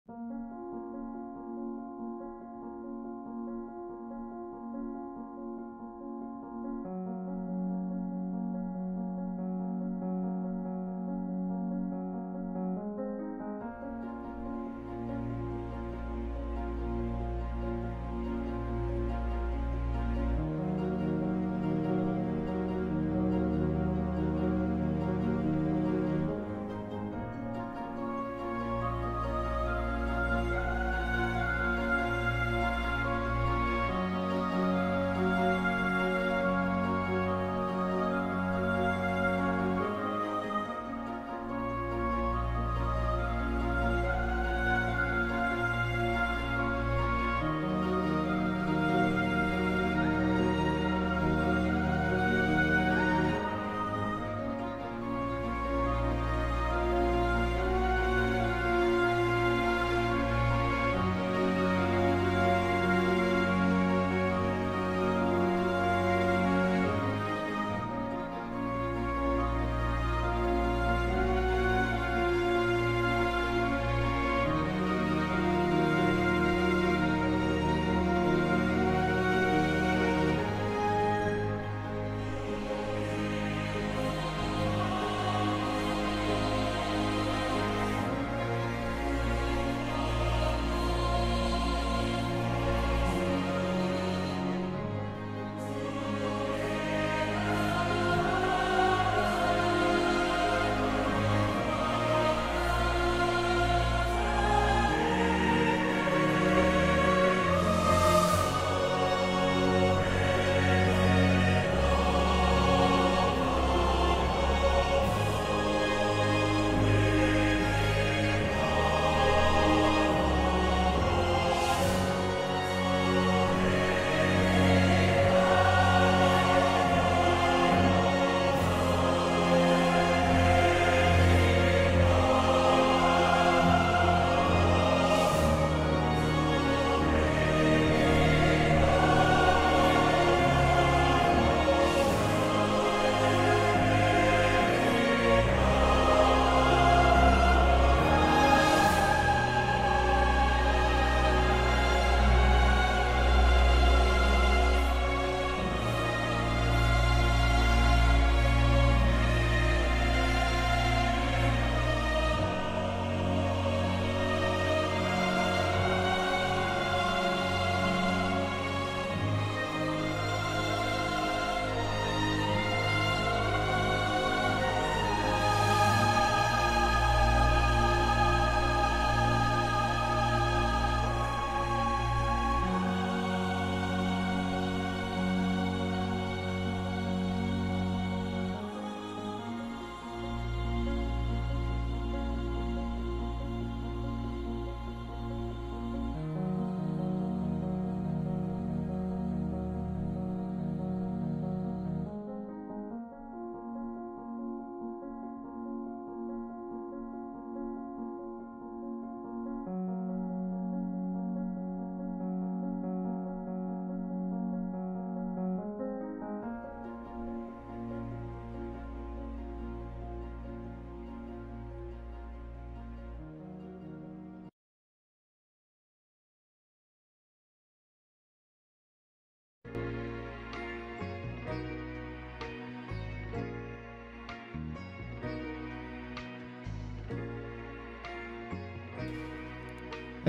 Hi,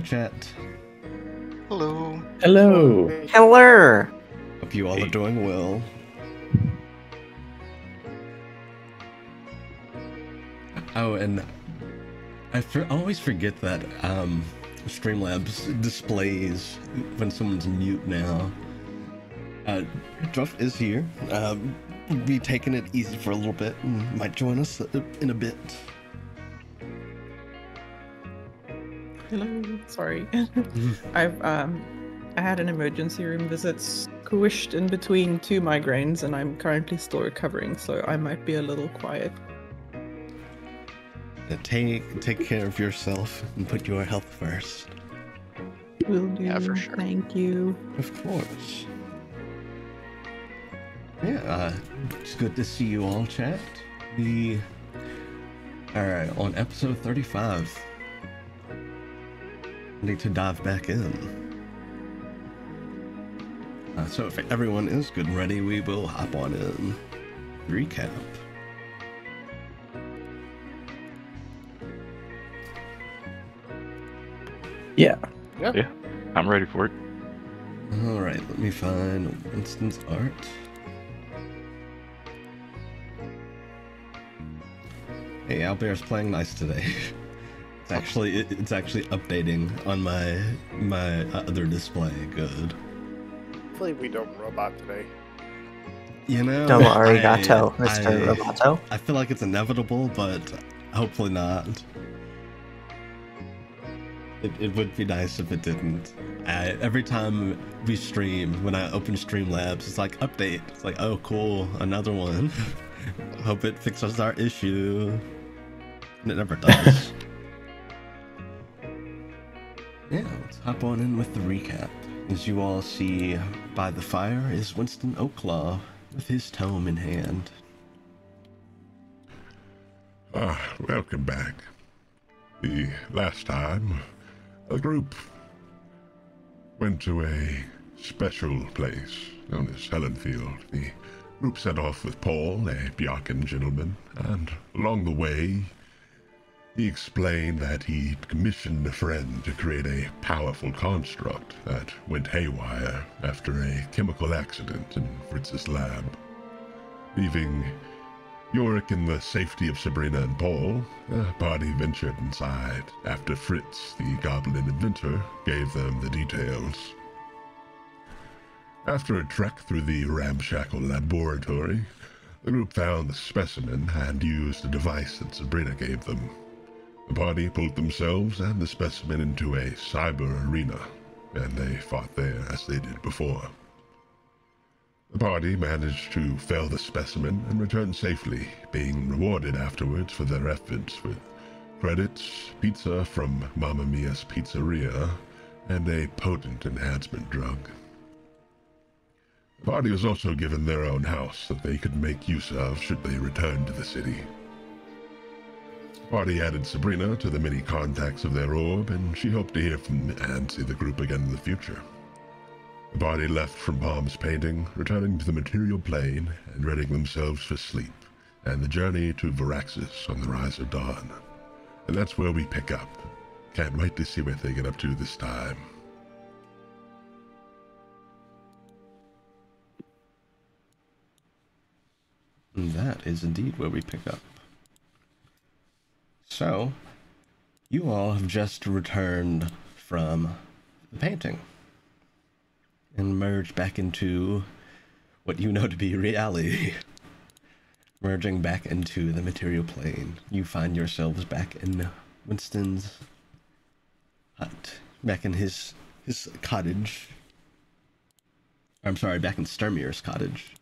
chat. Hello. Hello. Hello. Hope you all are doing well. Oh, and I always forget that Streamlabs displays when someone's mute now. Druff is here. We'll be taking it easy for a little bit and might join us in a bit. Hello, sorry. I had an emergency room visit squished in between two migraines and I'm currently still recovering, so I might be a little quiet. Take care of yourself and put your health first. Will do. Yeah, for sure. Thank you. Of course. Yeah, it's good to see you all, chat. We are on episode 35. ready to dive back in. So if everyone is good and ready, we will hop on in. Recap. Yeah. Yeah, I'm ready for it. Alright, let me find Winston's art. Hey, Albert's playing nice today. It's actually updating on my other display. Good. Hopefully we don't robot today. You know, Domo arigato, Mr. Roboto. I feel like it's inevitable, but hopefully not. It would be nice if it didn't. Every time we stream, when I open Streamlabs, it's like, update. It's like, oh cool, another one. Hope it fixes our issue. And it never does. Yeah, let's hop on in with the recap. As you all see, by the fire is Winston Oaklaw with his tome in hand. Welcome back. The last time, a group went to a special place known as Helenfield. The group set off with Paul, a Bjarkan gentleman, and along the way, he explained that he commissioned a friend to create a powerful construct that went haywire after a chemical accident in Fritz's lab, leaving Yorick in the safety of Sabrina and Paul. The party ventured inside after Fritz, the goblin inventor, gave them the details. After a trek through the ramshackle laboratory, the group found the specimen and used the device that Sabrina gave them. The party pulled themselves and the specimen into a cyber arena, and they fought there as they did before. The party managed to fell the specimen and return safely, being rewarded afterwards for their efforts with credits, pizza from Mamma Mia's Pizzeria, and a potent enhancement drug. The party was also given their own house that they could make use of should they return to the city. The party added Sabrina to the many contacts of their orb, and she hoped to hear from and see the group again in the future. The party left from Palm's painting, returning to the material plane and readying themselves for sleep, and the journey to Varaxes on the rise of dawn. And that's where we pick up. Can't wait to see what they get up to this time. And that is indeed where we pick up. So, you all have just returned from the painting and merged back into what you know to be reality. Merging back into the material plane, you find yourselves back in Winston's hut, back in his cottage. I'm sorry, back in Sturmir's cottage.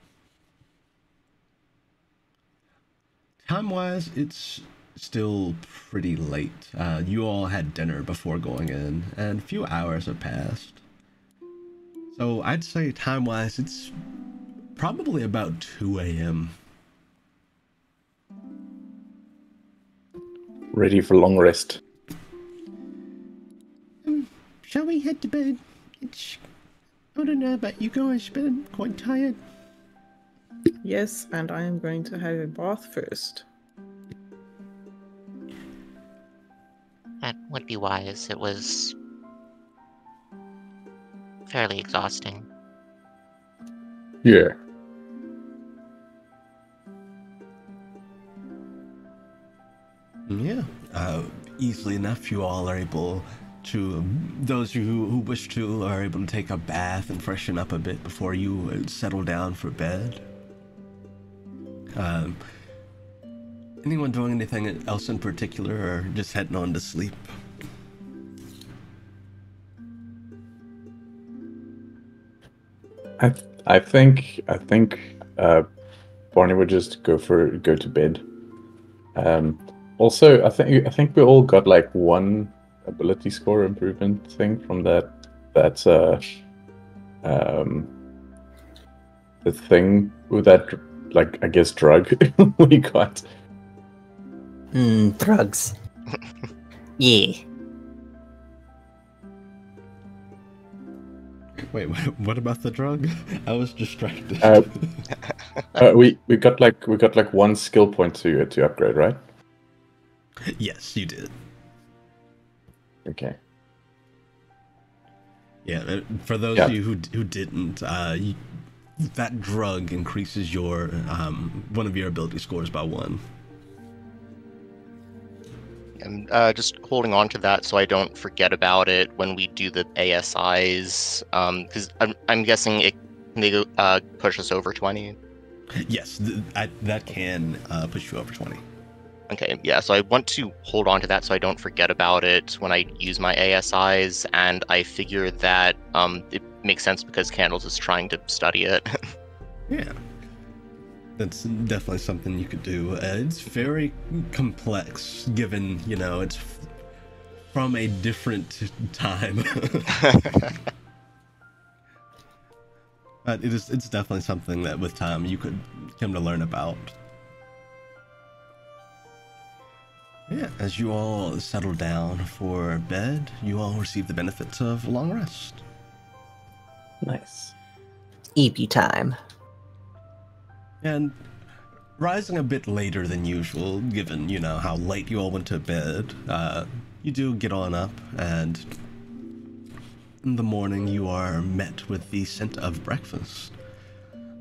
Time-wise, it's still pretty late. You all had dinner before going in, and a few hours have passed. So I'd say time-wise, it's probably about 2 a.m. Ready for long rest. Shall we head to bed? I don't know about you guys, but I'm quite tired. Yes, and I am going to have a bath first. That would be wise. It was fairly exhausting. Yeah. Yeah, easily enough, you all are able to, those who wish to, are able to take a bath and freshen up a bit before you settle down for bed. Anyone doing anything else in particular, or just heading on to sleep? I think Barney would just go to bed. Also, I think we all got like one ability score improvement thing from the thing with that, like, I guess drug we got. Drugs. Yeah. Wait, what about the drug? I was distracted. We got like one skill point to upgrade, right? Yes, you did. Okay. Yeah, for those of you who didn't, that drug increases your one of your ability scores by 1. I'm just holding on to that so I don't forget about it when we do the ASIs, because I'm guessing it can push us over 20. Yes, that can push you over 20. Okay, yeah, so I want to hold on to that so I don't forget about it when I use my ASIs, and I figure that it makes sense because Candles is trying to study it. Yeah. That's definitely something you could do. It's very complex, given, it's from a different time. But it's definitely something that with time you could come to learn about. Yeah, as you all settle down for bed, you all receive the benefits of a long rest. Nice. EP time. And rising a bit later than usual, given, how late you all went to bed, you do get on up, and in the morning you are met with the scent of breakfast.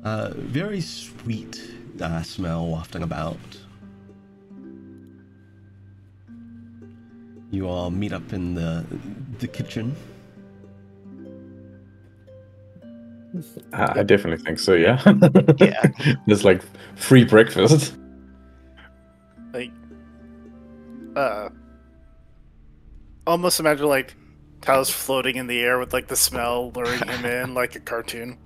Very sweet smell wafting about. You all meet up in the kitchen. I definitely think so, yeah. Yeah. There's like free breakfast. Like, almost imagine like Talos floating in the air with like the smell luring him in like a cartoon.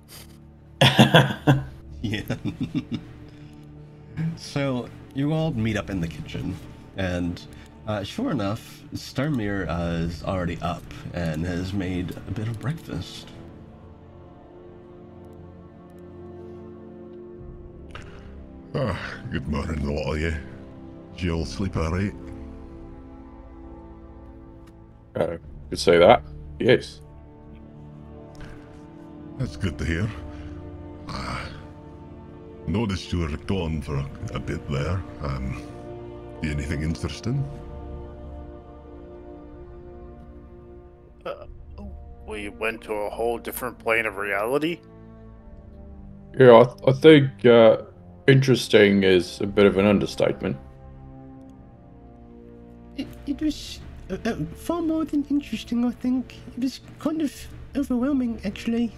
Yeah. So you all meet up in the kitchen, and sure enough, Sturmir is already up and has made a bit of breakfast. Good morning, the lot of you. Did you all sleep alright? Could say that. Yes. That's good to hear. Noticed you were gone for a bit there. Anything interesting? We went to a whole different plane of reality. Yeah, I think interesting is a bit of an understatement. It was far more than interesting, I think. It was kind of overwhelming, actually.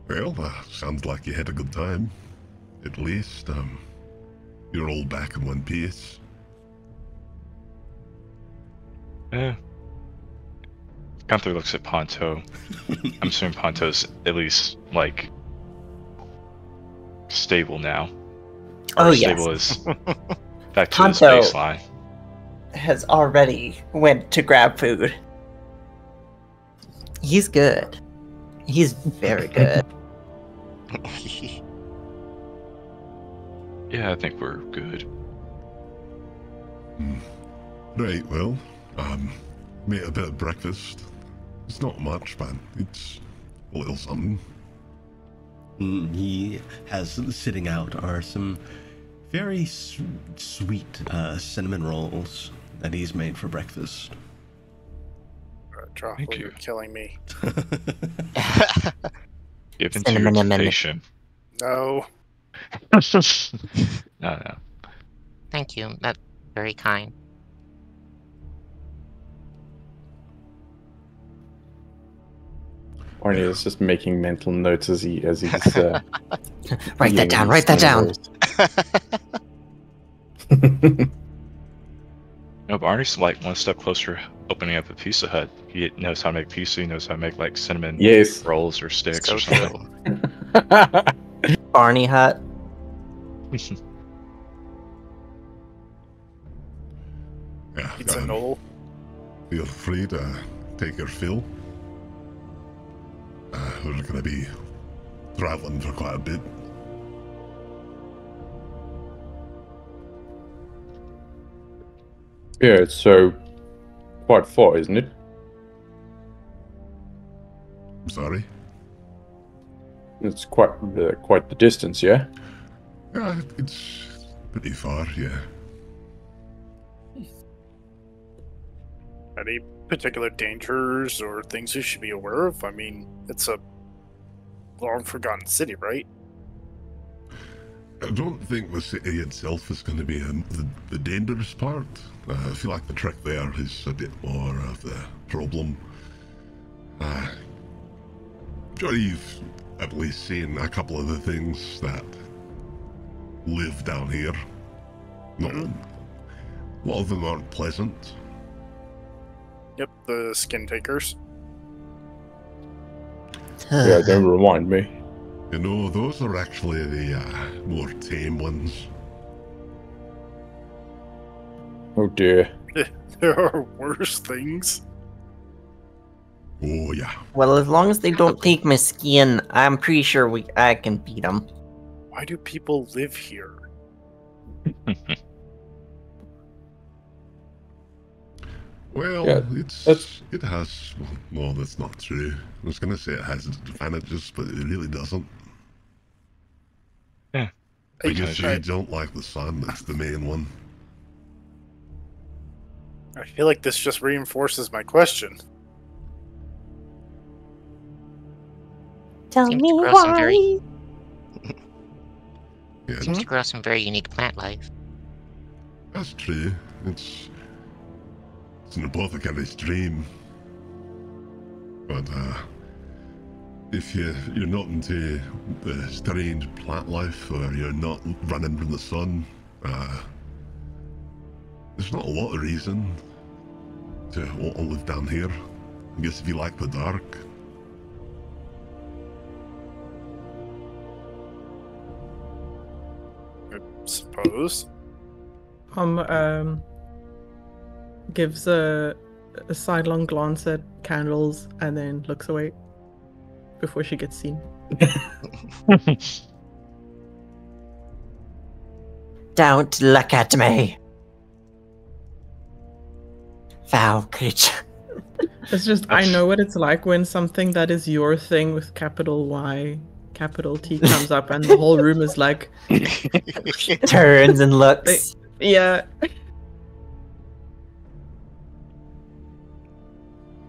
Well, sounds like you had a good time. At least, you're all back in one piece. Yeah. Gunther looks at Ponto. I'm assuming Ponto's at least, like, stable now. Oh, Or yes. stable is back to Ponto his baseline. has already went to grab food. He's good. He's very good. Yeah, I think we're good. Right, well, made a bit of breakfast. It's not much, but it's a little something. He has sitting out are some very sweet cinnamon rolls that he's made for breakfast. Truffle, Thank you. you're killing me. Give into your Cinnamon. temptation. No. No. Thank you. That's very kind. Arnie is just making mental notes as he's Write that down. Write that down. No, but Arnie's like one step closer opening up a Pizza Hut. He knows how to make pizza, he knows how to make like cinnamon Yes. rolls or sticks So or something. true. Barney Hut. Yeah, It's a Knoll. feel free to take your fill. We're going to be traveling for quite a bit. Yeah, it's so quite far, isn't it? I'm sorry. It's quite the distance, yeah? Yeah, it's pretty far, yeah. Any particular dangers or things we should be aware of? I mean, it's a long forgotten city, right? I don't think the city itself is going to be the dangerous part. I feel like the trick there is a bit more of the problem. I'm sure you've at least seen a couple of the things that live down here. Not, a lot of them aren't pleasant. Yep, the skin takers. Yeah, don't remind me. You know, those are actually the more tame ones. Oh dear. There are worse things. Oh, yeah. Well, as long as they don't take my skin, I'm pretty sure I can beat them. Why do people live here? Well, Yeah, it has. Well, that's not true. I was going to say it has its advantages, but it really doesn't. Yeah. I guess you don't like the sun. That's the main one. I feel like this just reinforces my question. Tell Seems me to grow some why. very- Yeah, Seems to grow some very unique plant life. that's true. It's an apothecary's dream. But if you're not into the strange plant life, or you're not running from the sun, there's not a lot of reason to want to live down here. I guess if you like the dark. I suppose. Gives a sidelong glance at Candles and then looks away before she gets seen. Don't look at me. Foul creature. It's just, I know what it's like when something that is your thing with capital Y, capital T comes up and the whole room is like, Turns and looks. yeah.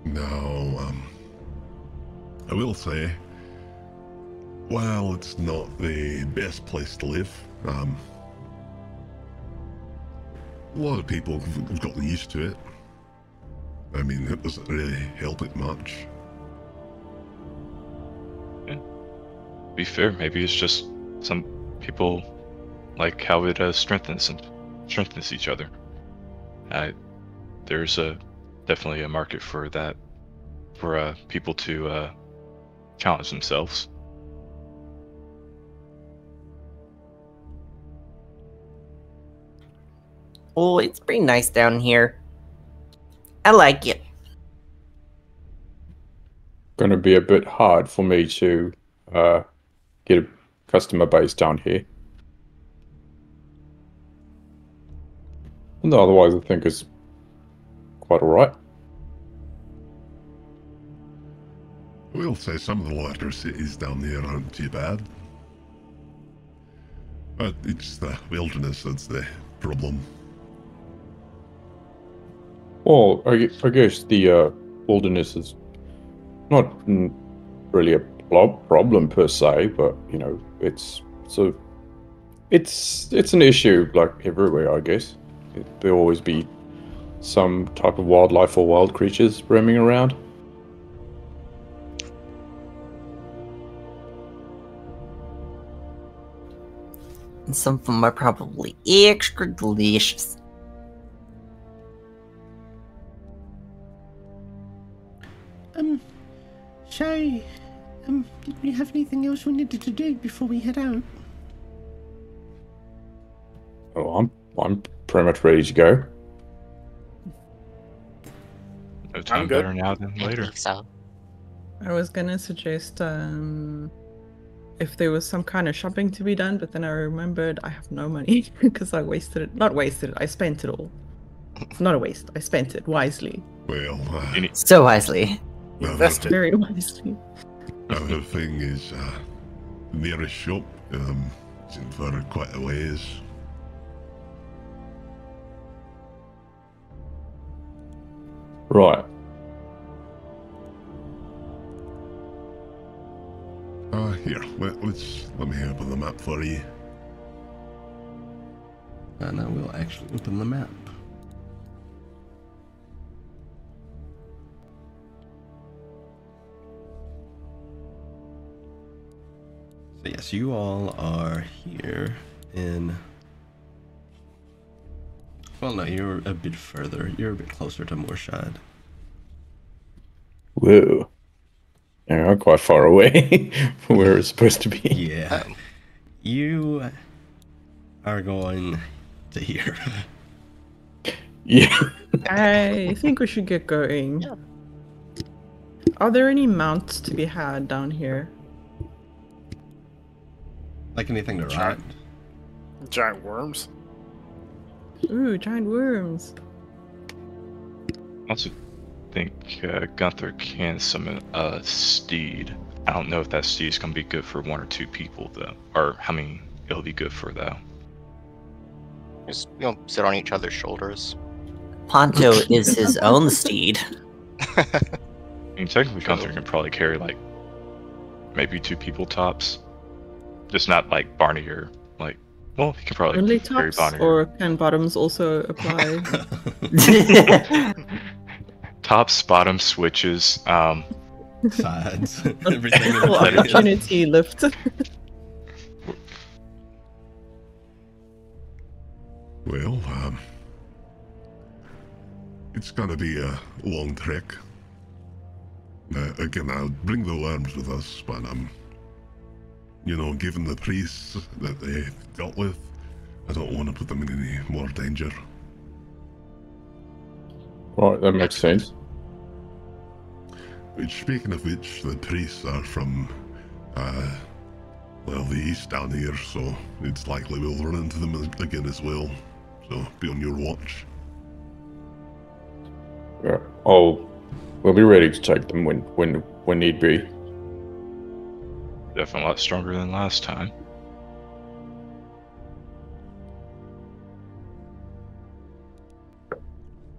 No, I will say, while it's not the best place to live, a lot of people have gotten used to it. I mean, it doesn't really help it much. Be fair, maybe it's just some people like how it strengthens each other. There's definitely a market for that, for people to challenge themselves. Oh, it's pretty nice down here. I like it. Gonna be a bit hard for me to get a customer base down here. And otherwise, I think it's quite alright. I will say some of the larger cities down there aren't too bad. But it's the wilderness that's the problem. Well, I guess the wilderness is not really a problem per se, but you know, it's an issue like everywhere, I guess. There'll always be some type of wildlife or wild creatures roaming around. And some of them are probably extra delicious. So, did we have anything else we needed to do before we head out? Oh, I'm pretty much ready to go. No time good. better now than I later. think so. I was gonna suggest if there was some kind of shopping to be done, but then I remembered I have no money because I wasted it. Not wasted it, I spent it all. It's not a waste, I spent it wisely. Well, So wisely. Invested. Very wisely. Other thing is, the nearest shop is in for quite a ways. Right. Here, let me open the map for you. And I will actually open the map. So yes, you all are here in... Well, no, you're a bit further. You're a bit closer to Morshad. Whoa. Yeah, I'm quite far away from where it's supposed to be. Yeah. You are going to here. Yeah. I think we should get going. Yeah. Are there any mounts to be had down here? Like anything to ride? Giant worms. Ooh, giant worms. I also think Gunther can summon a steed. I don't know if that steed's gonna be good for 1 or 2 people though, or how many it'll be good for though. Just sit on each other's shoulders. Ponto is his own steed. I mean, technically, Gunther can probably carry like maybe 2 people tops, just not like Barney or like. Well, he can probably Only carry tops, Barney. or can bottoms also apply? Tops, bottoms, switches. Sides. Everything in Equal between. opportunity lift. Well, it's gonna be a long trek. Again, I'll bring the worms with us, but given the priests that they dealt with, I don't want to put them in any more danger. Right, that makes sense. Which, speaking of which, the priests are from, the east down here, so it's likely we'll run into them again as well. So be on your watch. Yeah. We'll be ready to take them when need be. Definitely a lot stronger than last time.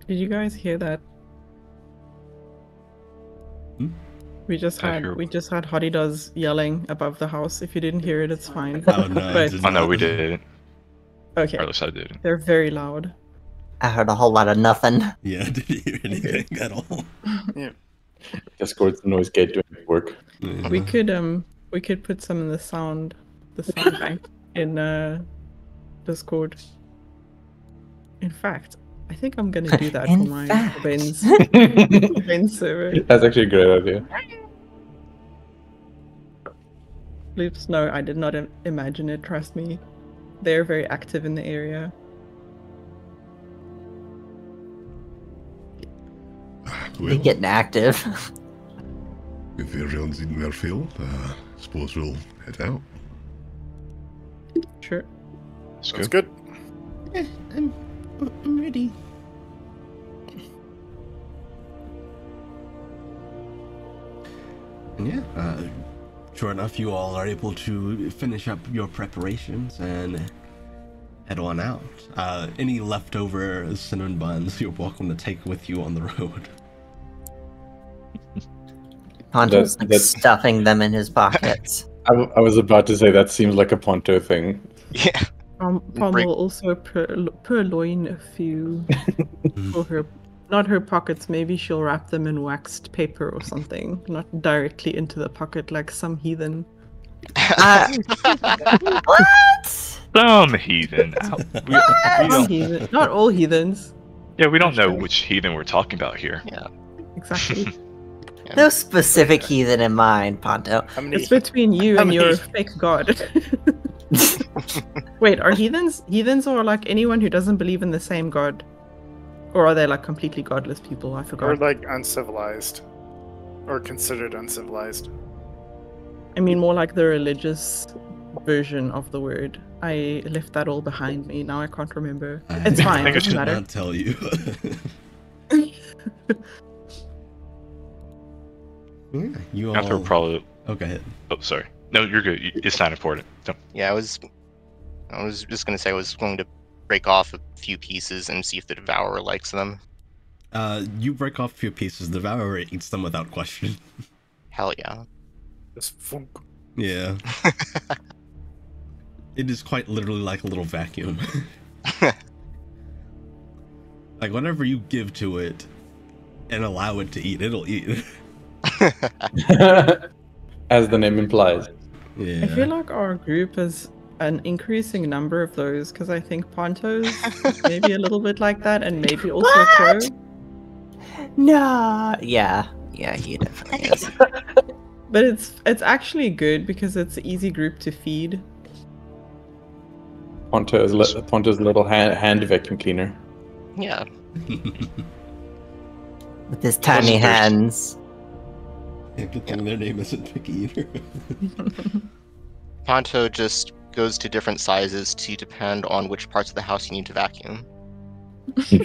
Did you guys hear that? Hmm? We just I had hear- Hottie Does yelling above the house. If you didn't hear it, it's fine. Oh no, I But- did Oh no, not. we didn't. Okay, Or at least I didn't. they're very loud. I heard a whole lot of nothing. Yeah, did you hear anything at all? Discord's noise gate doing work. We could put some in the sound bank in Discord. In fact, I think I'm gonna do that for In my fact. Bane's server. That's actually a great idea. Loops, no, I did not imagine it. Trust me, they're very active in the area. They Well, getting active. if everyone's in their field, suppose we'll head out. Sure. Let's That's go. good. I'm ready. And yeah, sure enough, you all are able to finish up your preparations and head on out. Any leftover cinnamon buns you're welcome to take with you on the road. Ponto's That's- stuffing them in his pockets. I was about to say that seems like a Ponto thing. Yeah. Palm Break- will also purloin a few for her, not her pockets. Maybe she'll wrap them in waxed paper or something, not directly into the pocket like some heathen. What? Some heathen. We Some don't, heathen, not all heathens. yeah, we don't know Okay. which heathen we're talking about here. Exactly. No specific heathen in mind, Ponto. How many? It's between you How and many- your fake god. Wait, are heathens or like anyone who doesn't believe in the same god? Or are they like completely godless people? I Or forgot. like uncivilized, or considered uncivilized. I mean more like the religious version of the word. I left that all behind me. Now I can't remember. It's fine. think It it doesn't should matter. not tell you. Yeah, you all. Gunther will probably. Oh, go ahead. Oh, sorry. No, you're good. It's not important. Don't. Yeah, I was just gonna say I was going to break off a few pieces and see if the Devourer likes them. You break off a few pieces. The Devourer eats them without question. Hell yeah. Just funk. Yeah. It is quite literally like a little vacuum. Like, whatever you give to it and allow it to eat, it'll eat. As the name implies. Yeah. I feel like our group has an increasing number of those because I think Ponto's maybe a little bit like that, and maybe also a crow. No. Yeah, he definitely is. But it's actually good because it's an easy group to feed. Ponto's little hand vacuum cleaner. Yeah. With his tiny hands. Good thing their name isn't Picky Eater. Ponto just goes to different sizes to depend on which parts of the house you need to vacuum. He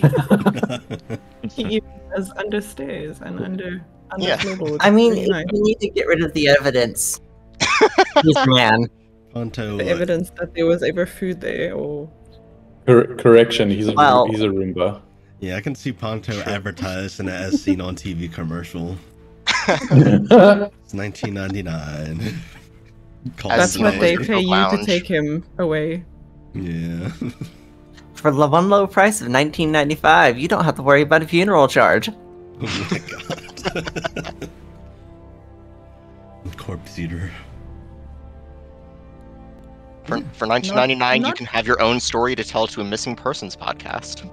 even has understairs and under Yeah. floorboards. I mean, Really nice. we need to get rid of the evidence. This man. Ponto. The evidence that there was ever food there, or Correction, he's a Well- Roomba. Yeah, I can see Ponto advertised in an as seen on TV commercial. Oh, It's 1999. that's what they Lizardfolk pay you to Lounge. take him away. Yeah. For the one low price of $19.95, you don't have to worry about a funeral charge. Oh my god. Corpse Eater. For $19.99, you not- can have your own story to tell to a missing persons podcast.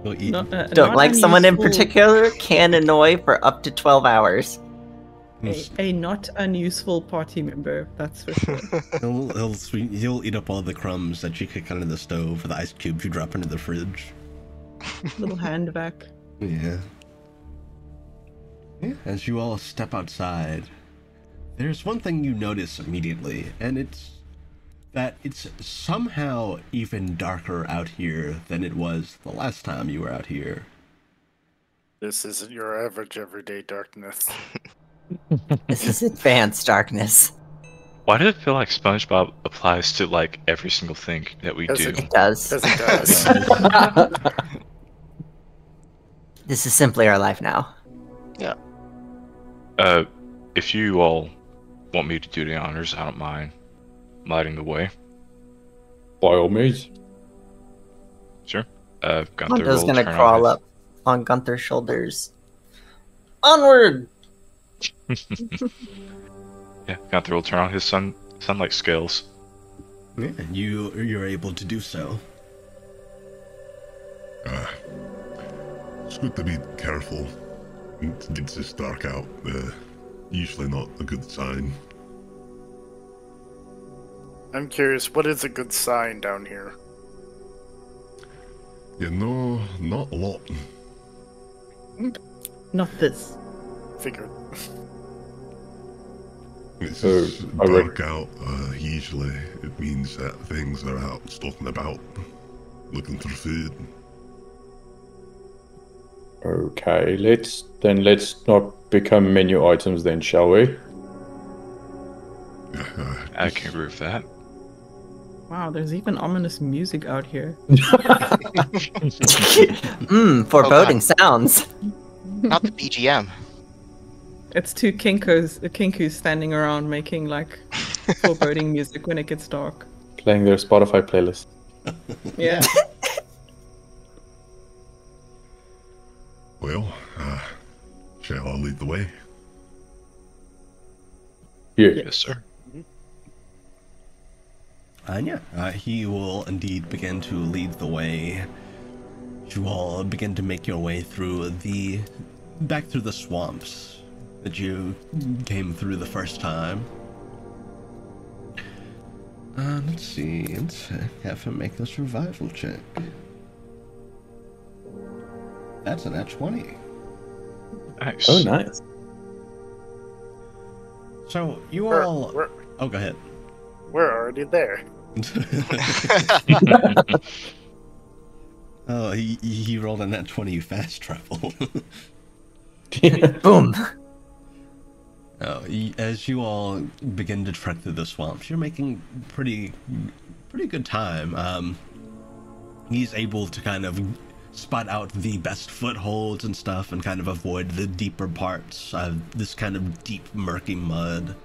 He'll eat. Don't Not like someone in unuseful- particular, can annoy for up to 12 hours. A not unuseful party member, that's for sure. He'll eat up all the crumbs that you kick under the stove, or the ice cubes you drop into the fridge. Little hand vac. Yeah. Yeah. As you all step outside, there's one thing you notice immediately, and it's that it's somehow even darker out here than it was the last time you were out here. This isn't your average everyday darkness. This is advanced darkness. Why does it feel like SpongeBob applies to like every single thing that we Does do? it? It does. Because it does. This is simply our life now. If you all want me to do the honors, I don't mind lighting the way. by all means. Sure. Gunther Hondo's will gonna turn on crawl his- up on Gunther's shoulders. Onward! Yeah, Gunther will turn on his sunlight scales. Yeah, you're able to do so. It's good to be careful. It gets this dark out. Usually not a good sign. I'm curious, what is a good sign down here? You know, not a lot. Not this. Figured. It's So, I dark out. Usually it means that things are out stalking about, looking for food. Okay, let's not become menu items then, shall we? I can agree with that. Wow, there's even ominous music out here. Foreboding sounds. Not the BGM. It's two kinkus standing around making like foreboding music when it gets dark. Playing their Spotify playlist. Yeah. Well, shall I lead the way? Yeah. Yes, sir. And yeah, he will indeed begin to lead the way. You all begin to make your way through back through the swamps that you came through the first time. Let's see, let's have him make a survival check. That's an at 20. Nice. Oh, nice. So you We're, all... we're, Oh, go ahead. we're already there. Oh, he rolled a nat 20 fast travel. Boom. Oh, as you all begin to trek through the swamps, you're making pretty good time. He's able to kind of spot out the best footholds and stuff and kind of avoid the deeper parts of this kind of deep, murky mud.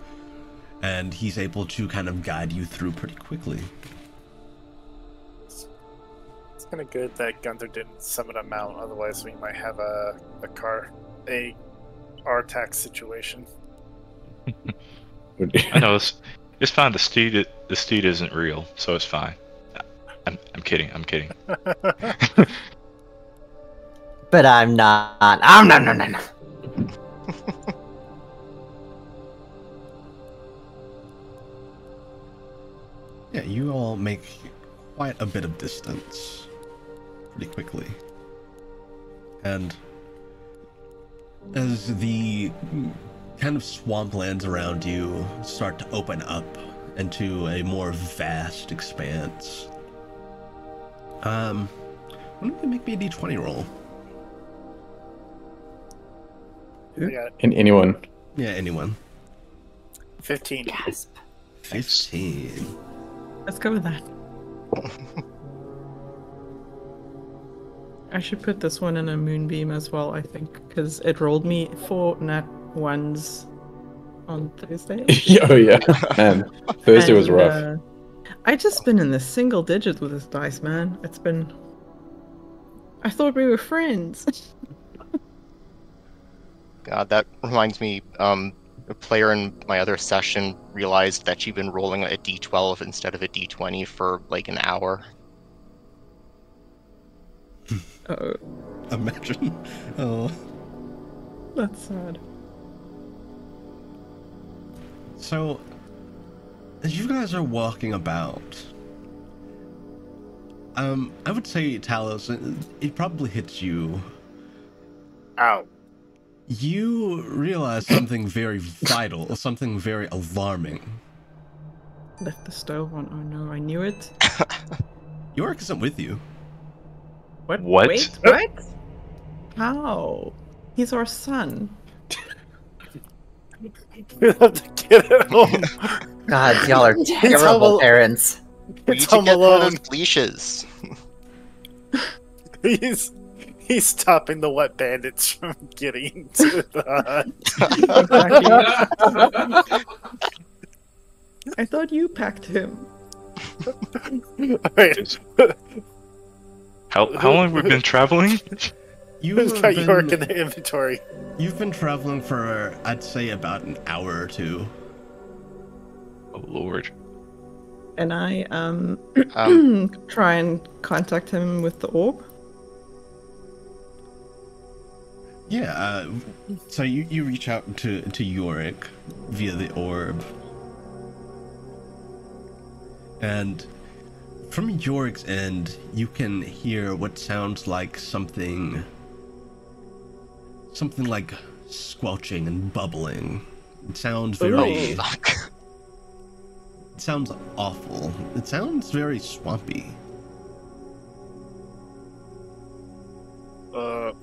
And he's able to kind of guide you through pretty quickly. It's kind of good that Gunther didn't summon a mount, otherwise we might have a R-tax situation. I know it's fine. The steed isn't real, so it's fine. I'm kidding. I'm kidding. But I'm not. No. Yeah, you all make quite a bit of distance pretty quickly. And as the kind of swamplands around you start to open up into a more vast expanse, why don't you make me a d20 roll? Yeah, Anyone? Yeah, anyone. 15. Gasp. 15. Let's go with that. I should put this one in a moonbeam as well, I think, because it rolled me 4 nat 1s on Thursday. Oh yeah, man. Thursday was rough. I just been in the single digits with this dice, man. It's been. I thought we were friends. God, that reminds me, a player in my other session realized that she'd been rolling a d12 instead of a d20 for like an hour. Oh, Imagine. Oh. that's sad. So, as you guys are walking about, I would say, Talos, it probably hits you. Ow. You realize something very vital, something very alarming. Left the stove on. Oh no, I knew it. Yorick isn't with you. What? What? Wait, what? How? He's our son. We left the kid at home. God, y'all are terrible home- parents. We It's need to Home get one of Alone. those leashes. He's stopping the wet bandits from getting into the hut. I thought you packed him. Wait, How long have we been traveling? who's got York in the inventory? You've been traveling for, I'd say, about an hour or two. Oh Lord. And I Um, try and contact him with the orb. Yeah, so you reach out to Yorick via the orb. And from Yorick's end, you can hear what sounds like something like squelching and bubbling. It sounds very... Ooh. fuck. It sounds awful. It sounds very swampy.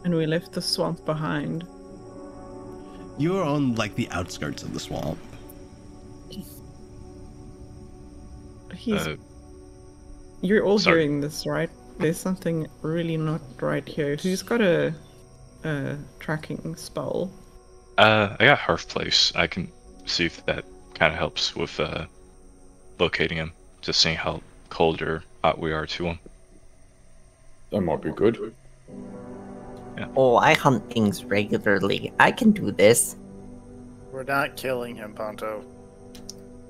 And we left the swamp behind. You're on, like, the outskirts of the swamp. He's. Uh, You're all sorry. hearing this, right? There's something really not right here. Who's got a tracking spell? I got Hearth Place. I can see if that kind of helps with locating him, just seeing how cold or hot we are to him. That might be good. Oh, I hunt things regularly. I can do this. We're not killing him, Ponto.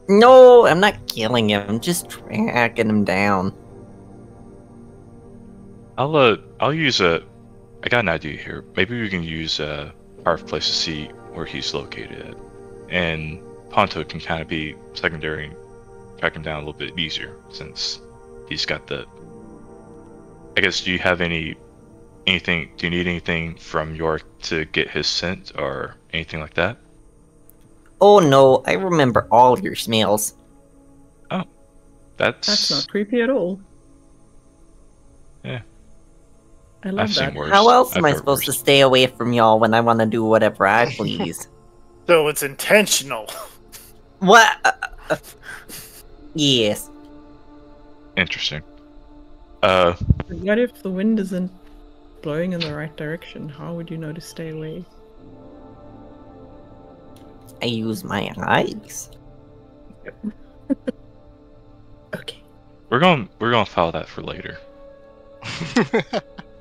No, I'm not killing him. I'm just tracking him down. I'll use I got an idea here. Maybe we can use Hearth Place to see where he's located at, and Ponto can kind of be secondary and track him down a little bit easier since he's got the. I guess. Do you have anything? Do you need anything from York to get his scent or anything like that? Oh no, I remember all your smells. Oh, that's That's not creepy at all. yeah. I love I've that. seen worse. How else am I've I heard supposed to worse. stay away from y'all when I want to do whatever I please? So it's intentional. What? Yes. Interesting. What if the wind isn't blowing in the right direction? How would you know to stay away? I use my eyes. Okay, we're gonna file that for later.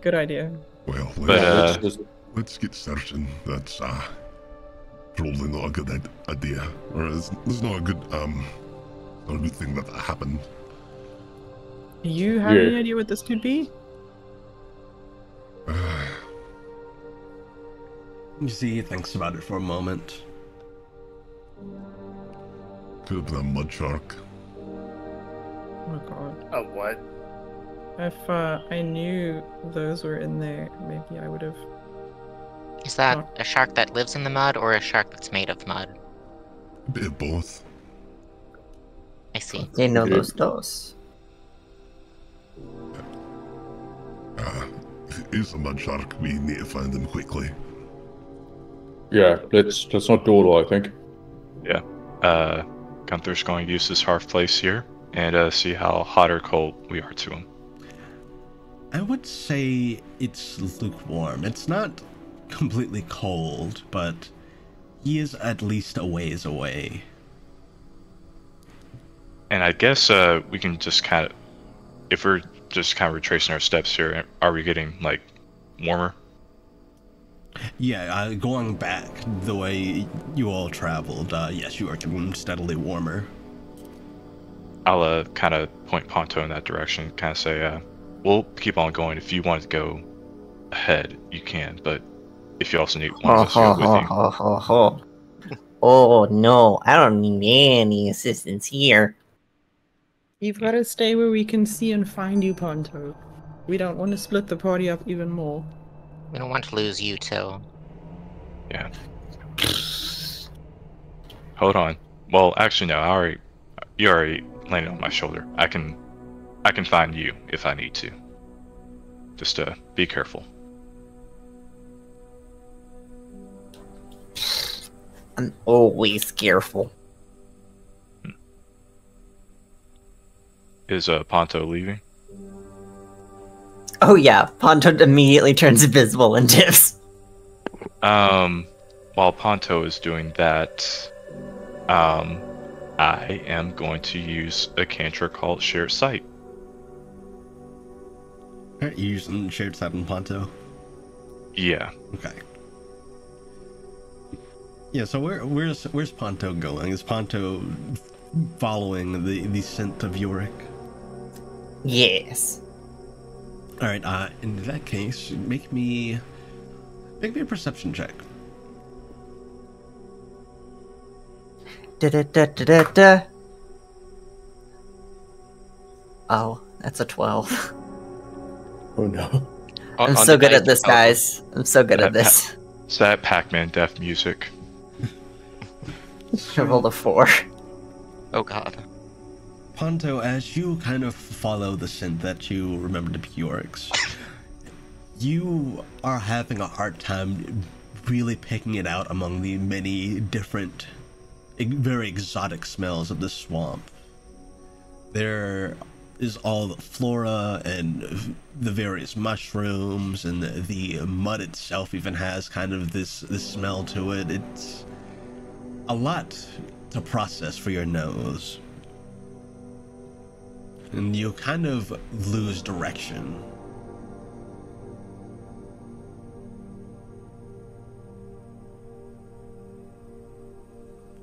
good idea. Well, But let's get certain that's probably not a good idea, or it's not a good thing that happened. Do you have any idea what this could be? You see, he thinks about it for a moment. Could have been a mud shark. Oh my god. A what? If I knew those were in there, maybe I would have. Is that a shark that lives in the mud or a shark that's made of mud? A bit of both. I see. They know those dos. If it is a mud shark, we need to find them quickly. Yeah, let's not dawdle, I think. yeah, Gunther's going to use this half place here and see how hot or cold we are to him. I would say it's lukewarm. It's not completely cold, but he is at least a ways away. And I guess we can just kind of, if we're just kind of retracing our steps here, are we getting like warmer? Yeah, going back the way you all traveled, yes, you are getting steadily warmer. I'll kind of point Ponto in that direction, kind of say, we'll keep on going. If you want to go ahead, you can, but if you also need one of us to go with you. Oh no, I don't need any assistance here. You've got to stay where we can see and find you, Ponto. We don't want to split the party up even more. We don't want to lose you too. Yeah. Hold on. Well, actually, no. You already landed on my shoulder. I can find you if I need to. Just be careful. I'm always careful. Is Ponto leaving? Oh yeah, Ponto immediately turns invisible and dips. While Ponto is doing that, I am going to use a cantrip called Shared Sight. Alright, you using shared sight on Ponto? Yeah. Okay. Yeah, so where's Ponto going? Is Ponto following the scent of Yorick? Yes. Alright, in that case, make me a perception check. Da-da-da-da-da-da. Oh, that's a 12. Oh no. I'm so good at this, guys. I'm so good at this. Is that Pac-Man death music? I rolled a 4. Oh god. Ponto, as you kind of follow the scent that you remember to be Yorick's, you are having a hard time really picking it out among the many different, very exotic smells of the swamp. There is all the flora and the various mushrooms, and the mud itself even has kind of this smell to it. It's a lot to process for your nose. And you kind of lose direction.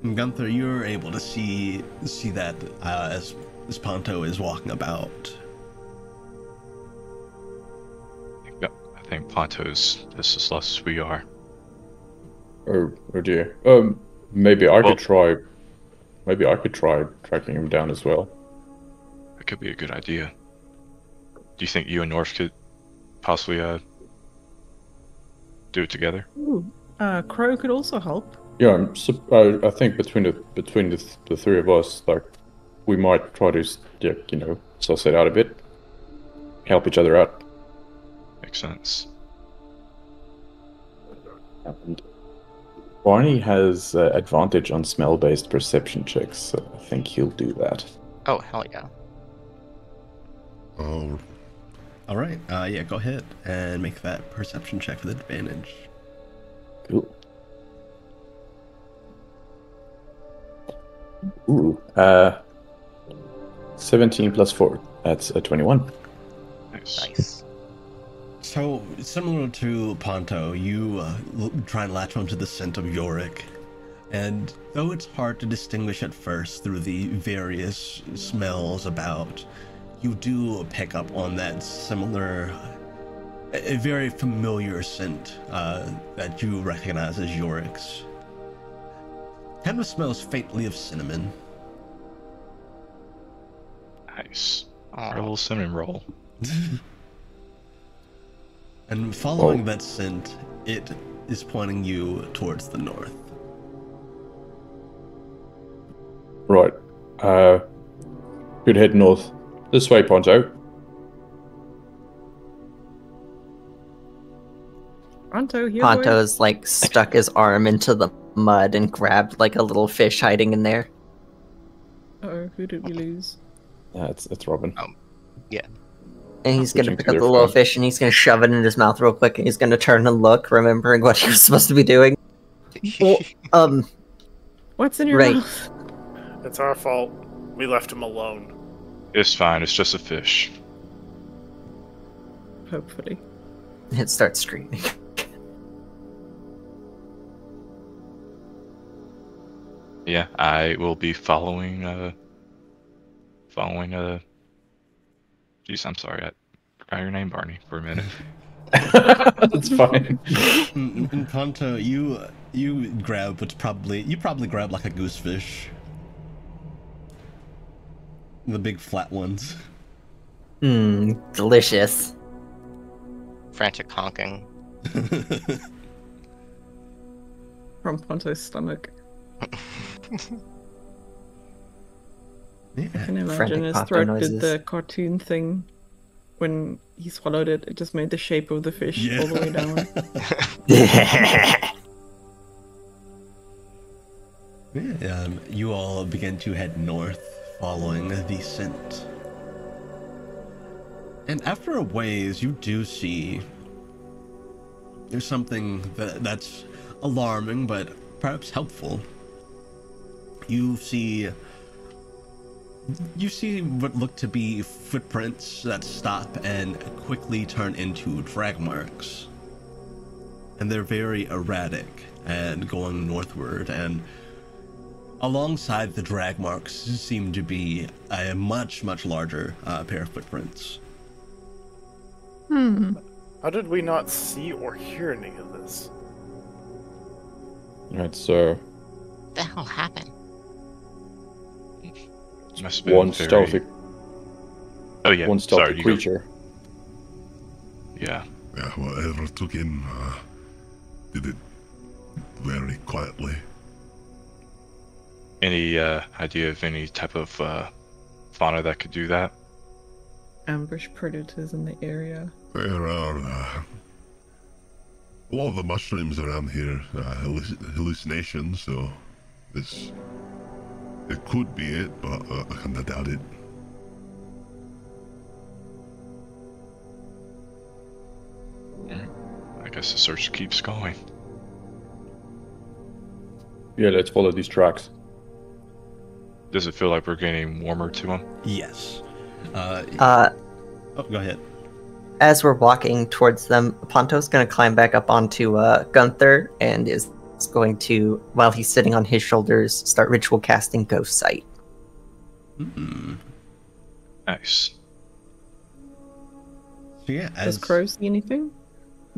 And Gunther, you're able to see that as Ponto is walking about. I think Ponto's just as lost as we are. Oh dear. Maybe I could try. Maybe I could try tracking him down as well. That could be a good idea. Do you think you and North could possibly do it together? Ooh, Crow could also help. Yeah, I think between the three of us, like, we might try to, suss it out a bit, help each other out. Makes sense. And Barney has advantage on smell-based perception checks, so I think he'll do that. Oh, hell yeah. Oh, All right. Yeah, go ahead and make that perception check with advantage. Cool. Ooh, 17 plus 4. That's a 21. Nice. Nice. So, similar to Ponto, you try and latch onto the scent of Yorick. And though it's hard to distinguish at first through the various smells about, you do pick up on that similar, a very familiar scent that you recognize as Yorick's. Kind of smells faintly of cinnamon. Nice. Aw. Our little cinnamon roll. And following that scent, it is pointing you towards the north. Right. Could head north. This way, Ponto. Ponto, here. Ponto's like stuck his arm into the mud and grabbed like a little fish hiding in there. Oh, who did we lose? It's Robin. And he's gonna Switching pick to up the their little phone. fish and he's gonna shove it in his mouth real quick and he's gonna turn and look, remembering what he was supposed to be doing. Well, What's in your Right. mouth? It's our fault. We left him alone. It's fine. It's just a fish. Hopefully. it starts screaming. Yeah, I will be following. Jeez, I'm sorry. I forgot your name, Barney, for a minute. That's fine. In Ponto, you grab what's probably, you probably grab like a goosefish. The big flat ones. Delicious. Frantic honking. From Ponto's stomach. I can imagine Frantic his Ponto throat noises. did the cartoon thing when he swallowed it. It just made the shape of the fish Yeah. all the way down. Yeah, you all begin to head north, following the scent. And after a ways, you do see there's something that's alarming, but perhaps helpful. You see what look to be footprints that stop and quickly turn into drag marks. And they're very erratic and going northward, and alongside the drag marks seem to be a much, much larger pair of footprints. How did we not see or hear any of this? It's What the hell happened? Must have been one very- stealthy, Oh yeah. one stealthy Sorry, you go. creature. Yeah. yeah, whatever took him did it very quietly. Any idea of any type of fauna that could do that? Ambush predators in the area. There are a lot of the mushrooms around here, hallucinations, so it could be it, but I kinda doubt it. I guess the search keeps going. Yeah, let's follow these tracks. Does it feel like we're getting warmer to them? Yes. Oh, go ahead. As we're walking towards them, Ponto's gonna climb back up onto Gunther and is going to, while he's sitting on his shoulders, start ritual casting Ghost Sight. Nice. So yeah, Does as Crow see anything?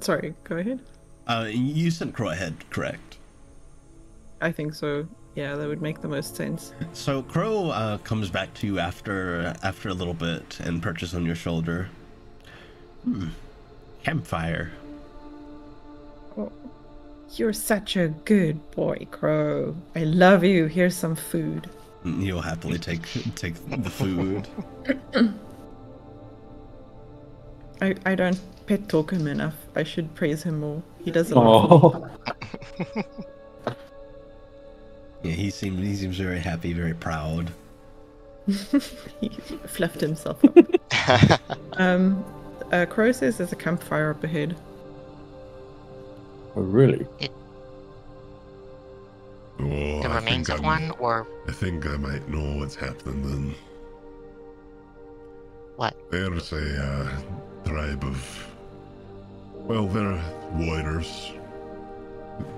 Sorry, go ahead. you sent Crow ahead, correct? I think so. Yeah, that would make the most sense. So Crow comes back to you after a little bit and perches on your shoulder. Campfire. Oh, you're such a good boy, Crow. I love you. Here's some food. You'll happily take the food. I don't pet talk him enough. I should praise him more. He does a lot for me. Yeah, he seems very happy, very proud. He fluffed himself up. Crow says there's a campfire up ahead. Oh, really? Oh, The remains of one, or I think I might know what's happening then. what? There's a tribe of... Well, they're warriors.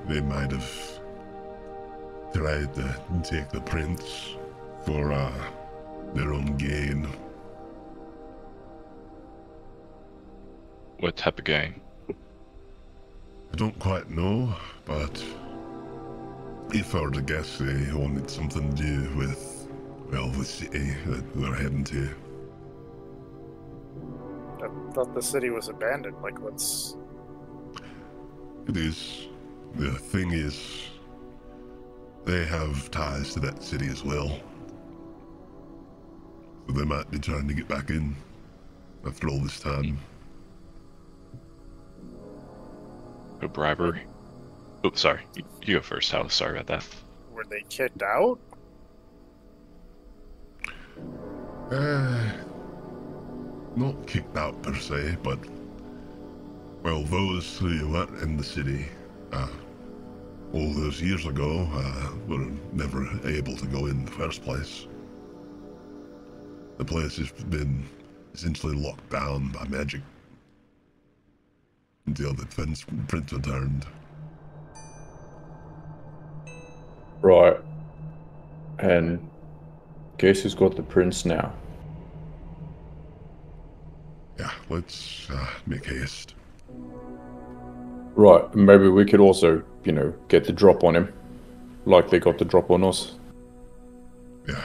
They might have tried to take the prince for their own gain. What type of game? I don't quite know, but if I were to guess, they wanted something to do with, well, the city that we're heading to. I thought the city was abandoned. Like, what's... It is. The thing is, they have ties to that city as well. So they might be trying to get back in after all this time. A bribery? Oops, sorry. You go first, Hal. Sorry about that. Were they kicked out? Not kicked out per se, but, well, those who weren't in the city, all those years ago, were never able to go in the first place. The place has been essentially locked down by magic until the prince returned. Right. And guess who's got the prince now? Yeah, let's make haste. Right, maybe we could also, get the drop on him. Like they got the drop on us. Yeah.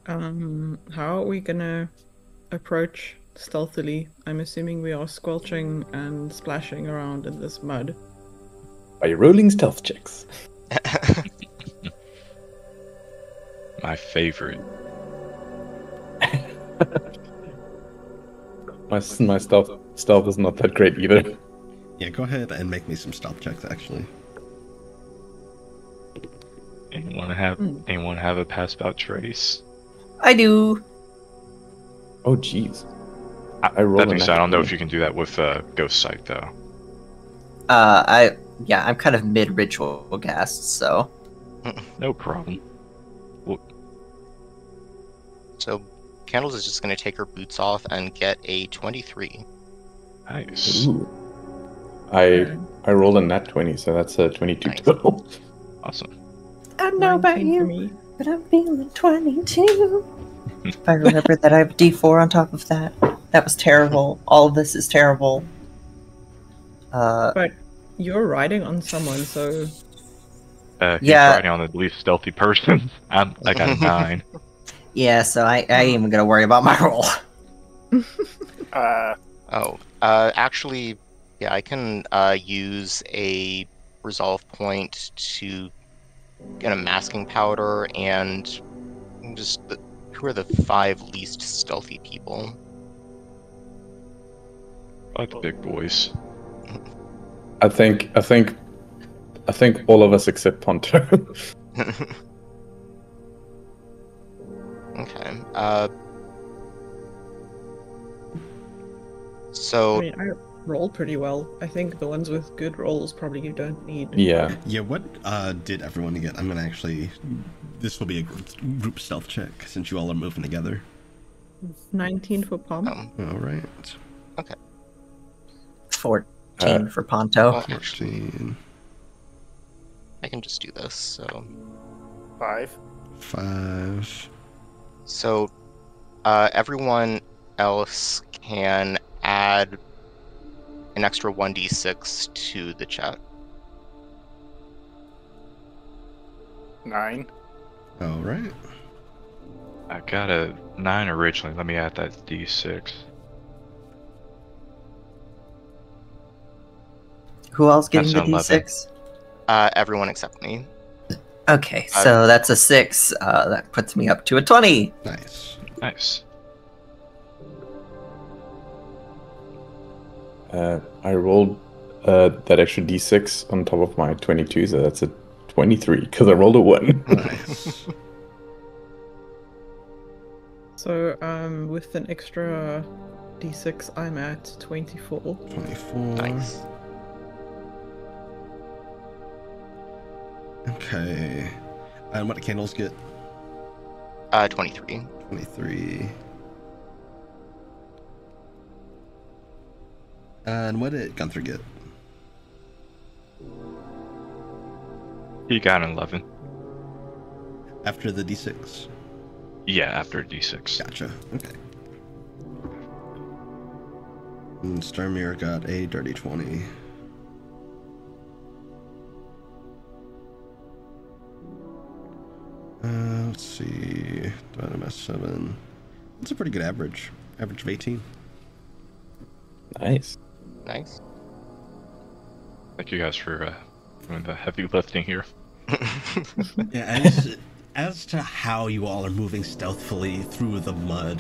How are we gonna approach stealthily? I'm assuming we are squelching and splashing around in this mud. By rolling stealth checks. My favorite. My stealth is not that great either. Yeah, go ahead and make me some stealth checks, actually. Anyone have a pass about trace? I do. Oh, jeez. I rolled a think so. I don't know nat if you can do that with Ghost Sight, though. I'm kind of mid ritual cast, so. No problem. So, Candles is just going to take her boots off and get a 23. Nice. Ooh. I rolled a nat 20, so that's a 22 Nice. total. Awesome. I don't know about 19 for you, me. but I'm feeling 22. If I remember that I have D4 on top of that. That was terrible. All of this is terrible. But you're riding on someone, so He's Yeah. riding on the least stealthy person. I got a 9. Yeah, so I ain't even gonna worry about my roll. Actually, yeah, I can use a resolve point to get a masking powder and just who are the 5 least stealthy people? I like the big boys. I think all of us except Ponto. Okay. I mean, I rolled pretty well. I think the ones with good rolls probably you don't need. Yeah. Yeah, what did everyone get? I'm gonna actually... This will be a group stealth check, since you all are moving together. 19 for Pom. Alright. 14 for Ponto. Well, actually, 14. I can just do this. So, 5. 5. so everyone else can add an extra 1d6 to the chat. 9. Alright. I got a 9 originally. Let me add that d6. Who else getting the That's an 11. D6? Everyone except me. Okay, so that's a 6. That puts me up to a 20. Nice. Nice. I rolled that extra d6 on top of my 22, so that's a 23 because I rolled a 1. Nice. So, with an extra d6, I'm at 24. 24. Nice. Okay. And what do candles get? 23. 23. And what did Gunther get? He got an 11. After the d6. Yeah, after d6. Gotcha. Okay. And Starmere got a dirty 20. Let's see. Divided by 7. That's a pretty good average. Average of 18. Nice. Nice. Thank you guys for doing the heavy lifting here. Yeah, as to how you all are moving stealthily through the mud,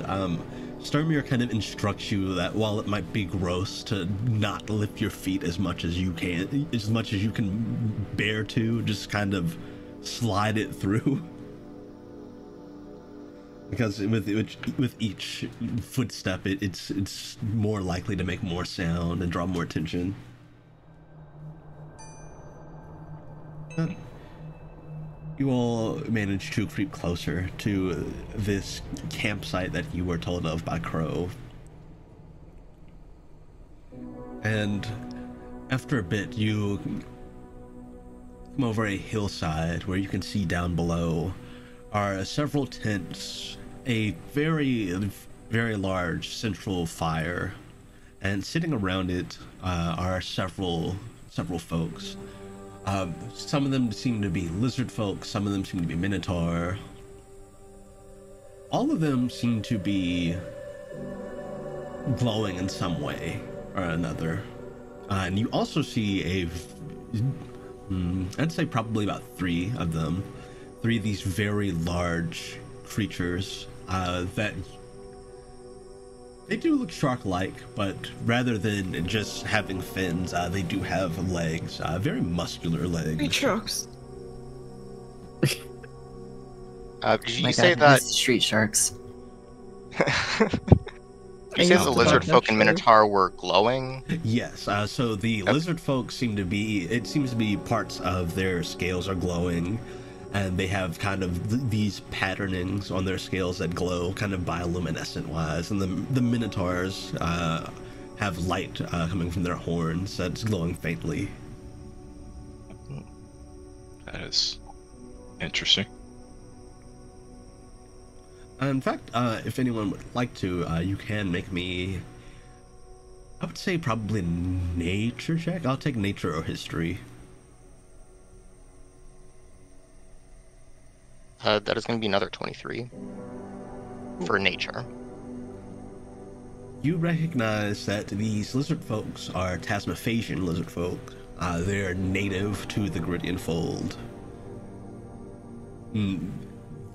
Starmere kind of instructs you that while it might be gross to not lift your feet as much as you can bear to, just kind of slide it through. Because with each footstep, it's more likely to make more sound and draw more attention. You all manage to creep closer to this campsite that you were told of by Crow. And after a bit, you come over a hillside where you can see down below are several tents, a very, very large central fire, and sitting around it are several folks. Some of them seem to be lizard folk, some of them seem to be minotaur. All of them seem to be glowing in some way or another. And you also see I'd say probably about 3 of them. 3 of these very large creatures that they do look shark-like, but rather than just having fins, they do have legs, very muscular legs. Great sharks. Did you My say God, that? these street sharks. Did you say used the to lizard love folk that and show. Minotaur were glowing? Yes, so the lizard folk seems to be parts of their scales are glowing, and they have kind of these patternings on their scales that glow kind of bioluminescent wise, and the minotaurs have light coming from their horns that's glowing faintly. That is interesting. In fact, if anyone would like to, you can make me, I would say probably nature check. I'll take nature or history. That is going to be another 23 for nature. You recognize that these lizard folks are Tasmaphasian lizard folk. They're native to the Griddian Fold.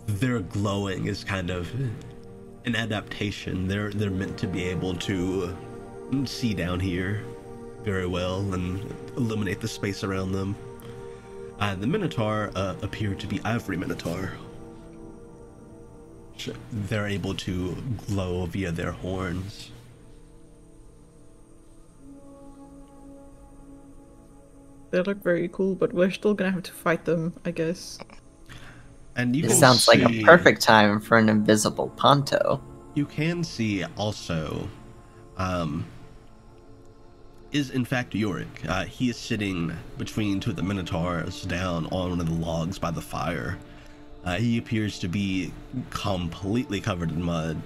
Their glowing is kind of an adaptation. They're meant to be able to see down here very well and illuminate the space around them. The Minotaur appear to be Ivory Minotaur. They're able to glow via their horns. They look very cool, but we're still gonna have to fight them, I guess. And you This can sounds like a see- perfect time for an invisible Ponto. You can see also, is in fact Yorick. He is sitting between 2 of the Minotaurs down on one of the logs by the fire. He appears to be completely covered in mud.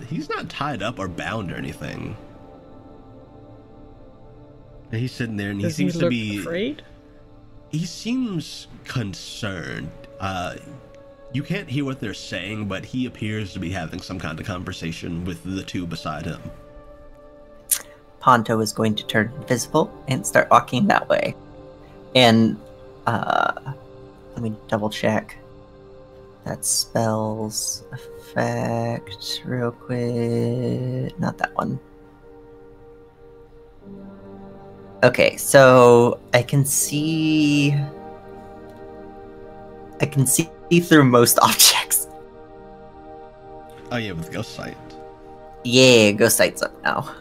He's not tied up or bound or anything. And he's sitting there and he Does seems he to look be... afraid? He seems concerned. You can't hear what they're saying, but he appears to be having some kind of conversation with the 2 beside him. Ponto is going to turn invisible and start walking that way. And let me double check. That spells effect real quick. Not that one. Okay, so I can see through most objects. Oh yeah, with Ghost Sight. Yeah, Ghost Sight's up now.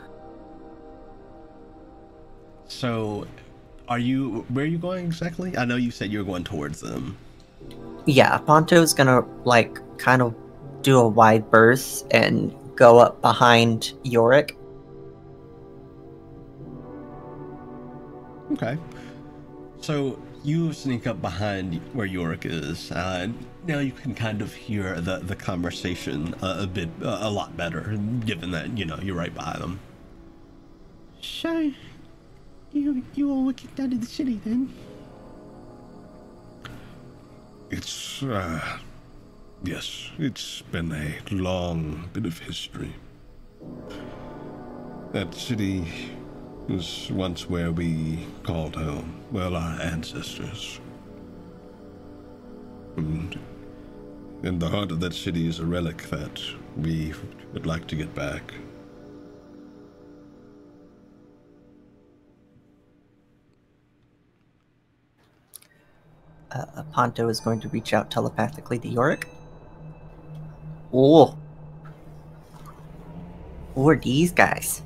So, where are you going exactly? I know you said you were going towards them. Yeah, Ponto's gonna, like, kind of do a wide berth and go up behind Yorick. Okay. So, you sneak up behind where Yorick is. Now you can kind of hear the conversation a lot better, given that, you're right by them. So, you all were kicked out of the city then? Yes, it's been a long bit of history. That city was once where we called home, well, our ancestors. And in the heart of that city is a relic that we would like to get back. Ponto is going to reach out telepathically to Yorick. Oh. Who are these guys?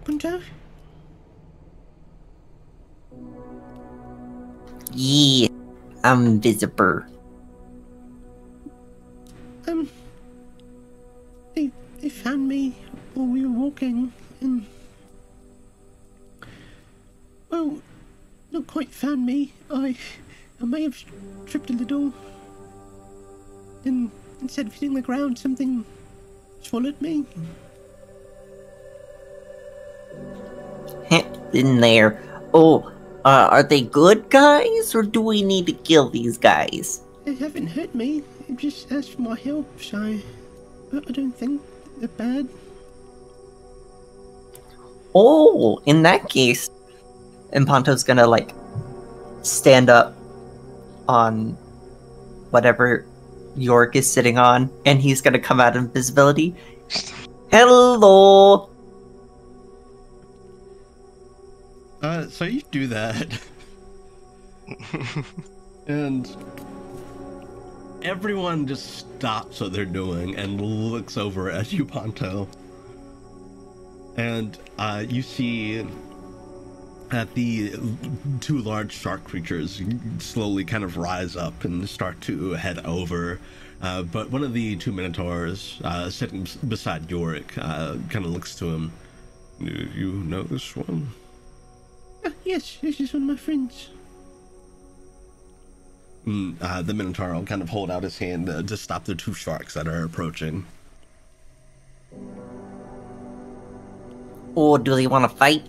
Ponto? Yeah, I'm invisible. They found me while we were walking, and... Well, not quite found me. I may have tripped a little. And instead of hitting the ground, something swallowed me. In there. Oh, are they good guys, or do we need to kill these guys? They haven't hurt me. They just asked for my help, so I don't think they're bad. Oh, in that case, and Ponto's gonna, like, stand up on whatever Yorick is sitting on, and he's gonna come out of invisibility. Hello! So you do that. And everyone just stops what they're doing and looks over at you, Ponto. And you see that the two large shark creatures slowly kind of rise up and start to head over. But one of the two minotaurs sitting beside Yorick kind of looks to him. You know this one? Yes, this is one of my friends. The Minotaur will kind of hold out his hand to stop the two sharks that are approaching. Or do they want to fight?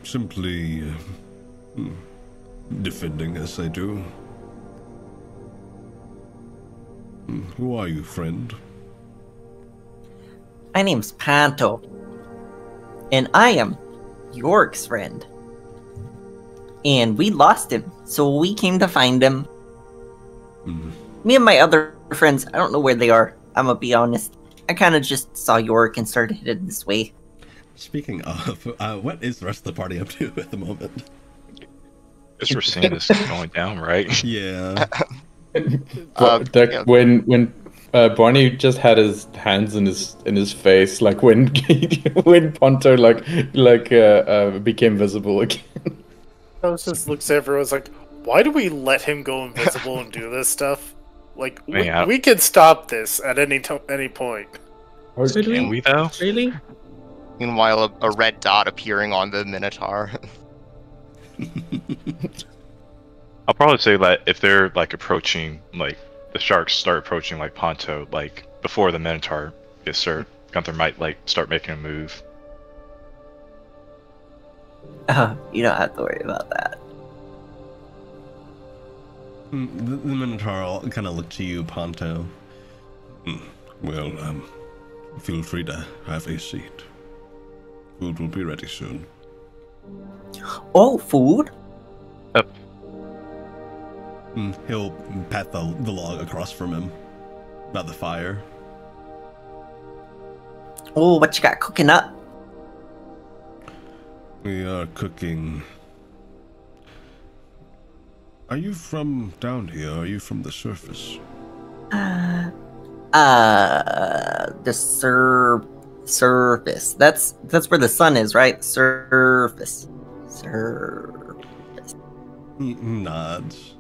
Simply defending as they do. Who are you, friend? My name's Panto. And I am Yorick's friend. And we lost him, so we came to find him. Me and my other friends, I don't know where they are, I'm gonna be honest. I kind of just saw Yorick and started headed this way. Speaking of, what is the rest of the party up to at the moment? Guess we're seeing this going down, right? Yeah. When Barney just had his hands in his face, like when when Ponto became visible again. I just looks at everyone's like, why do we let him go invisible and do this stuff? Like, we can stop this at any point. Can we though? Really? Meanwhile, a red dot appearing on the Minotaur. I'll probably say that if they're like approaching, like the sharks start approaching like Ponto, like before the Minotaur gets served, Gunther might like start making a move. You don't have to worry about that. The Minotaur will kind of look to you, Ponto. Well, feel free to have a seat. Food will be ready soon. Oh, food? He'll pat the log across from him about the fire. Oh, what you got cooking up? We are cooking. Are you from down here? Are you from the surface? The surface. That's where the sun is, right? Surface. He nods.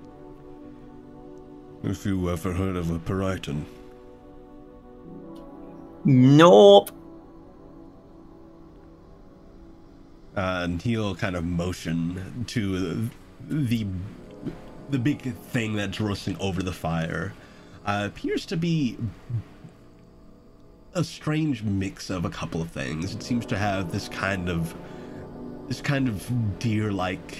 If you ever heard of a Periton? Nope. And he'll kind of motion to the big thing that's roasting over the fire. Appears to be a strange mix of a couple of things. It seems to have this kind of deer-like,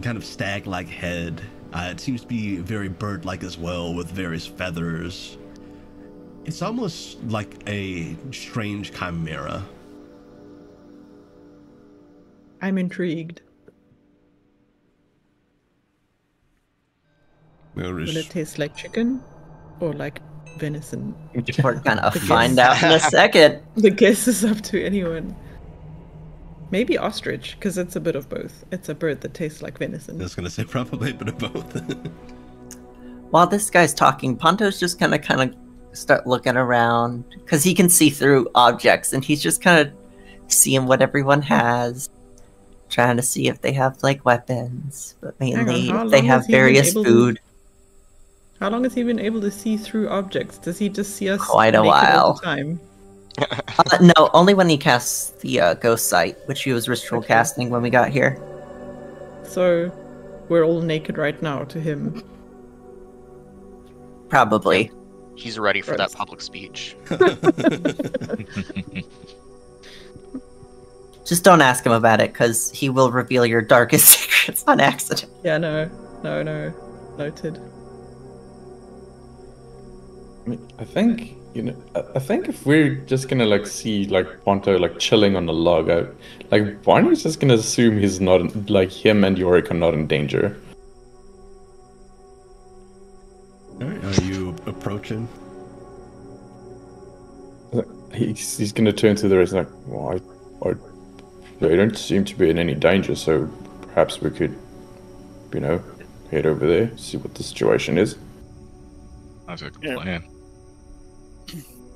kind of stag-like head. It seems to be very bird-like as well, with various feathers. It's almost like a strange chimera. I'm intrigued. Will it taste like chicken or like venison? We're gonna find out in a second. The guess is up to anyone. Maybe ostrich, because it's a bit of both. It's a bird that tastes like venison. I was gonna say probably a bit of both. While this guy's talking, Ponto's just gonna kind of start looking around, because he can see through objects, and he's just kind of seeing what everyone has, trying to see if they have like weapons, but mainly if they have various food. How long has he been able to see through objects? Does he just see us quite a naked while? All the time? No, only when he casts the ghost sight, which he was ritual casting when we got here. So we're all naked right now to him. Probably. He's ready for that public speech. Just don't ask him about it, because he will reveal your darkest secrets on accident. Yeah, no. Noted. I mean, I think if we're just gonna like see like Ponto like chilling on the log, like Barney's just gonna assume he's not like him and Yorick are not in danger. Alright, are you approaching? He's gonna turn to the rest like, well, they don't seem to be in any danger, so perhaps we could, head over there, see what the situation is. Sounds like a plan.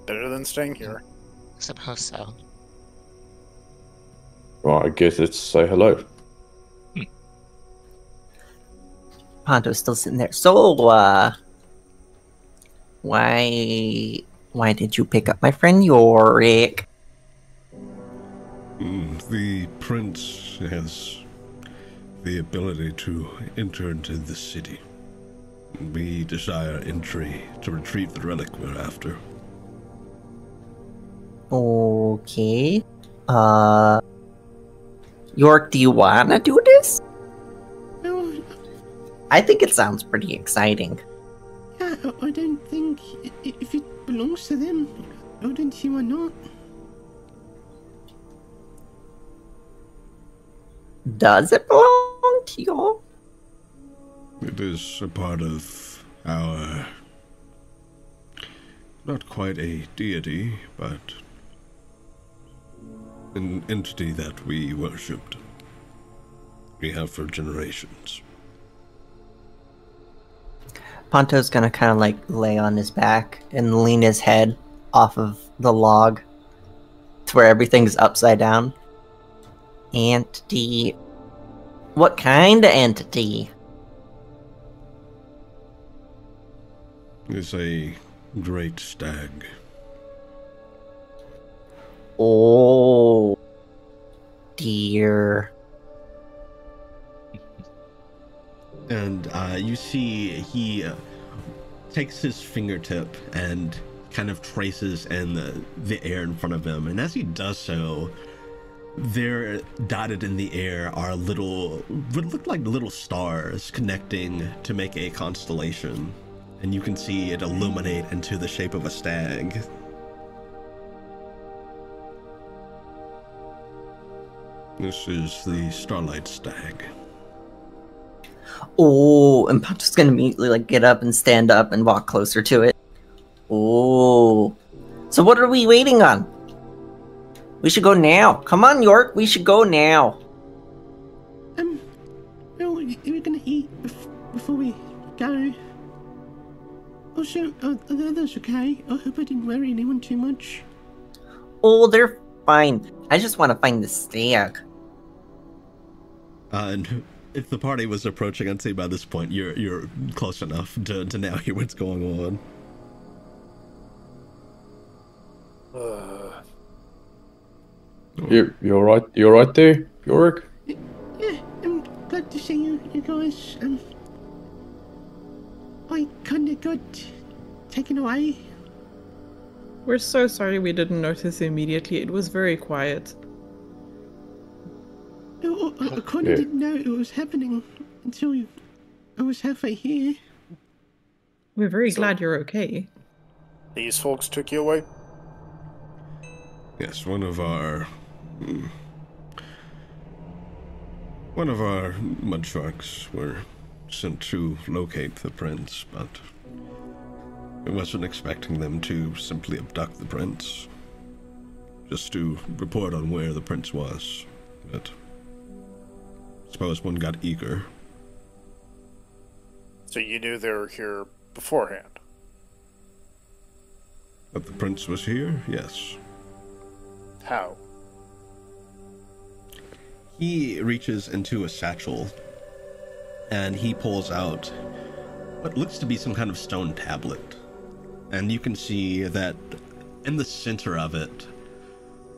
Better than staying here. I suppose so. Well, I guess let's say hello. Ponto's still sitting there. So, why did you pick up my friend Yorick? The prince has the ability to enter into the city. We desire entry to retrieve the relic we're after. Okay. York, do you wanna do this? Well, I think it sounds pretty exciting. yeah, I don't think if it belongs to them, I don't see why not. Does it belong to you? It is a part of our... not quite a deity, but an entity that we worshipped. We have for generations. Ponto's gonna kind of like lay on his back and lean his head off of the log to where everything's upside down. Entity. What kind of entity? It's a great stag. Oh, dear. And you see he takes his fingertip and kind of traces in the air in front of him. And as he does so, there dotted in the air are what look like little stars connecting to make a constellation. And you can see it illuminate into the shape of a stag. This is the Starlight Stag. Oh, and Poncho's gonna immediately like get up and stand up and walk closer to it. Oh. So what are we waiting on? We should go now. Come on, York, we should go now. No, we're gonna eat before we go. Oh, sure. Oh, that's okay. I hope I didn't worry anyone too much. Oh, they're fine. I just want to find the stag. And if the party was approaching, I'd say by this point you're close enough to now hear what's going on. You're right. You're right there, Yorick. Yeah, I'm glad to see you guys. I kinda got taken away. We're so sorry we didn't notice immediately. It was very quiet. I kinda didn't know it was happening until I was halfway here. We're very glad you're okay. These folks took you away? Yes, one of our mud sharks were sent to locate the prince, but I wasn't expecting them to simply abduct the prince, just to report on where the prince was. But I suppose one got eager. So you knew they were here beforehand? That the prince was here? Yes. How? He reaches into a satchel and he pulls out what looks to be some kind of stone tablet. And you can see that in the center of it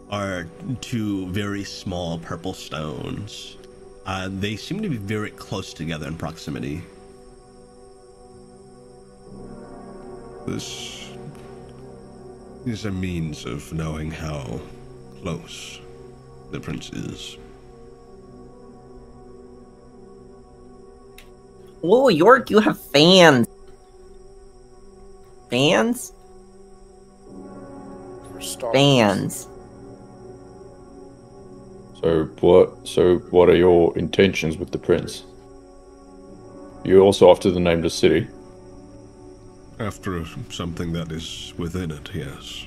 are two very small purple stones. They seem to be very close together in proximity. This is a means of knowing how close the prince is. Whoa, York, you have fans. Fans? Fans. So what are your intentions with the prince? You're also after the nameless city? After something that is within it, yes.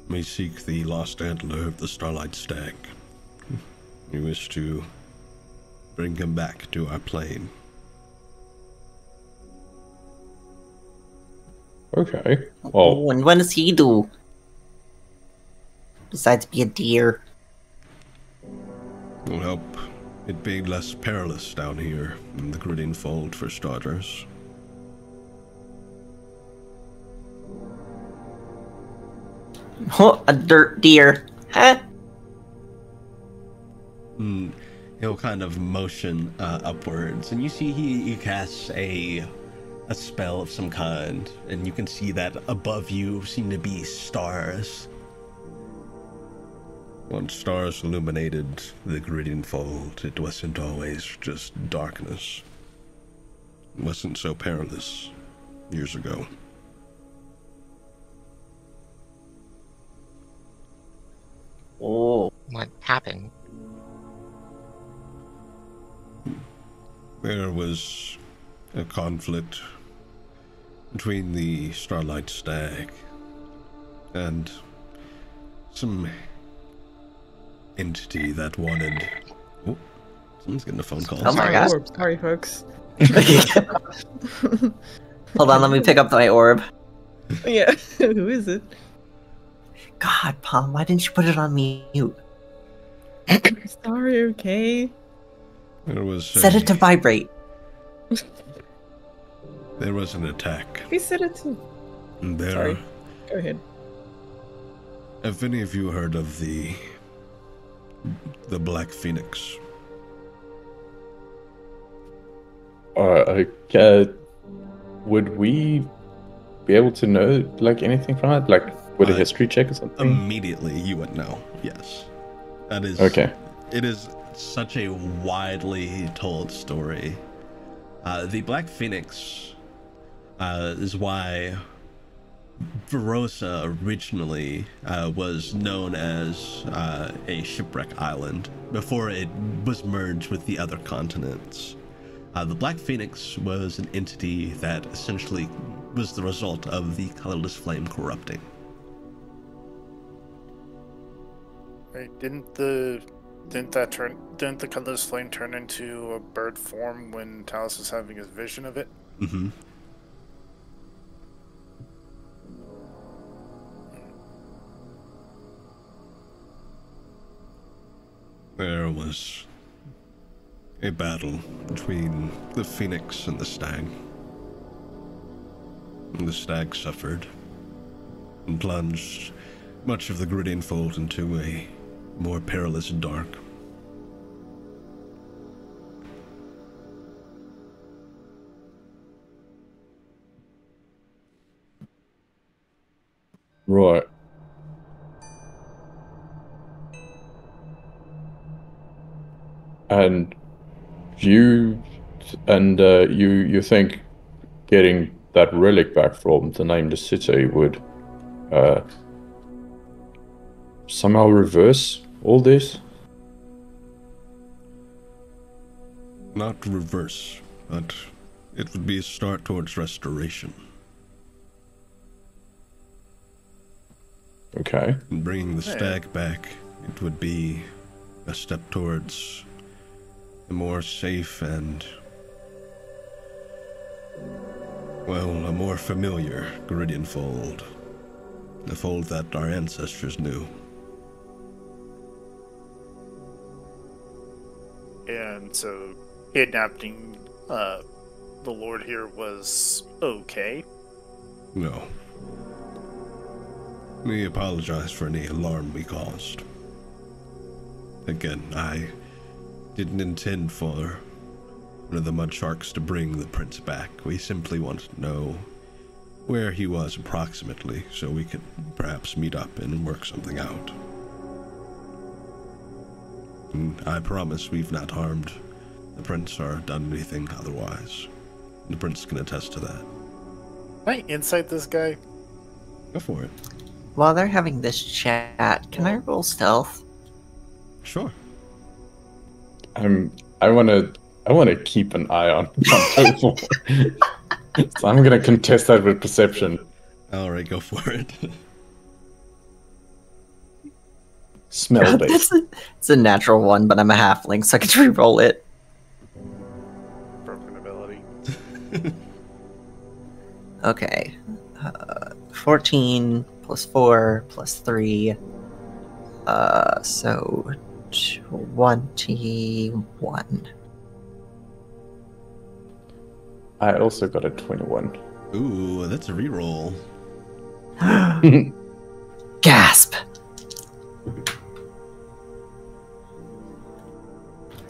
We seek the lost antler of the Starlight Stag. We wish to bring him back to our plane. Okay. Well, Oh, and what does he do? Besides be a deer. Will help it being less perilous down here in the Gritting Fold, for starters. Oh, a dirt deer. Huh? He'll kind of motion upwards, and you see he casts a spell of some kind, and you can see that above you seem to be stars. Once stars illuminated the Gritting Fold, it wasn't always just darkness. It wasn't so perilous years ago. Oh. What happened? There was a conflict between the Starlight Stag and some entity that wanted... Oh, someone's getting a phone call. Oh my god. Orb. Sorry, folks. Hold on, let me pick up my orb. Yeah, who is it? God, Palm, why didn't you put it on mute? Sorry, okay? There was Set it to vibrate. There was an attack. We said it too. And there... Sorry. Go ahead. Have any of you heard of the Black Phoenix? Would we be able to know like anything from it? Like with a history check or something? Immediately, you would know. Yes, that is okay. It is such a widely told story. The Black Phoenix is why Verosa originally was known as a shipwreck island before it was merged with the other continents. The Black Phoenix was an entity that essentially was the result of the colorless flame corrupting. Right, didn't the colorless flame turn into a bird form when Talos was having his vision of it? Mm-hmm. There was a battle between the Phoenix and the Stag. And the Stag suffered and plunged much of the Griddian Fold into a more perilous dark. Right. And you think getting that relic back from the Nameless City would somehow reverse all this? Not reverse, but it would be a start towards restoration. Okay. And bringing the Stag back, it would be a step towards a more safe and, well, a more familiar Griddian fold. The fold that our ancestors knew. And so, kidnapping the Lord here was okay? No. We apologize for any alarm we caused. Again, I didn't intend for one of the mud sharks to bring the prince back. We simply wanted to know where he was approximately, so we could perhaps meet up and work something out. And I promise we've not harmed the prince or done anything otherwise. The prince can attest to that. Can I insight this guy? Go for it. While they're having this chat, can I roll stealth? Sure. I wanna keep an eye on Ponto. So I'm gonna contest that with perception. Alright, go for it. Smell based. It's a natural one, but I'm a halfling, so I can re-roll it. Broken ability. Okay. 14 plus 4 plus 3. So 21. I also got a 21. Ooh, that's a reroll. Gasp!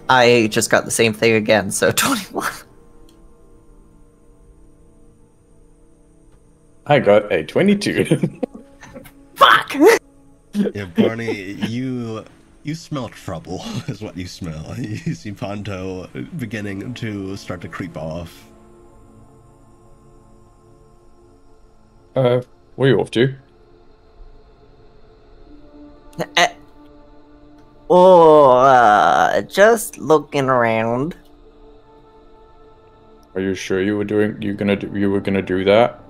I just got the same thing again, so 21. I got a 22. Fuck! Yeah, Barney, you smell trouble, is what you smell. You see Ponto beginning to start to creep off. Where are you off to? Just looking around. Are you sure you were gonna do that?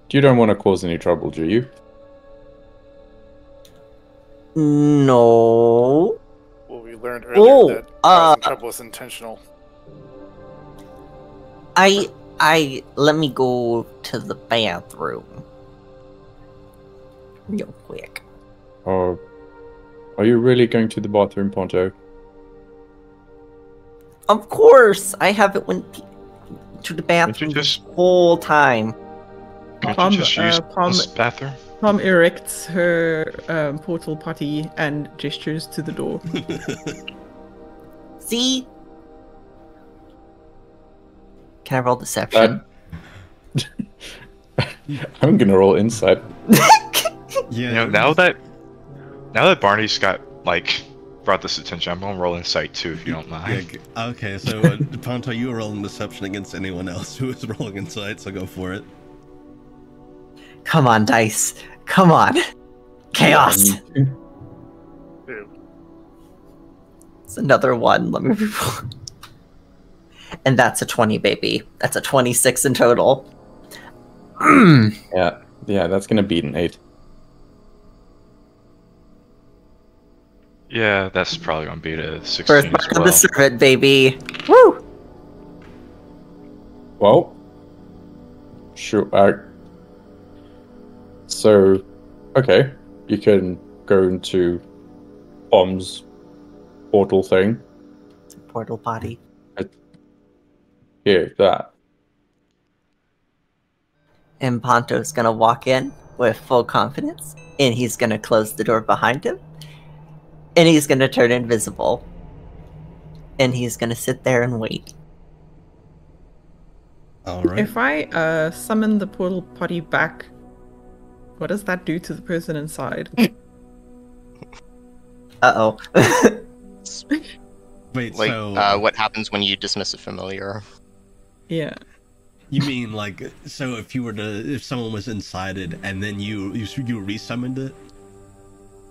You don't want to cause any trouble, do you? No. Well, we learned earlier that causing trouble was intentional. Let me go to the bathroom. Real quick. Are you really going to the bathroom, Ponto? Of course! I haven't went to the bathroom the whole time. Can't you just use this bathroom? Pom erects her portal putty and gestures to the door. See? Can I roll deception? I'm gonna roll insight. Yeah. You know, now that Barney's got like brought this attention. I'm gonna roll insight too, if you don't mind. Yeah, okay, so Ponto, you were rolling deception against anyone else who was rolling insight, so go for it. Come on, dice. Come on. Chaos. It's another one. Let me reroll. And that's a 20, baby. That's a 26 in total. Yeah, that's gonna beat an 8. Yeah, that's probably gonna beat a 16 First as of well. the servant, baby. Woo! Well, sure. So, okay, you can go into Bomb's portal thing. Portal potty. Here, that. And Ponto's gonna walk in with full confidence, and he's gonna close the door behind him, and he's gonna turn invisible, and he's gonna sit there and wait. All right. If I summon the portal potty back, what does that do to the person inside? Uh-oh. Wait, Like, so what happens when you dismiss a familiar? Yeah. you mean like, so if someone was incited and then you resummoned it?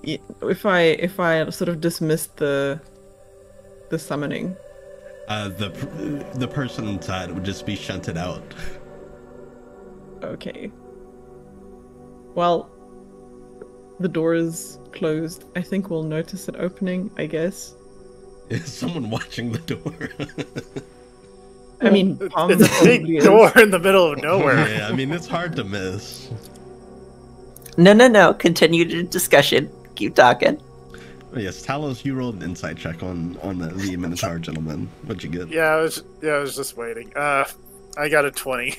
Yeah, if I sort of dismissed the summoning. The person inside would just be shunted out. Okay. Well, the door is closed. I think we'll notice it opening, I guess. Is someone watching the door? I mean, It's a big door in the middle of nowhere. Yeah, I mean, it's hard to miss. No. Continue the discussion. Keep talking. Oh, yes, Talos, you rolled an insight check on the Minotaur gentleman. What'd you get? Yeah, I was just waiting. I got a 20.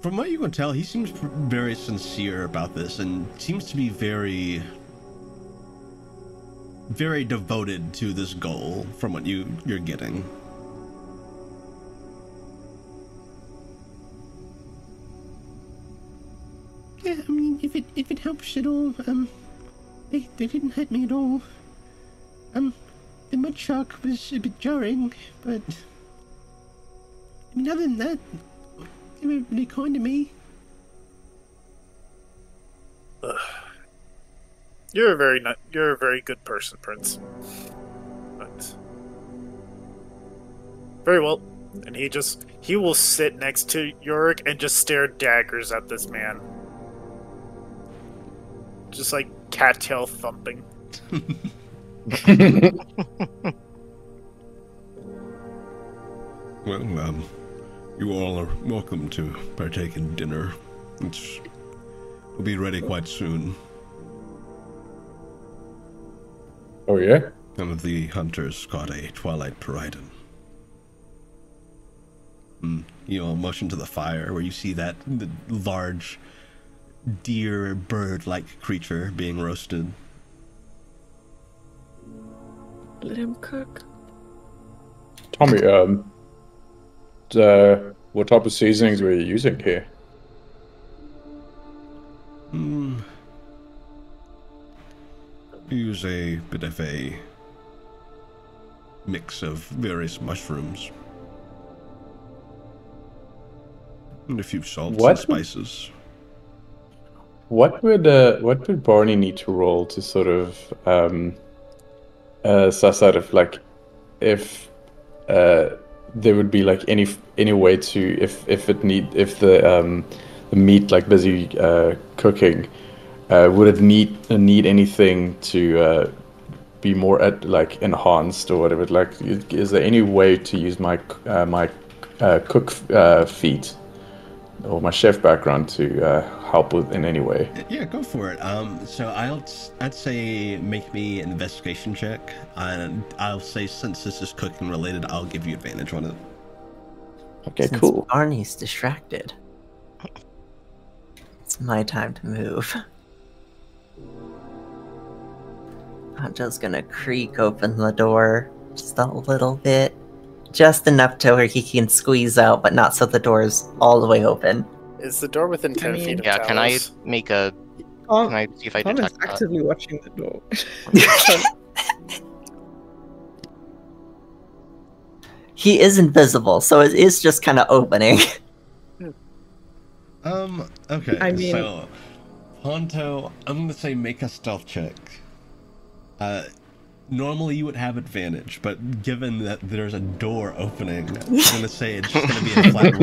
From what you can tell, he seems very sincere about this and seems to be very, very devoted to this goal from what you're getting. Yeah, I mean, if it helps at all, they didn't hurt me at all. The mud shark was a bit jarring, but I mean, other than that, they were really kind to me. You're a very good person, Prince. But very well. And he will sit next to Yorick and just stare daggers at this man. Just like cattail thumping. Well, you all are welcome to partake in dinner. We'll be ready quite soon. Oh, yeah? Some of the hunters caught a twilight Pteridon. You'll motion to the fire where you see the large deer bird-like creature being roasted. Let him cook. Tommy, what type of seasonings were you using here? Use a bit of a mix of various mushrooms. And a few salts and spices. What would Barney need to roll to sort of suss out if like if there would be like any way to if the meat like busy cooking, would it need anything to be more like enhanced or whatever? Like, is there any way to use my cook feat or my chef background to help with in any way? Yeah, go for it. So I'd say make me an investigation check, and I'll say since this is cooking related, I'll give you advantage on it. Okay, Since cool. Barney's distracted, it's my time to move. Honcho's gonna creak open the door just a little bit. Just enough to where he can squeeze out, but not so the door is all the way open. Is the door within 10 feet of Yeah, can I Talos? make a Can I see if I Tom is detect that? actively watching the door. He is invisible, so it is just kind of opening. Okay, I mean- so Ponto, I'm gonna say make a stealth check. Normally you would have advantage, but given that there's a door opening, I'm gonna say it's just gonna be a flat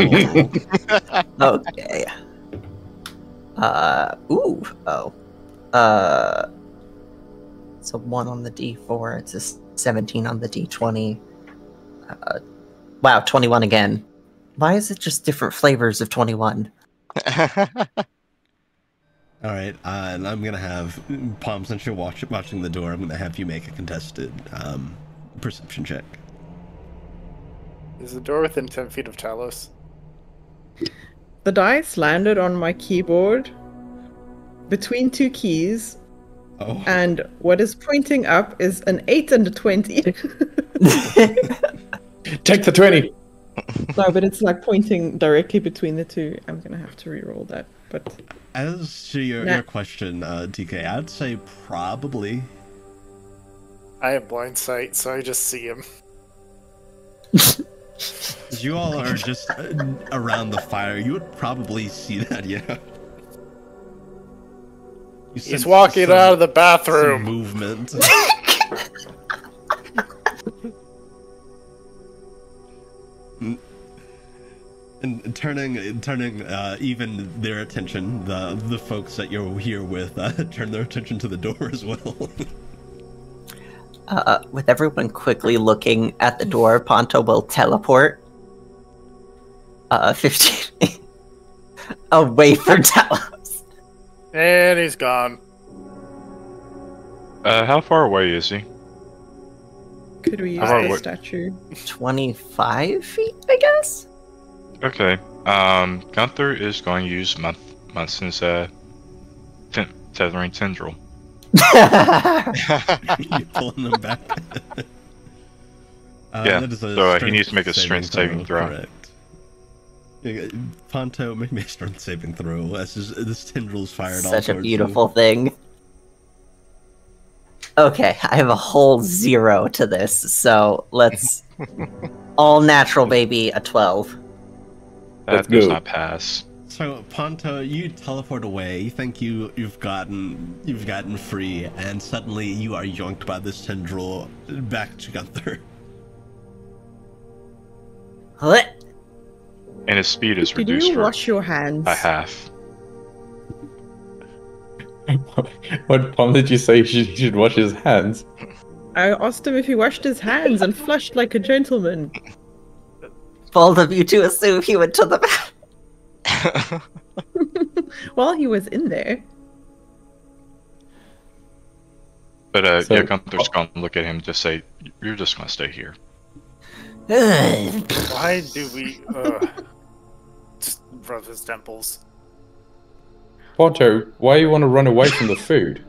roll. Okay. So 1 on the D4, it's a 17 on the D20. Wow, 21 again. Why is it just different flavors of 21? Alright, and I'm gonna have, Palm, since you're watching the door, I'm gonna have you make a contested perception check. Is the door within 10 feet of Talos? The dice landed on my keyboard between 2 keys, and what is pointing up is an 8 and a 20. Take the 20! No, but it's like pointing directly between the two. I'm gonna have to re-roll that, but... As to your question, TK, I'd say probably. I have blind sight, so I just see him. You all are just around the fire. You would probably see that, yeah. He's walking out of the bathroom. Some movement. And turning even their attention, the folks that you're here with, turn their attention to the door as well. With everyone quickly looking at the door, Ponto will teleport 15 away from Talos. And he's gone. How far away is he? Could we use the statue? 25 feet, I guess? Okay. Gunther is going to use Munson's tethering tendril. You're pulling them back. Yeah, so he needs to make a strength saving throw. Correct. Ponto, make me a strength saving throw as this tendril's fired. Such a beautiful thing. Okay, I have a whole 0 to this, so let's... all natural, baby, a 12. That does not pass. So Ponto, you teleport away. You think you've gotten free, and suddenly you are yoinked by this tendril back to Gunther. What? And his speed is Did reduced you wash your hands? by half. What Tom did you say he should wash his hands? I asked him if he washed his hands and flushed like a gentleman. Bold of you to assume he went to the bath. Well, he was in there. But yeah, Gunther's gonna look at him and just say, "You're just gonna stay here." Why do we just rub his temples? Ponto, why you want to run away from the food?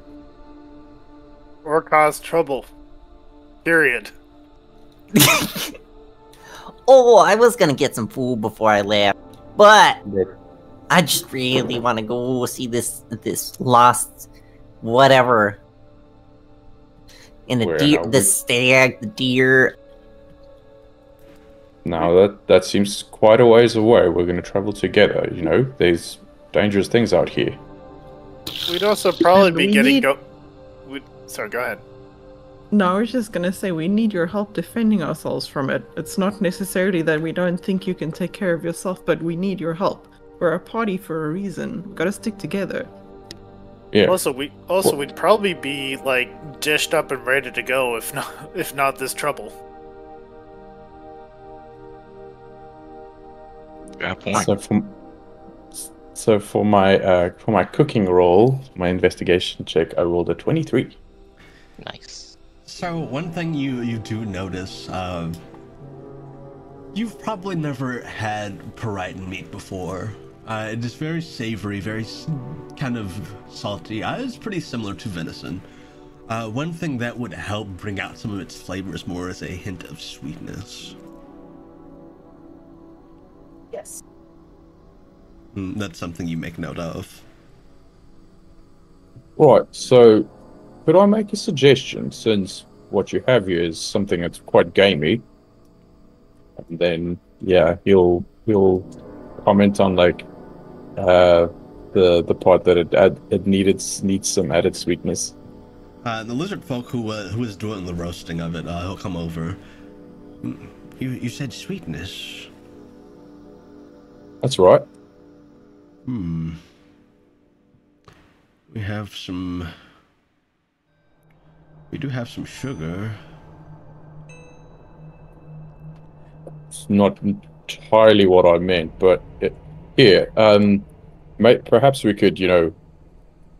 Or cause trouble. Period. Oh, I was gonna get some food before I left, but I just really want to go see this lost whatever. In the stag, the deer. Now that seems quite a ways away. We're going to travel together. You know, there's dangerous things out here. We'd also probably be getting Sorry, go ahead. No, I was just gonna say we need your help defending ourselves from it. It's not necessarily that we don't think you can take care of yourself, but we need your help. We're a party for a reason. We gotta stick together. Yeah. Also, we'd probably be like dished up and ready to go if not this trouble. Yeah, point. So for my cooking roll, my investigation check, I rolled a 23. Nice. So one thing you do notice, you've probably never had Paritan meat before. It is very savory, very kind of salty. It's pretty similar to venison. One thing that would help bring out some of its flavors more is a hint of sweetness. Yes. That's something you make note of. Right, so could I make a suggestion, since what you have here is something that's quite gamey? And then, yeah, he'll comment on like the part that it needs some added sweetness. The lizard folk who is doing the roasting of it, he'll come over. You said sweetness. That's right. We have some. We do have some sugar. It's not entirely what I meant, but here, perhaps we could, I don't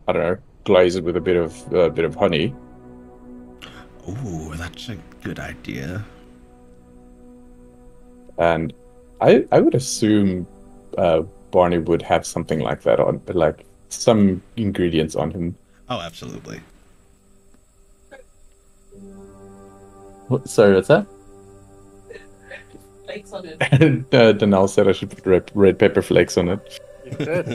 know, glaze it with a bit of honey. Ooh, that's a good idea. And I would assume Barney would have something like that on, but like some ingredients on him. Oh, absolutely. Sorry, what's that? Flakes on it. Danelle said I should put red pepper flakes on it. You did.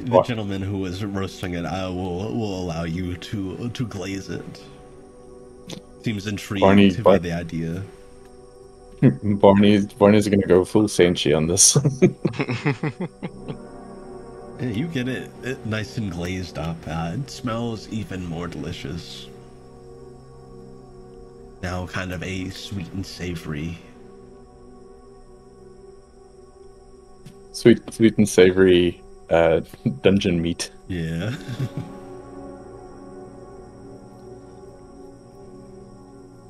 The gentleman who was roasting it will allow you to glaze it. Seems intrigued by the idea. Barney's gonna go full Senshi on this. Yeah, you get it nice and glazed up. It smells even more delicious. Now kind of a sweet and savory. Sweet and savory dungeon meat. Yeah.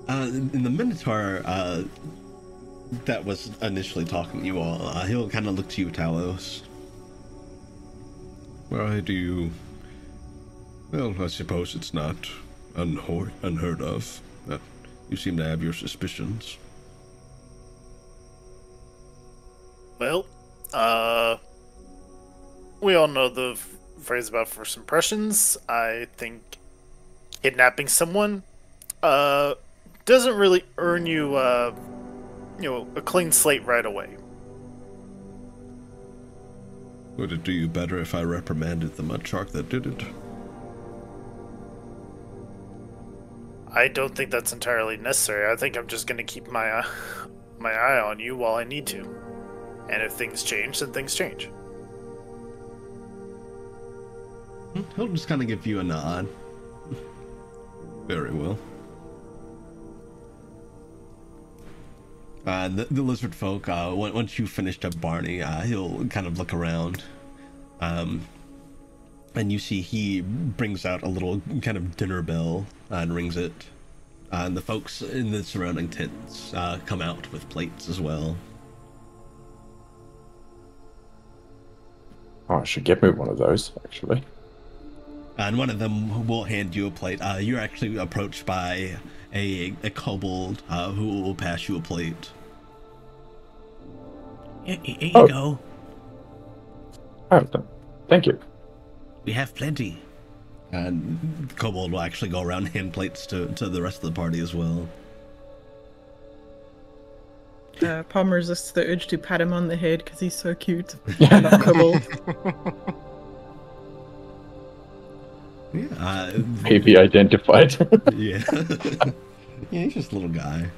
In the Minotaur that was initially talking to you all, he'll kind of look to you, Talos. Why do you... Well, I suppose it's not unheard of, but you seem to have your suspicions. Well, we all know the phrase about first impressions. I think kidnapping someone doesn't really earn you, a clean slate right away. Would it do you better if I reprimanded the mud shark that did it? I don't think that's entirely necessary. I think I'm just going to keep my eye on you while I need to. And if things change, then things change. He'll just kind of give you a nod. Very well. The lizard folk, once you finished up Barney, he'll kind of look around. And you see he brings out a little kind of dinner bell and rings it. And the folks in the surrounding tents come out with plates as well. Oh, I should get me one of those, actually. And one of them will hand you a plate. You're actually approached by a kobold who will pass you a plate. Here you go. Oh, thank you. We have plenty. And the kobold will actually go around and hand plates to the rest of the party as well. Palm resists the urge to pat him on the head because he's so cute. I love kobold. Yeah. Maybe identified. Yeah. Yeah, he's just a little guy.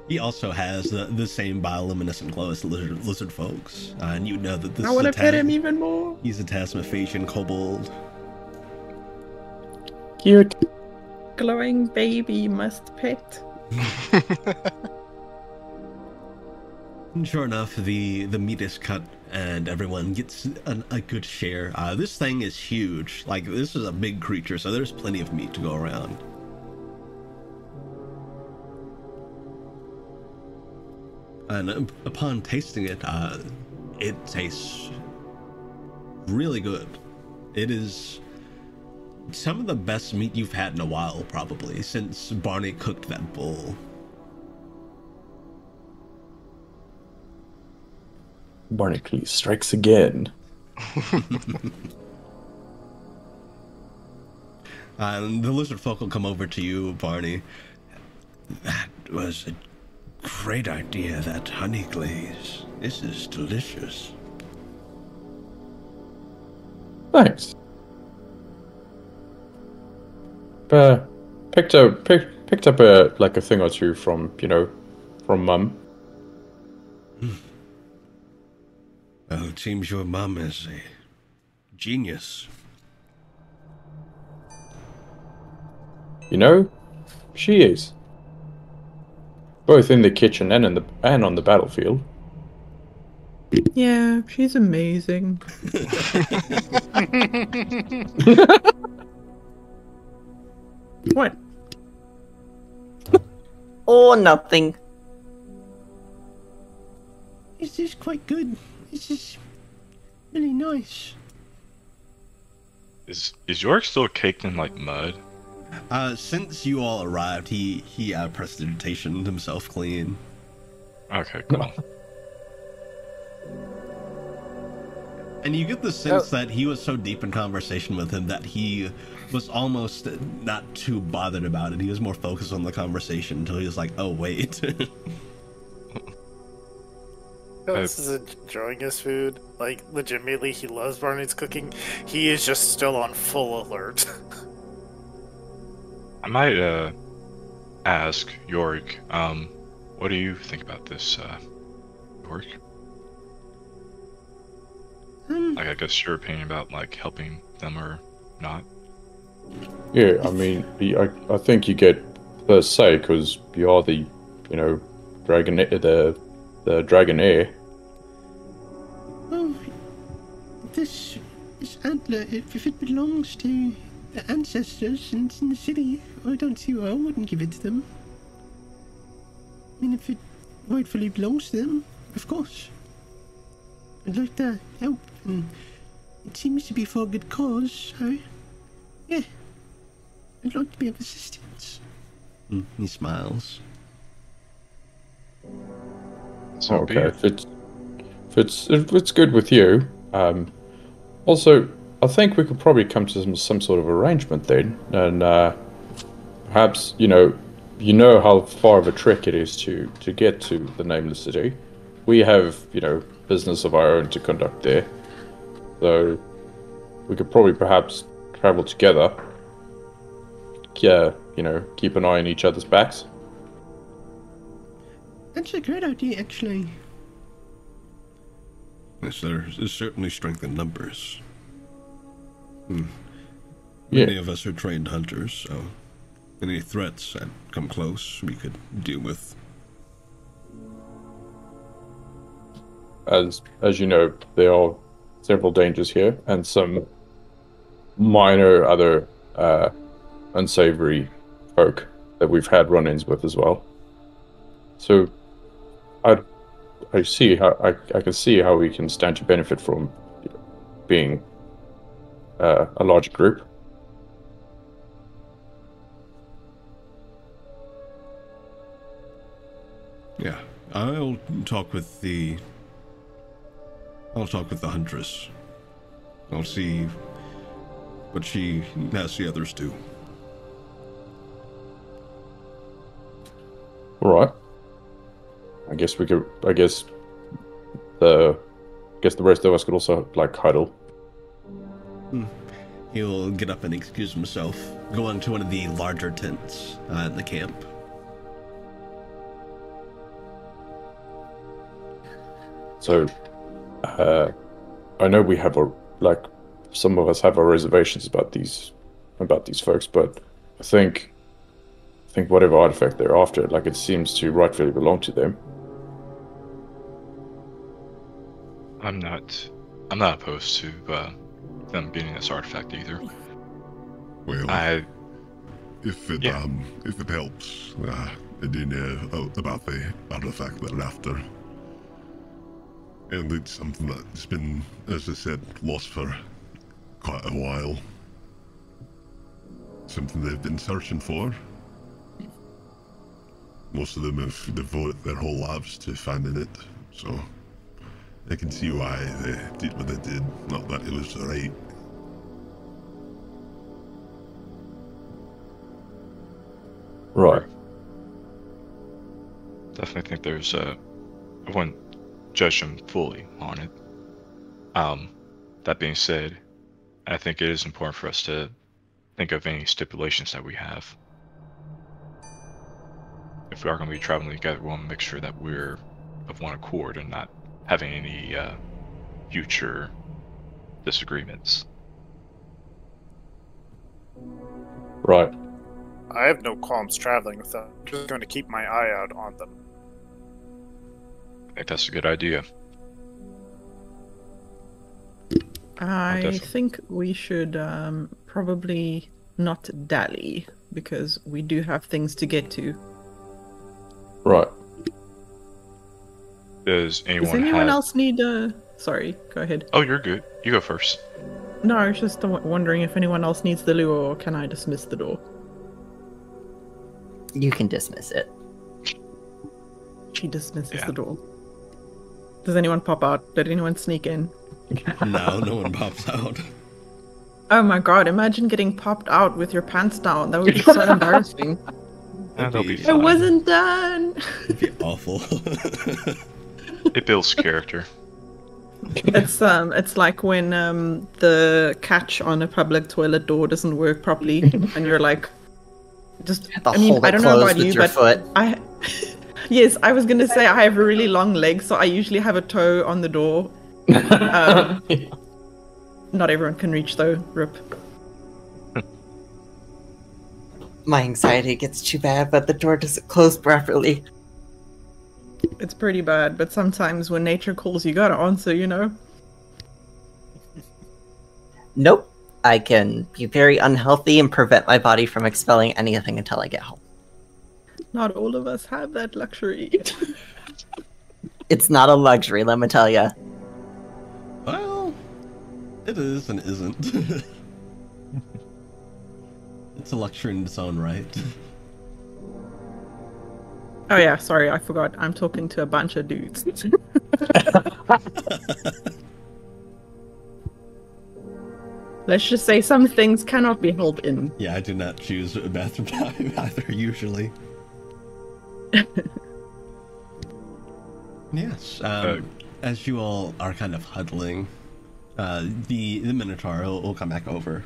He also has the same bioluminescent glow as the lizard folks. And you know that this I want to pet him even more. He's a Tasmaphasian kobold. Cute. Glowing baby must pet. And sure enough, the meat is cut and everyone gets a good share. This thing is huge. Like, this is a big creature, so there's plenty of meat to go around. And upon tasting it, it tastes really good. It is some of the best meat you've had in a while, probably, since Barney cooked that bull. Barnacle strikes again. And the lizard folk will come over to you, Barney. That was a great idea, that honey glaze. This is delicious. Thanks. Picked up a thing or two from Mum. Well, it seems your mum is a genius. She is. Both in the kitchen and on the battlefield. Yeah, she's amazing. What? Oh, nothing. This is quite good. This is really nice. Is York still caked in like mud? Since you all arrived, he prestidigitationed himself clean. Okay, cool. And you get the sense that he was so deep in conversation with him that he was almost not too bothered about it. He was more focused on the conversation until he was like, oh, wait. This is enjoying his food. Like, legitimately, he loves Barney's cooking. He is just still on full alert. I might ask York, what do you think about this, York? Like, I guess your opinion about like helping them or not. Yeah, I mean, I think you get first say because you are the, dragon, the Dragonair. Well, this antler, if it belongs to the ancestors and it's in the city, I don't see why I wouldn't give it to them. I mean, if it rightfully belongs to them, of course. I'd like to help, and it seems to be for a good cause, so yeah, I'd like to be of assistance. He smiles. So Okay, if it's good with you. Also, I think we could probably come to some sort of arrangement then, and perhaps you know how far of a trek it is to get to the nameless city. We have business of our own to conduct there, so we could probably perhaps travel together. Yeah, keep an eye on each other's backs. That's a great idea, actually. Yes, there's certainly strength in numbers. Many of us are trained hunters, so any threats that come close, we could deal with. As you know, there are several dangers here, and some minor other unsavory folk that we've had run-ins with as well. So, I see how I can see how we can stand to benefit from being a larger group. Yeah, I'll talk with the huntress. I'll see what she has the others do. All right. I guess the rest of us could also like huddle. He'll get up and excuse himself, go into one of the larger tents in the camp. So, I know we have some of us have our reservations about these folks, but I think whatever artifact they're after, it seems to rightfully belong to them. I'm not opposed to them getting this artifact either. Well, if it helps, I do know about the artifact they're after. And it's something that's been, as I said, lost for quite a while. Something they've been searching for. Most of them have devoted their whole lives to finding it, so I can see why they did what they did. Not that it was right. Right. definitely think there's I wouldn't judge him fully on it. That being said, I think it is important for us to think of any stipulations that we have. If we are going to be traveling together, we want to make sure that we're of one accord and not having any future disagreements. Right. I have no qualms traveling with them. I'm just going to keep my eye out on them. I think that's a good idea. I think we should probably not dally, because we do have things to get to. Right. Does anyone else need Sorry, go ahead. Oh, you're good. You go first. No, I was just wondering if anyone else needs the loo, or can I dismiss the door? You can dismiss it. She dismisses the door. Does anyone pop out? Did anyone sneak in? No, no one pops out. Oh my god, imagine getting popped out with your pants down. That would be so embarrassing. That'll be It fine. wasn't done! It'd be awful. It builds character. It's like when the catch on a public toilet door doesn't work properly, and you're like, just. I mean, I don't know about you, but foot. Yes, I was gonna say I have a really long leg, so I usually have a toe on the door. Not everyone can reach though. Rip. My anxiety gets too bad, but the door doesn't close properly. It's pretty bad, but sometimes when nature calls, you gotta answer, you know? Nope. I can be very unhealthy and prevent my body from expelling anything until I get home. Not all of us have that luxury. It's not a luxury, let me tell ya. Well, it is and isn't. It's a luxury in its own right. Oh yeah, sorry, I forgot. I'm talking to a bunch of dudes. Let's just say some things cannot be held in. Yeah, I do not choose bathroom time either, usually. Yes, as you all are kind of huddling, the Minotaur will come back over.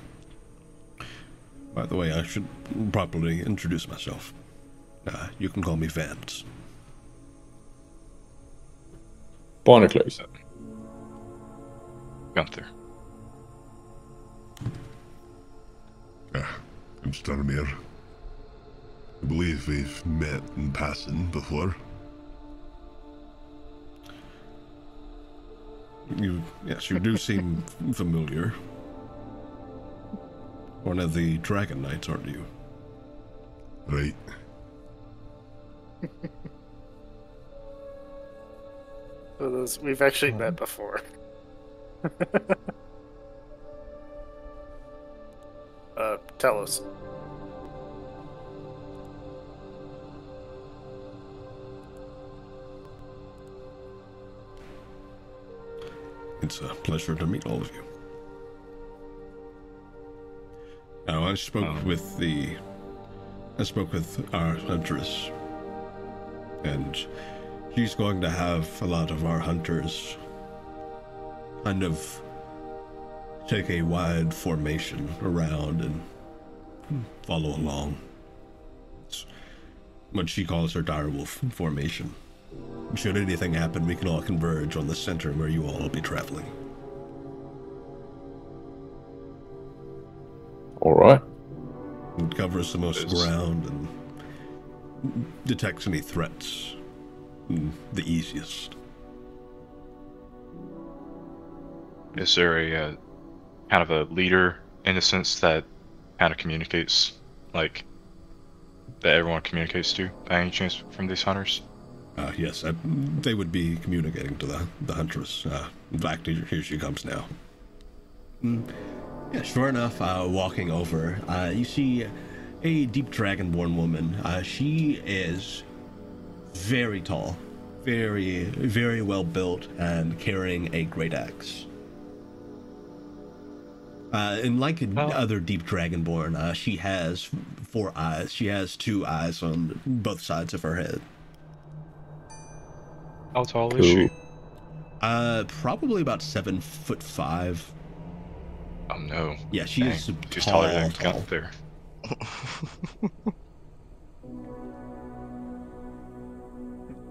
By the way, I should properly introduce myself. You can call me Vance. Barnacles. Gunther. I'm Starmir. I believe we've met in passing before. Yes, you do seem familiar. One of the Dragon Knights, aren't you? Right. We've actually met before. Tell us. It's a pleasure to meet all of you. Now, I spoke with our huntress, and she's going to have a lot of our hunters kind of take a wide formation around and follow along. It's what she calls her direwolf formation. Should anything happen, we can all converge on the center where you all will be traveling. Alright. It covers the most ground and detects any threats the easiest. Is there a kind of a leader in the sense that kind of communicates, like, that everyone communicates to by any chance from these hunters? Yes, they would be communicating to the huntress. In fact, here she comes now. Yeah, sure enough, walking over, you see a deep dragonborn woman. She is very tall, very, very well built, and carrying a great axe. And like other deep dragonborn, she has 4 eyes. She has 2 eyes on both sides of her head. How tall is she? Probably about 7'5". Oh no. Yeah, she Dang. is She's tall, taller than tall. Gunther.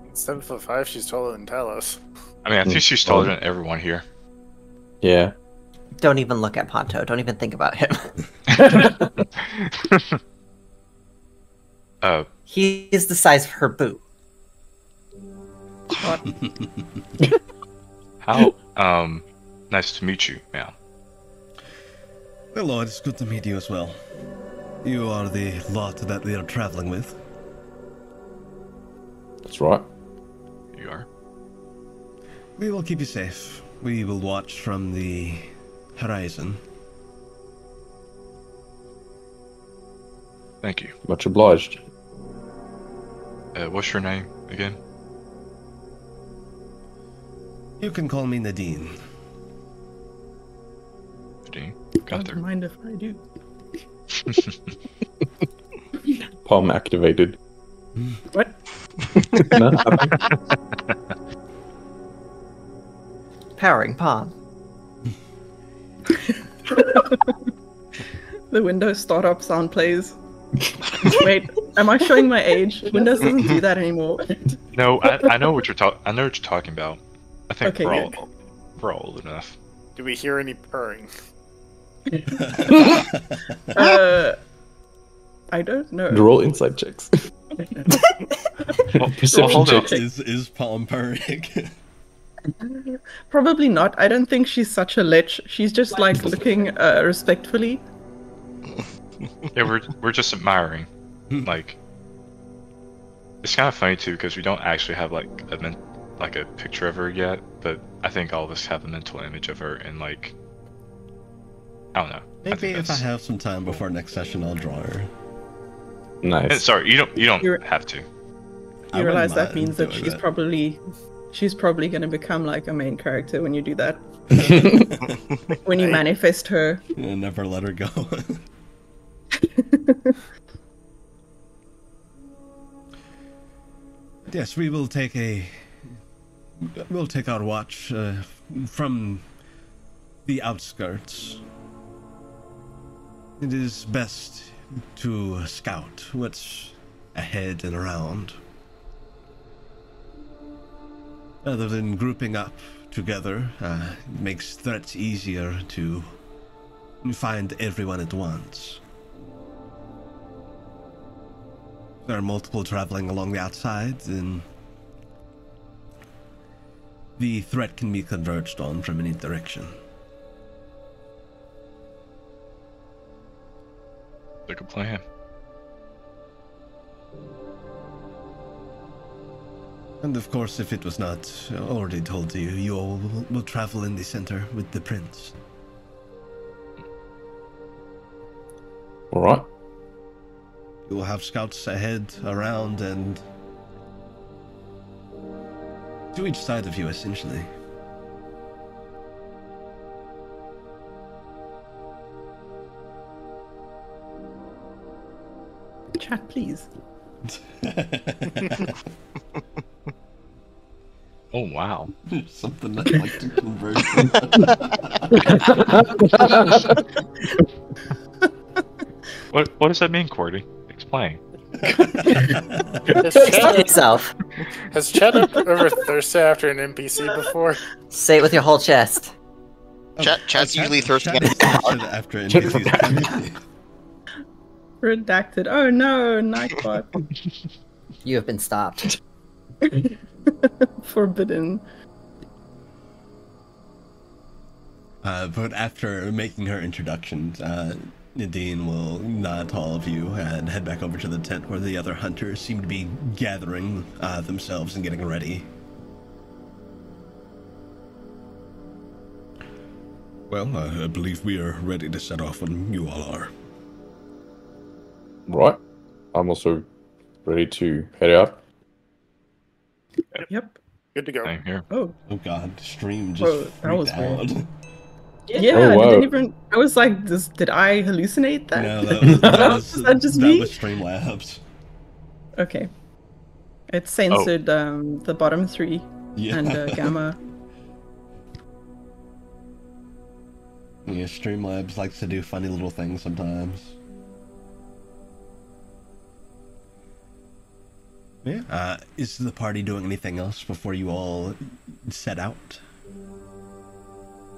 At 7'5", she's taller than Talos. I mean, I think she's taller than everyone here. Yeah. Don't even look at Ponto. Don't even think about him. He is the size of her boot. How, nice to meet you, ma'am. Well, Lord, it's good to meet you as well. You are the lot that we are traveling with. That's right. You are? We will keep you safe. We will watch from the horizon. Thank you. Much obliged. What's your name again? You can call me Nadine. Nadine? Don't Gunther. mind if I do. Palm activated. What? No? Powering palm. The Windows startup sound plays. Wait, am I showing my age? Windows doesn't do that anymore. No, I know what you're talking. I know what you're talking about. I think Okay, we're all old enough. Do we hear any purring? I don't know. Roll insight checks. Perception hold on. checks. Is Palm purring? Probably not. I don't think she's such a lich. She's just like looking respectfully. Yeah, we're just admiring. Like, it's kind of funny too because we don't actually have like a picture of her yet, but I think all of us have a mental image of her, and like, I don't know. Maybe if I have some time before next session, I'll draw her. Nice. And sorry, you don't have to. I You realize wouldn't that mind means that doing she's probably going to become like a main character when you do that. When you manifest her. And never let her go. Yes, we'll take our watch from the outskirts. It is best to scout what's ahead and around, rather than grouping up together. It makes threats easier to find everyone at once. There are multiple traveling along the outside, and the threat can be converged on from any direction. Like a plan. And of course, if it was not already told to you, you all will travel in the center with the prince. Alright. You will have scouts ahead, around, and to each side of you, essentially. Chat, please. Oh wow. Something I'd like to converge. What does that mean, Cordy? Explain. Explain yourself. Has Chad ever thirsted after an NPC before? Say it with your whole chest. Chad's usually thirsty. After NPCs. Redacted. Oh no, Nightbot. You have been stopped. Forbidden. But after making her introductions, Nadine will nod to all of you and head back over to the tent where the other hunters seem to be gathering themselves and getting ready. Well, I believe we are ready to set off when you all are. Right. I'm also ready to head out. Yep. Good to go. Same here. Oh. Oh god, stream just Whoa, that was freaked out. Yeah, Oh, wow. I didn't even. I was like, did I hallucinate that? No, that was, Was that just that me? was Streamlabs. Okay. It censored the bottom three Yeah. and Gamma. Yeah, Streamlabs likes to do funny little things sometimes. Yeah. Is the party doing anything else before you all set out?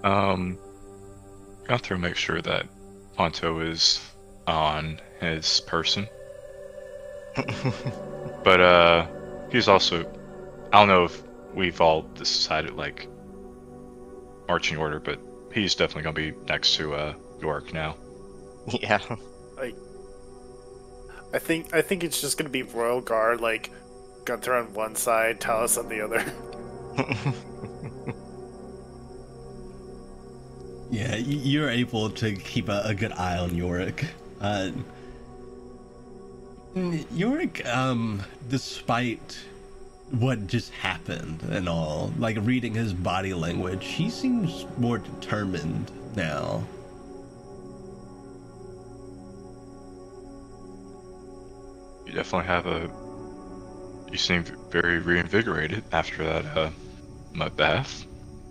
Guthrie will make sure that Ponto is on his person. But he's also, I don't know if we've all decided like marching order, but he's definitely gonna be next to York now. Yeah. I think it's just gonna be Royal Guard, like Gunther on one side, Talus on the other. Yeah, you're able to keep a good eye on Yorick. Yorick, despite what just happened and all, like reading his body language, he seems more determined now. You definitely have you seem very reinvigorated after that mud bath.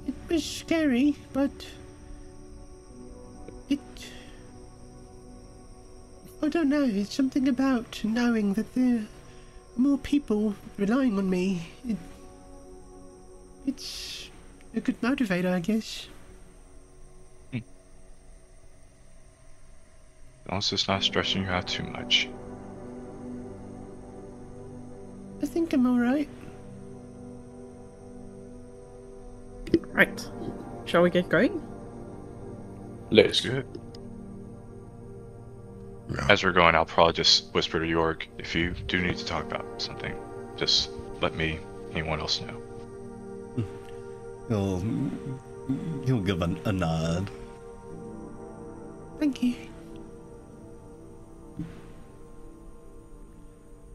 It was scary, but I don't know, it's something about knowing that there are more people relying on me. It's a good motivator, I guess. As long as it's not stressing you out too much. I think I'm alright. Right. Shall we get going? Let's. Good. Yeah. As we're going, I'll probably just whisper to York, if you do need to talk about something, just let me, anyone else know. He'll give a nod. Thank you.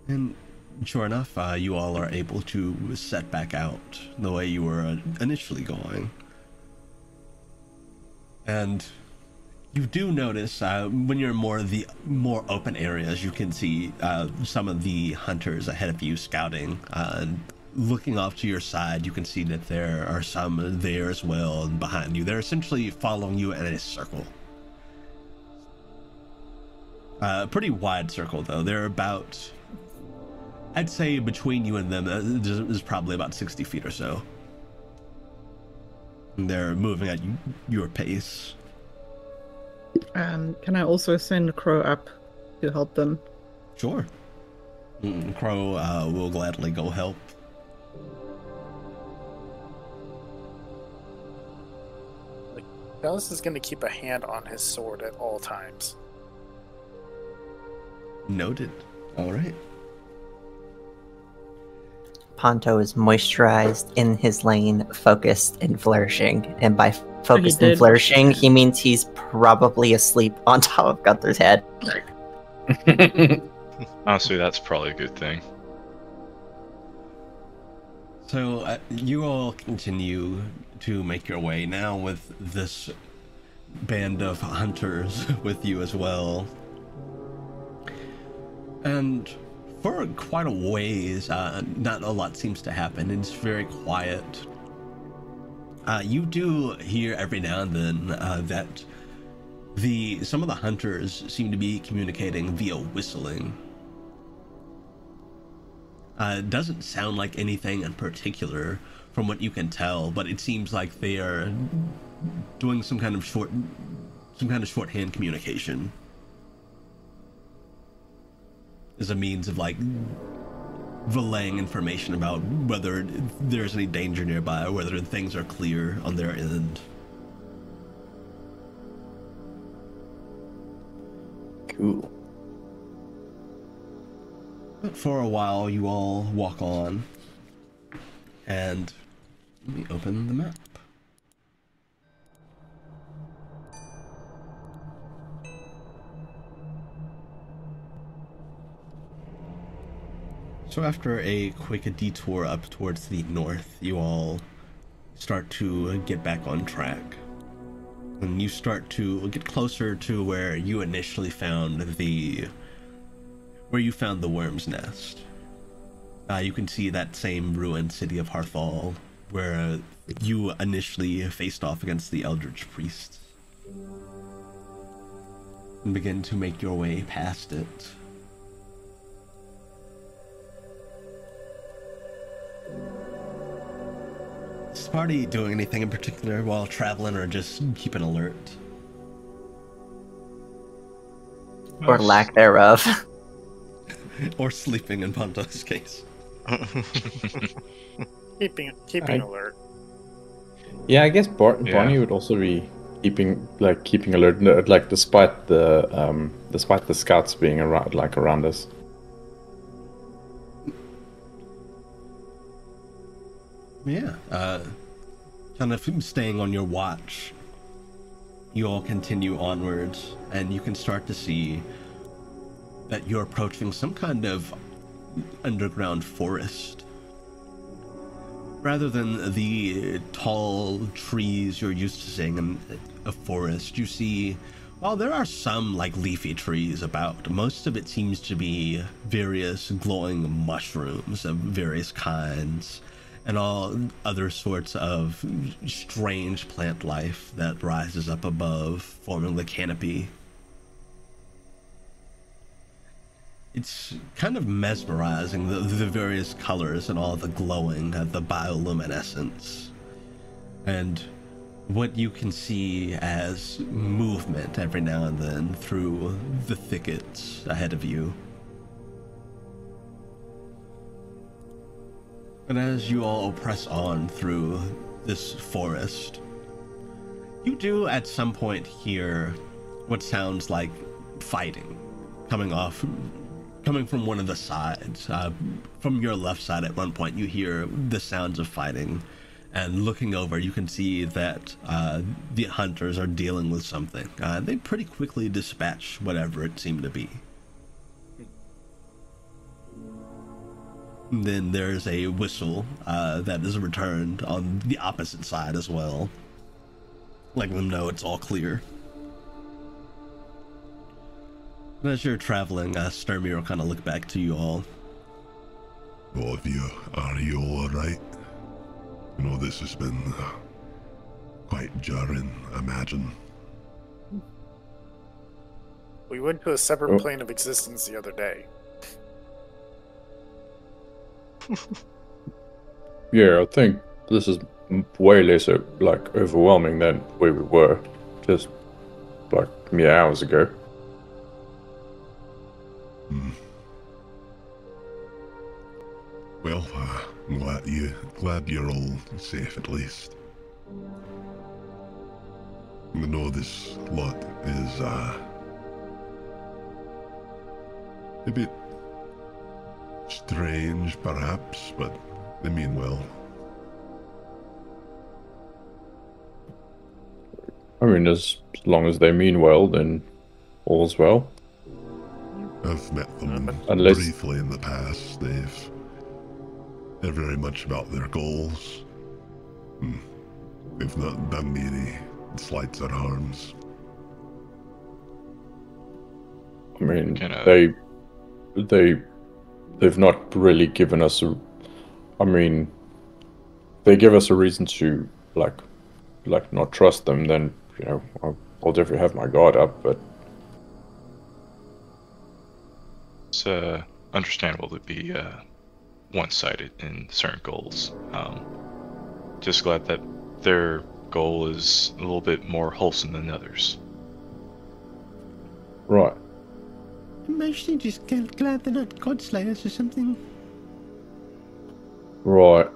And sure enough, you all are able to set back out the way you were initially going. And you do notice when you're in the more open areas, you can see some of the hunters ahead of you scouting. Looking off to your side, you can see that there are some there as well, and behind you. They're essentially following you in a circle. Pretty wide circle, though. They're about, I'd say between you and them, is probably about 60 feet or so. And they're moving at your pace. Can I also send Crow up to help them? Sure. Crow will gladly go help. Talus is gonna keep a hand on his sword at all times. Noted. All right. Ponto is moisturized, in his lane, focused and flourishing. And by focused and did. flourishing, he means he's probably asleep on top of Gunther's head. Honestly, that's probably a good thing. So you all continue to make your way now with this band of hunters with you as well. And for quite a ways, not a lot seems to happen. It's very quiet. You do hear every now and then that some of the hunters seem to be communicating via whistling. It doesn't sound like anything in particular from what you can tell, but it seems like they are doing some kind of shorthand communication as a means of like relaying information about whether there's any danger nearby or whether things are clear on their end. Cool. But for a while, you all walk on, and let me open the map. So after a quick detour up towards the north, you all start to get back on track. And you start to get closer to where you initially found the worm's nest. You can see that same ruined city of Harthal where you initially faced off against the Eldritch Priests. And begin to make your way past it. Is the party doing anything in particular while traveling, or just keeping alert? Or lack thereof. Or sleeping in Ponto's case. keeping alert. Yeah, I guess Barney would also be keeping alert, like despite the scouts being around us. Yeah, kind of staying on your watch. You all continue onwards, and you can start to see that you're approaching some kind of underground forest. Rather than the tall trees you're used to seeing in a forest, you see, while there are some leafy trees about, most of it seems to be various glowing mushrooms of various kinds, and all other sorts of strange plant life that rises up above, forming the canopy. It's kind of mesmerizing, the various colors and all the glowing, the bioluminescence. And what you can see as movement every now and then through the thickets ahead of you. And as you all press on through this forest, you do at some point hear what sounds like fighting coming from one of the sides. From your left side at one point you hear the sounds of fighting, and looking over you can see that the hunters are dealing with something. They pretty quickly dispatch whatever it seemed to be. Then there's a whistle that is returned on the opposite side as well, letting them know it's all clear. And as you're traveling, Sturmir will kind of look back to you all. All of you, are you alright? You know, this has been quite jarring, I imagine. We went to a separate plane of existence the other day. Yeah, I think this is way less overwhelming than where we were just mere hours ago. Well, I'm glad you're all safe at least. I know this lot is a bit strange, perhaps, but they mean well. I mean, as long as they mean well, then all's well. I've met them Unless... briefly in the past. They're very much about their goals. They've not done me any slights or harms. I mean, they've not really given us a... I mean, they give us a reason to, not trust them, then, you know, I'll definitely have my guard up, but... It's understandable to be one-sided in certain goals. Just glad that their goal is a little bit more wholesome than others. Right. I'm mostly just glad they're not godslayers or something. Right.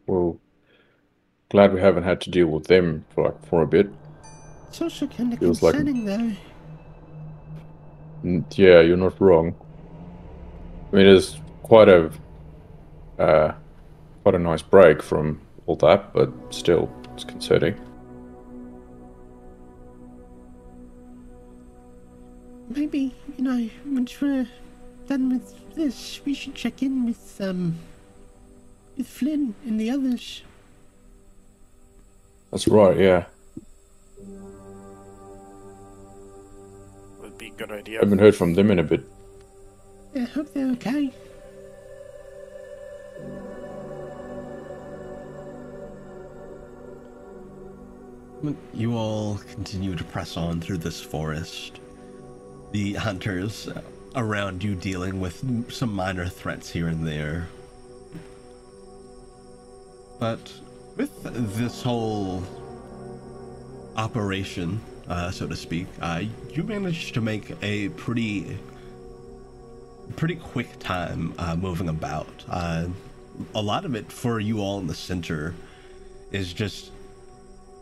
Well, glad we haven't had to deal with them for a bit. It's also kind of Feels concerning, though. Yeah, you're not wrong. I mean, it's quite a nice break from all that, but still, it's concerning. Maybe, you know, once we're done with this, we should check in with Flynn and the others. That's right, yeah. Would be a good idea. I haven't heard from them in a bit. Yeah, I hope they're okay. You all continue to press on through this forest. The hunters around you dealing with some minor threats here and there. But with this whole operation, so to speak, you managed to make a pretty quick time moving about. A lot of it for you all in the center is just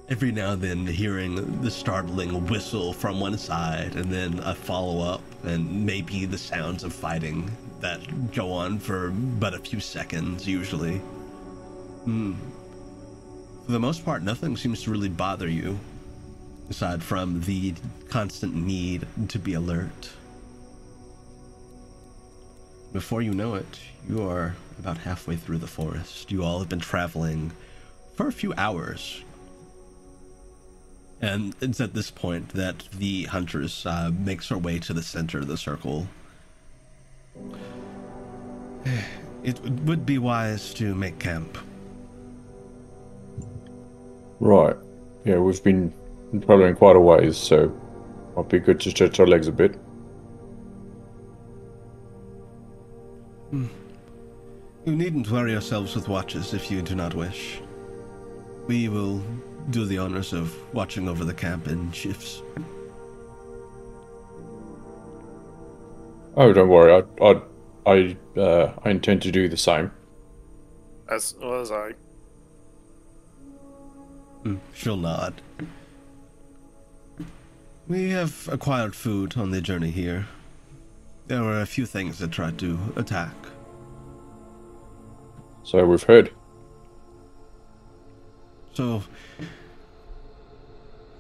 every now and then hearing the startling whistle from one side and then a follow-up and maybe the sounds of fighting that go on for but a few seconds usually. For the most part, nothing seems to really bother you aside from the constant need to be alert. Before you know it, you are about halfway through the forest. You all have been traveling for a few hours. And it's at this point that the hunters makes their way to the center of the circle. It would be wise to make camp. Right. Yeah, we've been traveling quite a ways, so might be good to stretch our legs a bit. You needn't worry yourselves with watches if you do not wish. We will do the honors of watching over the camp in shifts. Oh, don't worry. I intend to do the same. As well as I. She'll nod. We have acquired food on the journey here. There were a few things that tried to attack. So we've heard. So,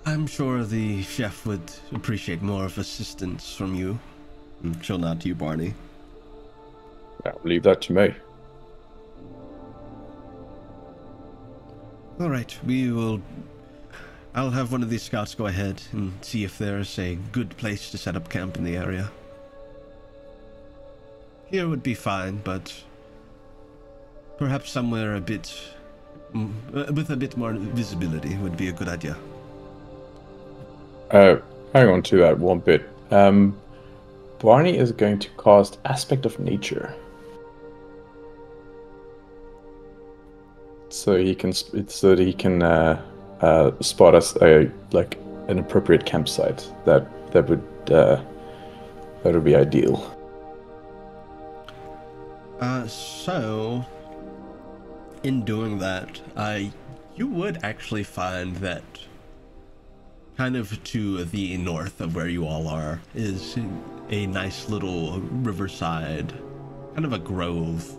I'm sure the chef would appreciate more of assistance from you. She'll nod to you, Barney. Yeah, leave that to me. Alright, I'll have one of these scouts go ahead and see if there's a good place to set up camp in the area. Here would be fine, but perhaps somewhere with a bit more visibility would be a good idea. Hang on to that one bit. Barney is going to cast Aspect of Nature. So he can spot us an appropriate campsite that would be ideal. So in doing that, you would actually find that kind of to the north of where you all are is a nice little riverside, kind of a grove.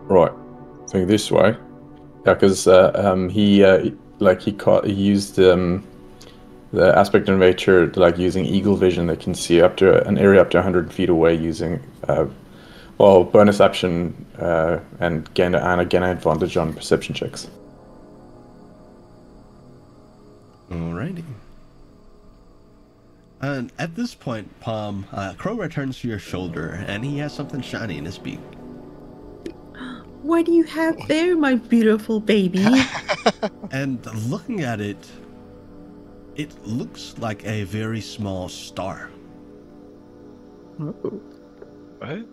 Right. So this way. Yeah, because he used the aspect of nature, like using eagle vision. They can see up to an area up to 100 feet away using bonus action and gain an advantage on perception checks. Alrighty. And at this point, Palm, Crow returns to your shoulder, and he has something shiny in his beak. What do you have there, my beautiful baby? And looking at it, it looks like a very small star. Oh. What?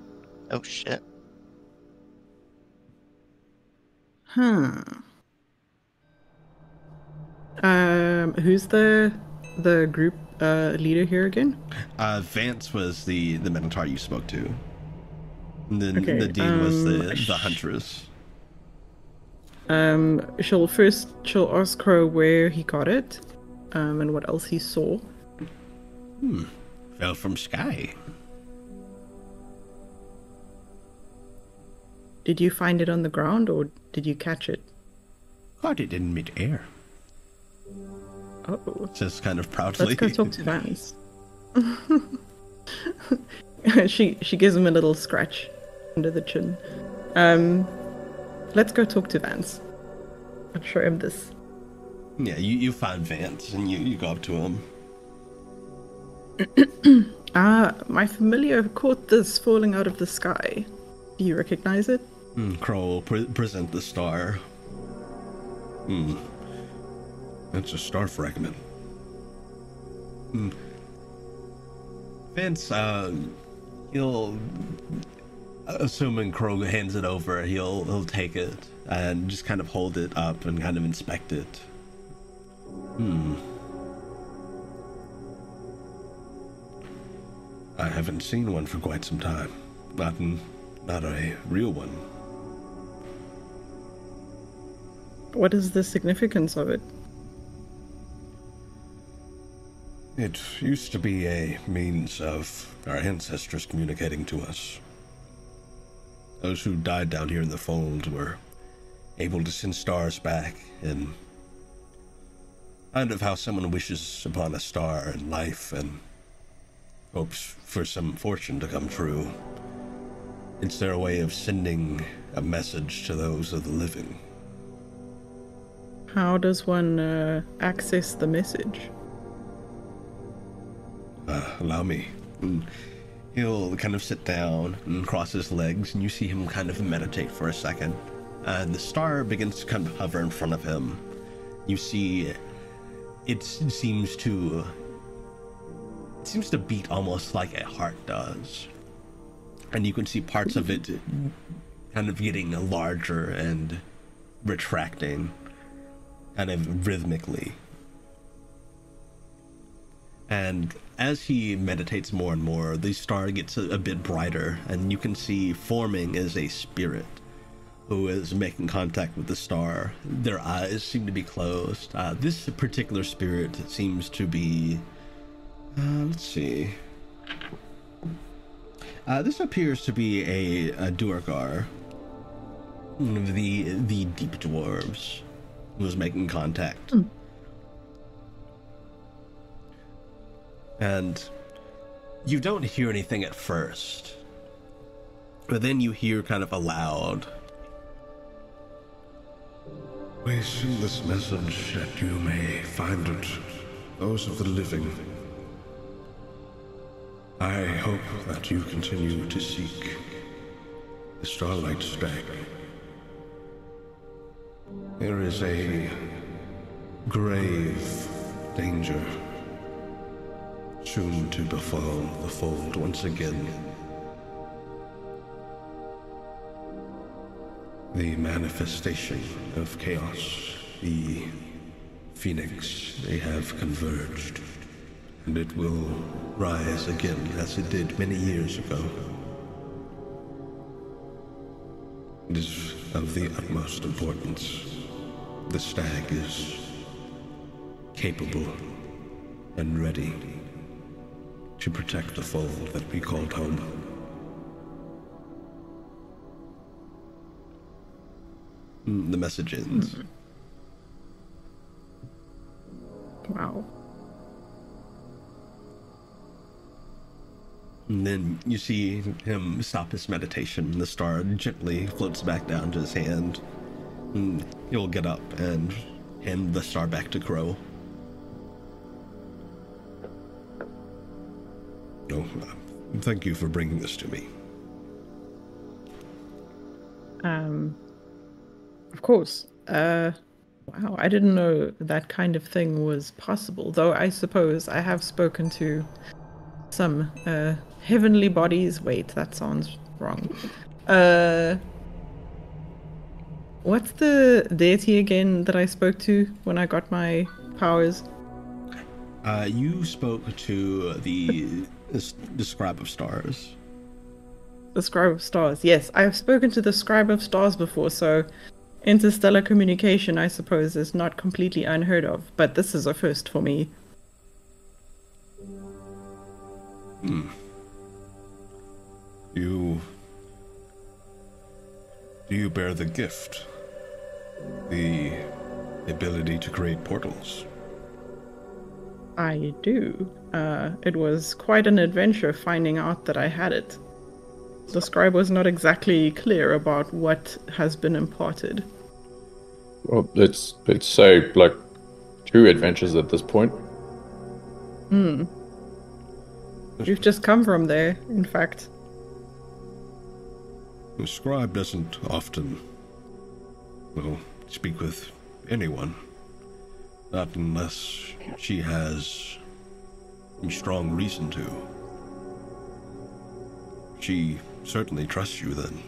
Oh shit. Who's the group leader here again? Vance was the Minotaur you spoke to. And then Okay, Nadine was the huntress. She'll ask Crow where he got it, and what else he saw. Fell from sky. Did you find it on the ground, or did you catch it? Caught it in mid-air. Oh. Just kind of proudly. Let's go talk to Vance. She gives him a little scratch under the chin. Let's go talk to Vance. I'll show him this. Yeah, you find Vance and you go up to him. My familiar caught this falling out of the sky. Do you recognize it? Crow will present the star. That's a star fragment. Vince, he'll, assuming Crow hands it over, he'll take it and just kind of hold it up and kind of inspect it. I haven't seen one for quite some time. Not a real one. What is the significance of it? It used to be a means of our ancestors communicating to us. Those who died down here in the fold were able to send stars back, and kind of how someone wishes upon a star in life and hopes for some fortune to come true. It's their way of sending a message to those of the living. How does one access the message? Allow me. He'll kind of sit down and cross his legs, and you see him kind of meditate for a second. And the star begins to kind of hover in front of him. You see, it seems to beat almost like a heart does. And you can see parts of it kind of getting larger and retracting, kind of rhythmically. And as he meditates more and more, the star gets a bit brighter, and you can see forming is a spirit who is making contact with the star. Their eyes seem to be closed. This particular spirit seems to be... let's see. This appears to be a Duergar, one of the deep dwarves who is making contact. And you don't hear anything at first, but then you hear kind of a loud, We send this message that you may find it, those of the living. I hope that you continue to seek the Starlight Stag. There is a grave danger soon to befall the fold once again. The manifestation of chaos, the phoenix, they have converged, and it will rise again as it did many years ago. It is of the utmost importance. The stag is capable and ready to protect the fold that we called home. the message ends. Wow. And then you see him stop his meditation, and the star gently floats back down to his hand. And he'll get up and hand the star back to Crow. Oh, thank you for bringing this to me. Of course. Wow, I didn't know that kind of thing was possible, though I suppose I have spoken to some heavenly bodies. Wait, that sounds wrong. What's the deity again that I spoke to when I got my powers? You spoke to the Scribe of Stars. The Scribe of Stars, yes. I have spoken to the Scribe of Stars before, so interstellar communication, I suppose, is not completely unheard of, but this is a first for me. Do you bear the gift? The ability to create portals? I do. It was quite an adventure finding out that I had it. The scribe was not exactly clear about what has been imparted. Well, let's say like 2 adventures at this point. You've just come from there, in fact. The scribe doesn't often, well, speak with anyone. Not unless she has a strong reason to. She certainly trusts you then.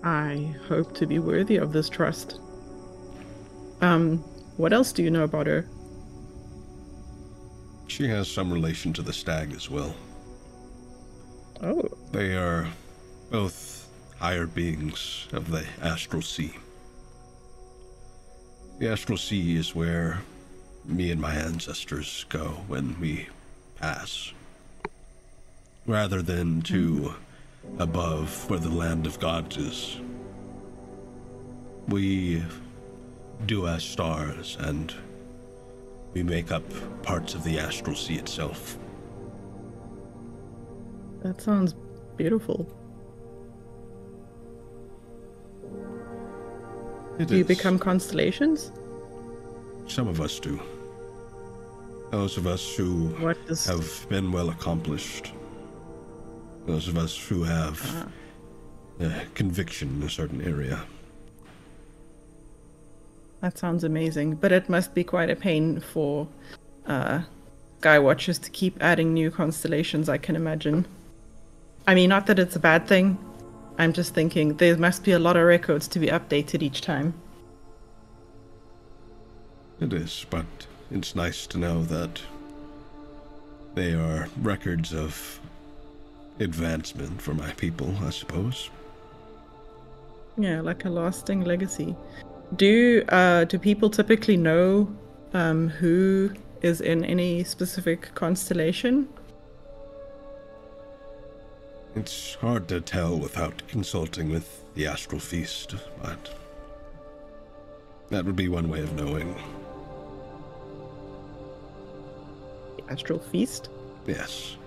I hope to be worthy of this trust. What else do you know about her? She has some relation to the stag as well. Oh. They are both higher beings of the astral sea. The astral sea is where me and my ancestors go when we pass. Rather than to above where the land of gods is. We do as stars, and we make up parts of the astral sea itself. That sounds beautiful. Do you become constellations? Some of us do. Those of us who have been well accomplished. Those of us who have conviction in a certain area. That sounds amazing, but it must be quite a pain for Skywatchers to keep adding new constellations, I can imagine. I mean, not that it's a bad thing. I'm just thinking there must be a lot of records to be updated each time. It is, but it's nice to know that they are records of advancement for my people, I suppose. Yeah, like a lasting legacy. Do people typically know who is in any specific constellation? It's hard to tell without consulting with the Astral Feast, but that would be one way of knowing. The Astral Feast? Yes.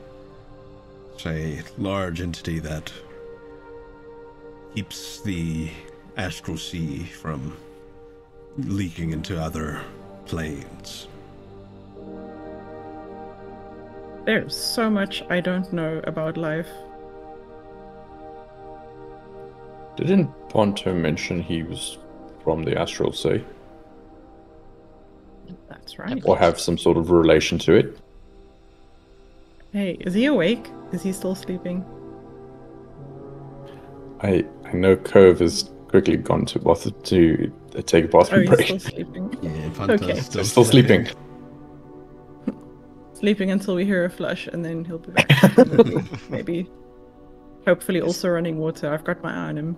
It's a large entity that keeps the Astral Sea from leaking into other planes. There's so much I don't know about life. Didn't Ponto mention he was from the Astral Sea? That's right. Or have some sort of relation to it? Hey, is he awake? Is he still sleeping? I know Cove has quickly gone to take a bathroom break. He's still sleeping. Yeah, Ponto's Okay. Still sleeping. Sleeping until we hear a flush, and then he'll be back. Maybe. Hopefully also running water. I've got my eye on him.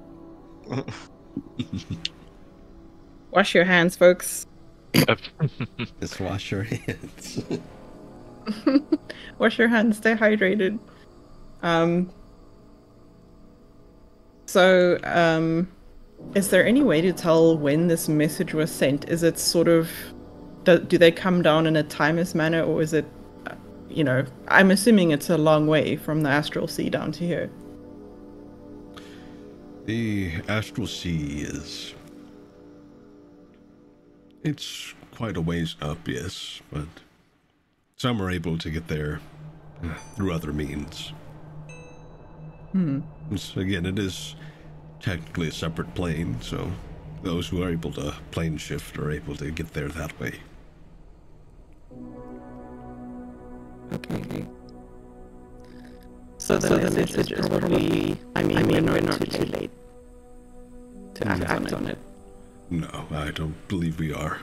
Wash your hands, folks. Just wash your hands. Wash your hands, stay hydrated. Is there any way to tell when this message was sent? Is it sort of... Do they come down in a timeless manner, or is it, I'm assuming it's a long way from the Astral Sea down to here. The Astral Sea is... It's quite a ways up, yes, but some are able to get there through other means. Again, it is technically a separate plane, so those who are able to plane shift are able to get there that way. Okay. So the message is probably... we're not too late to act on it. No, I don't believe we are.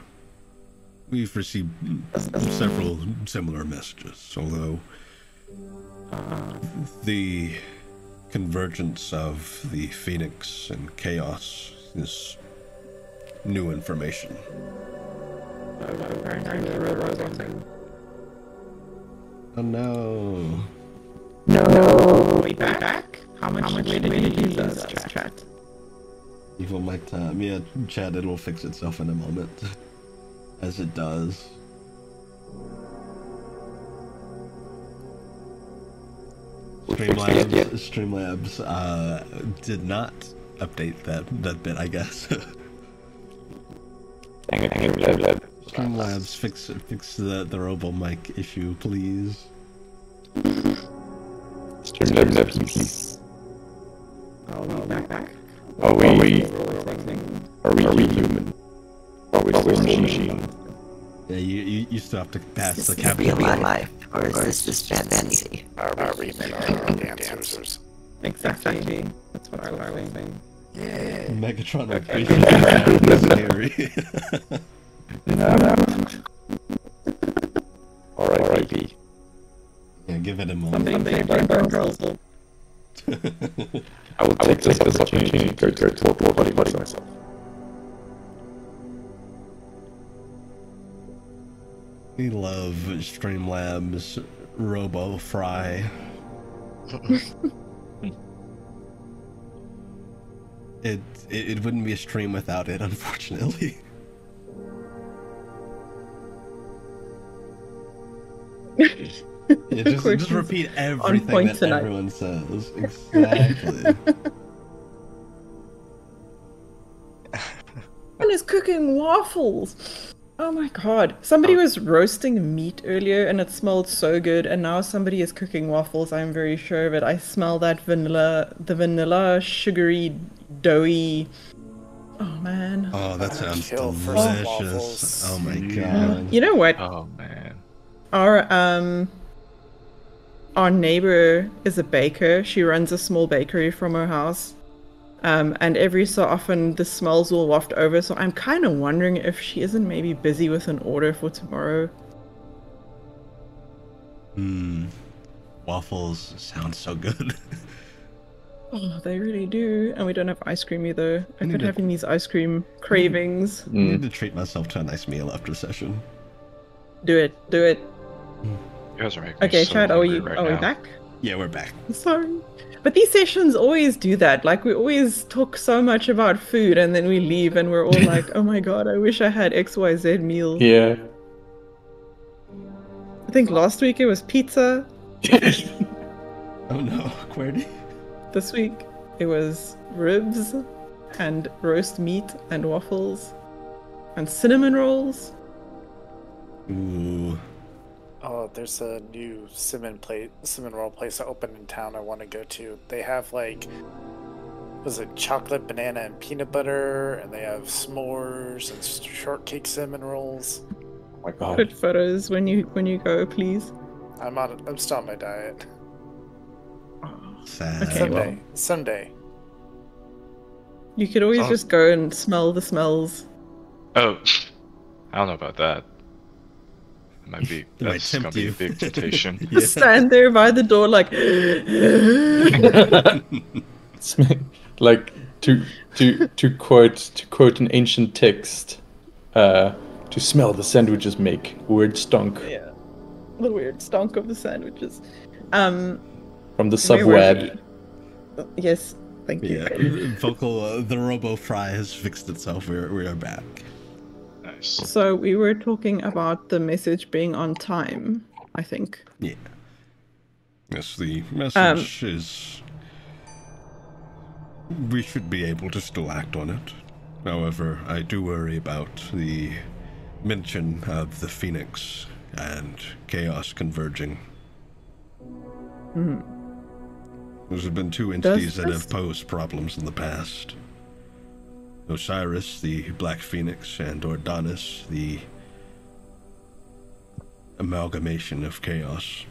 We've received several similar messages, although the convergence of the Phoenix and Chaos is new information. Oh no. No. Way back? How much later did you use us, chat? Evil might time. Yeah, chat, it'll fix itself in a moment. As it does. Streamlabs did not update that bit, I guess. Streamlabs, fix the robo mic issue, please. Streamlabs, please. Are we back? Are we human? Are we still machine? Yeah, you still have to pass Is the this captain. real life, or is this just fantasy? Are we men or dancers? Exactly. That's what I was saying. Megatron would Okay. be scary. R.I.P. Yeah, give it a moment. Something girls. I will take this opportunity to go talk more about myself. We love Streamlabs Robo Fry. It wouldn't be a stream without it, unfortunately. Yeah, just repeat everything that tonight. everyone says. Exactly. And is cooking waffles. Oh my god. Somebody was roasting meat earlier and it smelled so good, and now somebody is cooking waffles. I'm very sure of it. I smell that vanilla, sugary, doughy. Oh man. Oh, that sounds kill for some delicious. waffles. Oh my god. You know what? Oh man. Our neighbor is a baker. She runs a small bakery from her house. And every so often the smells will waft over, so I'm kind of wondering if she isn't maybe busy with an order for tomorrow. Waffles sound so good. Oh, they really do. And we don't have ice cream either. I've been to- having these ice cream cravings. I need to treat myself to a nice meal after session. Do it. You guys are making me Okay, so Chad, are hungry we right now. back? Yeah, we're back. Sorry. But these sessions always do that. Like, we always talk so much about food and then we leave and we're all like, oh my god, I wish I had XYZ meal. Yeah. I think last week it was pizza. Oh no, QWERTY. This week it was ribs and roast meat and waffles and cinnamon rolls. Ooh. Oh, there's a new cinnamon roll place that opened in town I want to go to. They have was it chocolate, banana, and peanut butter, and they have s'mores and shortcake cinnamon rolls. Oh my god. Put photos when you go, please. I'm still on my diet. Sad. Okay, Someday. You could always just go and smell the smells. Oh, I don't know about that. It might be. It might That's gonna tempt be you. a big temptation. Yeah. Stand there by the door like Like to quote an ancient text, to smell the sandwiches make weird stunk yeah, the weird stunk of the sandwiches. from the Where were subweb. we? Yes, thank you. Yeah, vocal. The Robo Fry has fixed itself. We are back. Nice. So we were talking about the message being on time, I think. Yeah. Yes, the message is. We should be able to still act on it. However, I do worry about the mention of the Phoenix and chaos converging. There's been two entities that have posed problems in the past. Osiris, the Black Phoenix, and Ordonis, the amalgamation of chaos.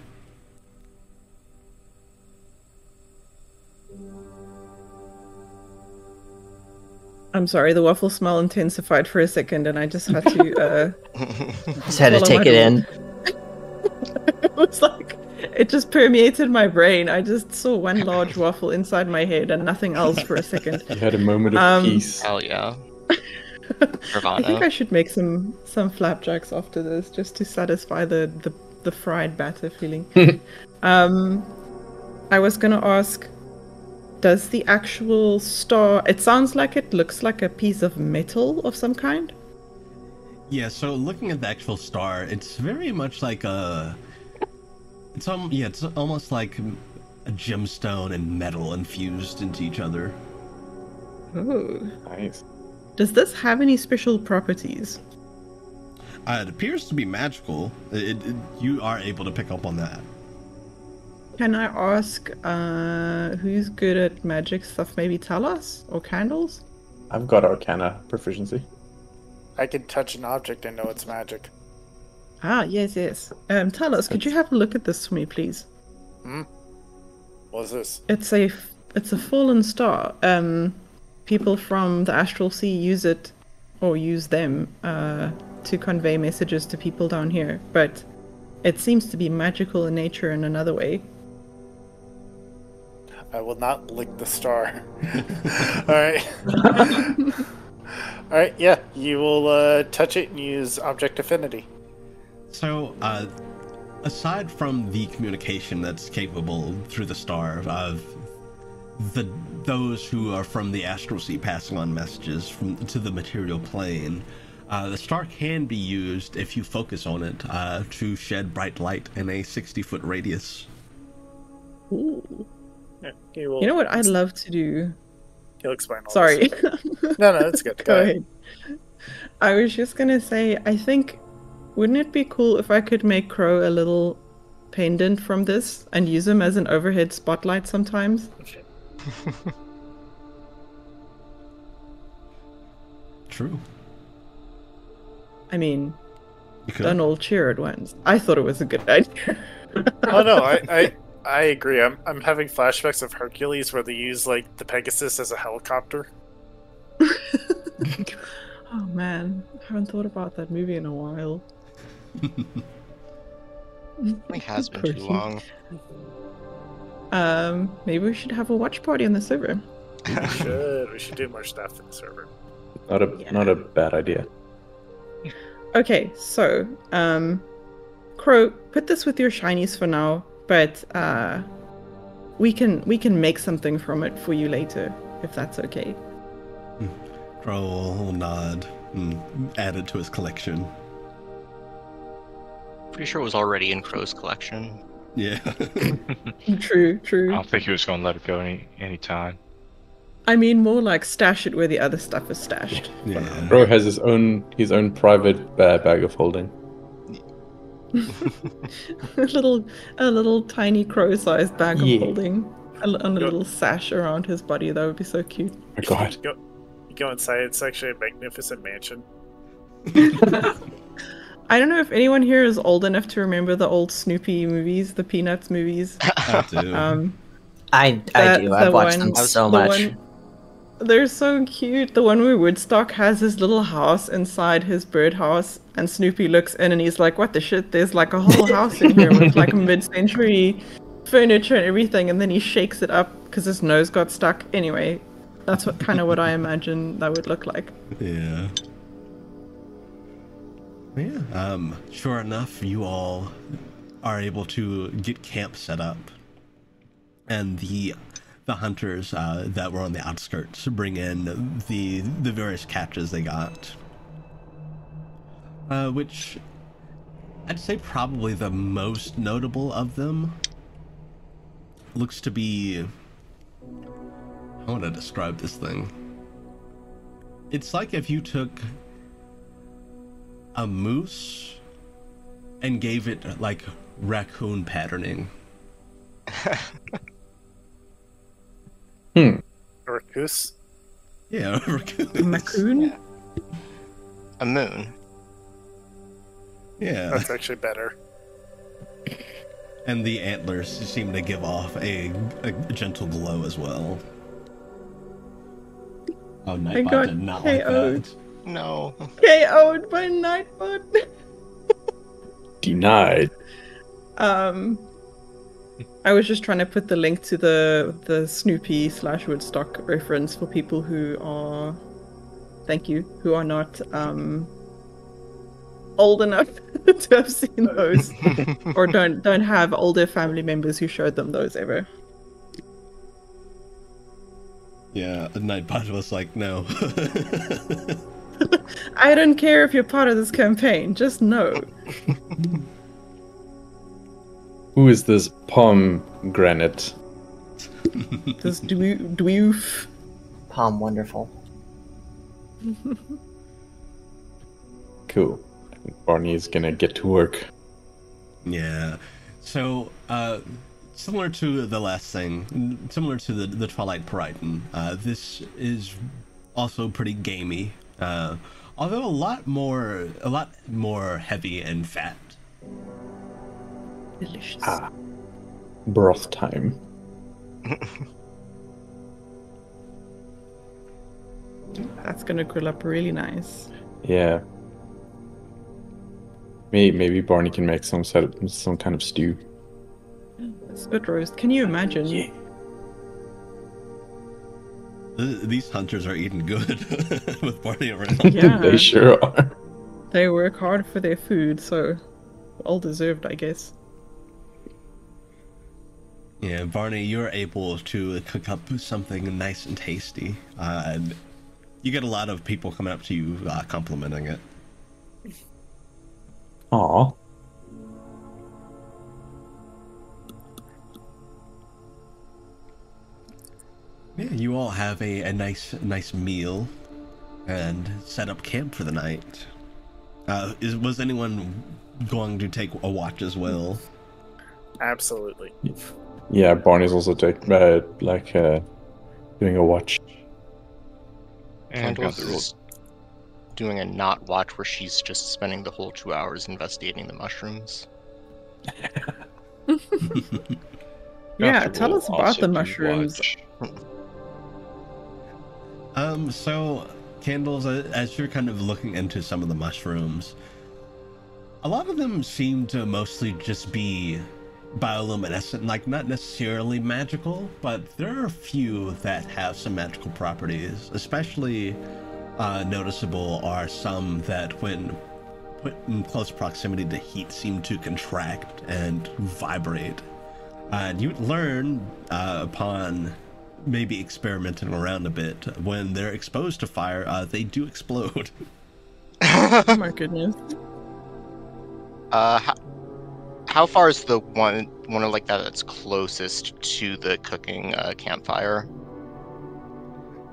I'm sorry, the waffle smell intensified for a second, and I just had to. Just had to Follow take my it door. in. It was like it just permeated my brain. I just saw one large waffle inside my head and nothing else for a second. You had a moment of peace. Hell yeah. I think I should make some flapjacks after this just to satisfy the fried batter feeling. I was gonna ask, does the actual star? It sounds like it looks like a piece of metal of some kind. Yeah, so looking at the actual star, it's very much like a... It's almost like a gemstone and metal infused into each other. Oh. Nice. Does this have any special properties? It appears to be magical. You are able to pick up on that. Can I ask who's good at magic stuff? Maybe tell us or candles? I've got Arcana proficiency. I can touch an object and know it's magic. Ah, yes. Tell us, could you have a look at this for me, please? What's this? It's a fallen star. People from the astral sea use it, or use them, to convey messages to people down here. But it seems to be magical in nature in another way. I will not lick the star. Alright. Alright, yeah. You will touch it and use object affinity. So, aside from the communication that's capable through the star of those who are from the astral sea passing on messages to the material plane, the star can be used if you focus on it to shed bright light in a 60-foot radius. Ooh. Yeah, You know what I'd love to do? He'll explain all Sorry. this. No, it's good. Go ahead. I was just gonna say, I think, wouldn't it be cool if I could make Crow a little pendant from this and use him as an overhead spotlight sometimes? True. I mean, You could. don't all cheer at once. I thought it was a good idea. Oh no, I agree. I'm having flashbacks of Hercules where they use like the Pegasus as a helicopter. Oh man, I haven't thought about that movie in a while. It has been too long. Maybe we should have a watch party on the server. We should do more stuff in the server. Not a bad idea. Okay, so, Crow, put this with your shinies for now, but we can make something from it for you later, if that's okay. Crow will nod and add it to his collection. Pretty sure it was already in Crow's collection. Yeah. True. I don't think he was going to let it go any time. I mean, more like stash it where the other stuff is stashed. Yeah. Bro has his own private bag of holding. a little tiny crow-sized bag of Yeah. holding, and a little sash around his body. That would be so cute. Oh my god. You go inside. It's actually a magnificent mansion. I don't know if anyone here is old enough to remember the old Snoopy movies, the Peanuts movies. I do. I do. I've watched them so much. They're so cute. The one where Woodstock has his little house inside his birdhouse, and Snoopy looks in and he's like, "What the shit? There's like a whole house in here with like mid-century furniture and everything." And then he shakes it up because his nose got stuck. Anyway, that's what I imagine that would look like. Yeah. Yeah. Sure enough, you all are able to get camp set up, and the hunters that were on the outskirts bring in the various catches they got, which I'd say probably the most notable of them looks to be, how would I describe this thing? It's like if you took a moose and gave it like raccoon patterning. A raccoon? Yeah, a raccoon. Raccoon? A moon. Yeah. That's actually better. And the antlers seem to give off a gentle glow as well. Oh, Nightbot did not like that. No. KO'd by Nightbot. Denied. I was just trying to put the link to the Snoopy / Woodstock reference for people who are, who are not old enough to have seen those, or don't have older family members who showed them those ever. Yeah, Nightbot was like, no. I don't care if you're part of this campaign, just know. Who is this pomegranate? This dweef. Palm wonderful. Cool. I think Barney is gonna get to work. Yeah. So, similar to the last thing, similar to the Twilight Pariton, this is also pretty gamey, although a lot more heavy and fat. Delicious. Broth time. That's gonna grill up really nice. Yeah. Maybe Barney can make some kind of stew. Spit roast. Can you imagine? Yeah. These hunters are eating good with Barney around. Yeah. They sure are. They work hard for their food, so well deserved, I guess. Yeah, Barney, you're able to cook up something nice and tasty, and you get a lot of people coming up to you complimenting it. Aw. Yeah, you all have a nice meal and set up camp for the night. Was anyone going to take a watch as well? Absolutely. Yeah, Barney's also doing a watch. And Candles Gunther will is doing a not watch where she's just spending the whole 2 hours investigating the mushrooms. Yeah, Gunther tell will us about also the do mushrooms. watch. So, Candles, as you're kind of looking into some of the mushrooms, a lot of them seem to mostly just be bioluminescent, like not necessarily magical, but there are a few that have some magical properties. Especially noticeable are some that, when put in close proximity to heat, seem to contract and vibrate. And you learn upon maybe experimenting around a bit, when they're exposed to fire, they do explode. Oh my goodness. How far is the one like that that's closest to the cooking campfire?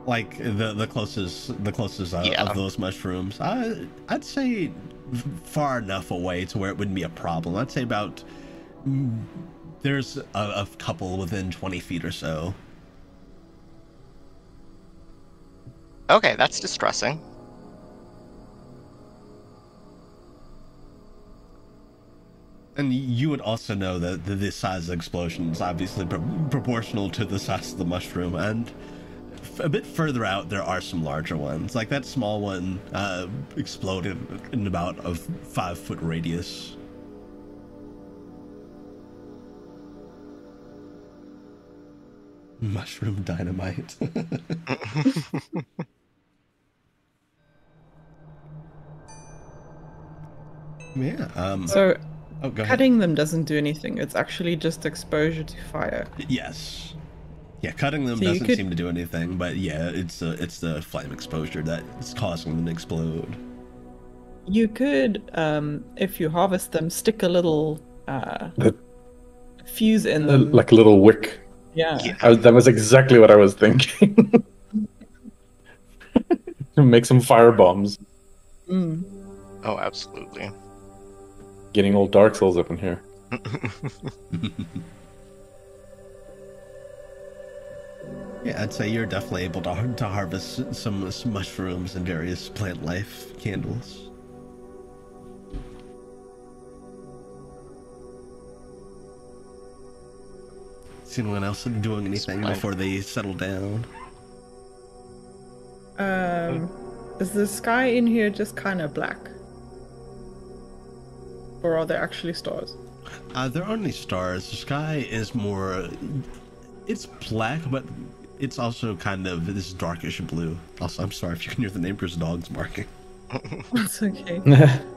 Like the closest Yeah. of those mushrooms, I'd say far enough away to where it wouldn't be a problem. I'd say about there's a couple within 20 feet or so. Okay, that's distressing. And you would also know that this size of explosion is obviously proportional to the size of the mushroom, and a bit further out there are some larger ones. Like that small one exploded in about a 5-foot radius. Mushroom dynamite. Yeah. So, Oh, go ahead. cutting them doesn't do anything. It's actually just exposure to fire. Yes. Yeah, cutting them So you doesn't could- seem to do anything, but yeah, it's the flame exposure that is causing them to explode. You could, if you harvest them, stick a little fuse in them. Like a little wick. Yeah. That was exactly what I was thinking. Make some fire bombs. Mm. Oh, absolutely. Getting all Dark Souls up in here. Yeah, I'd say you're definitely able to harvest some mushrooms and various plant life candles. Is anyone else doing anything before they settle down? Is the sky in here just kind of black? Or are there actually stars? There aren't any stars. The sky is more... It's black, but it's also kind of this darkish blue. Also, I'm sorry if you can hear the neighbor's dogs barking. That's okay.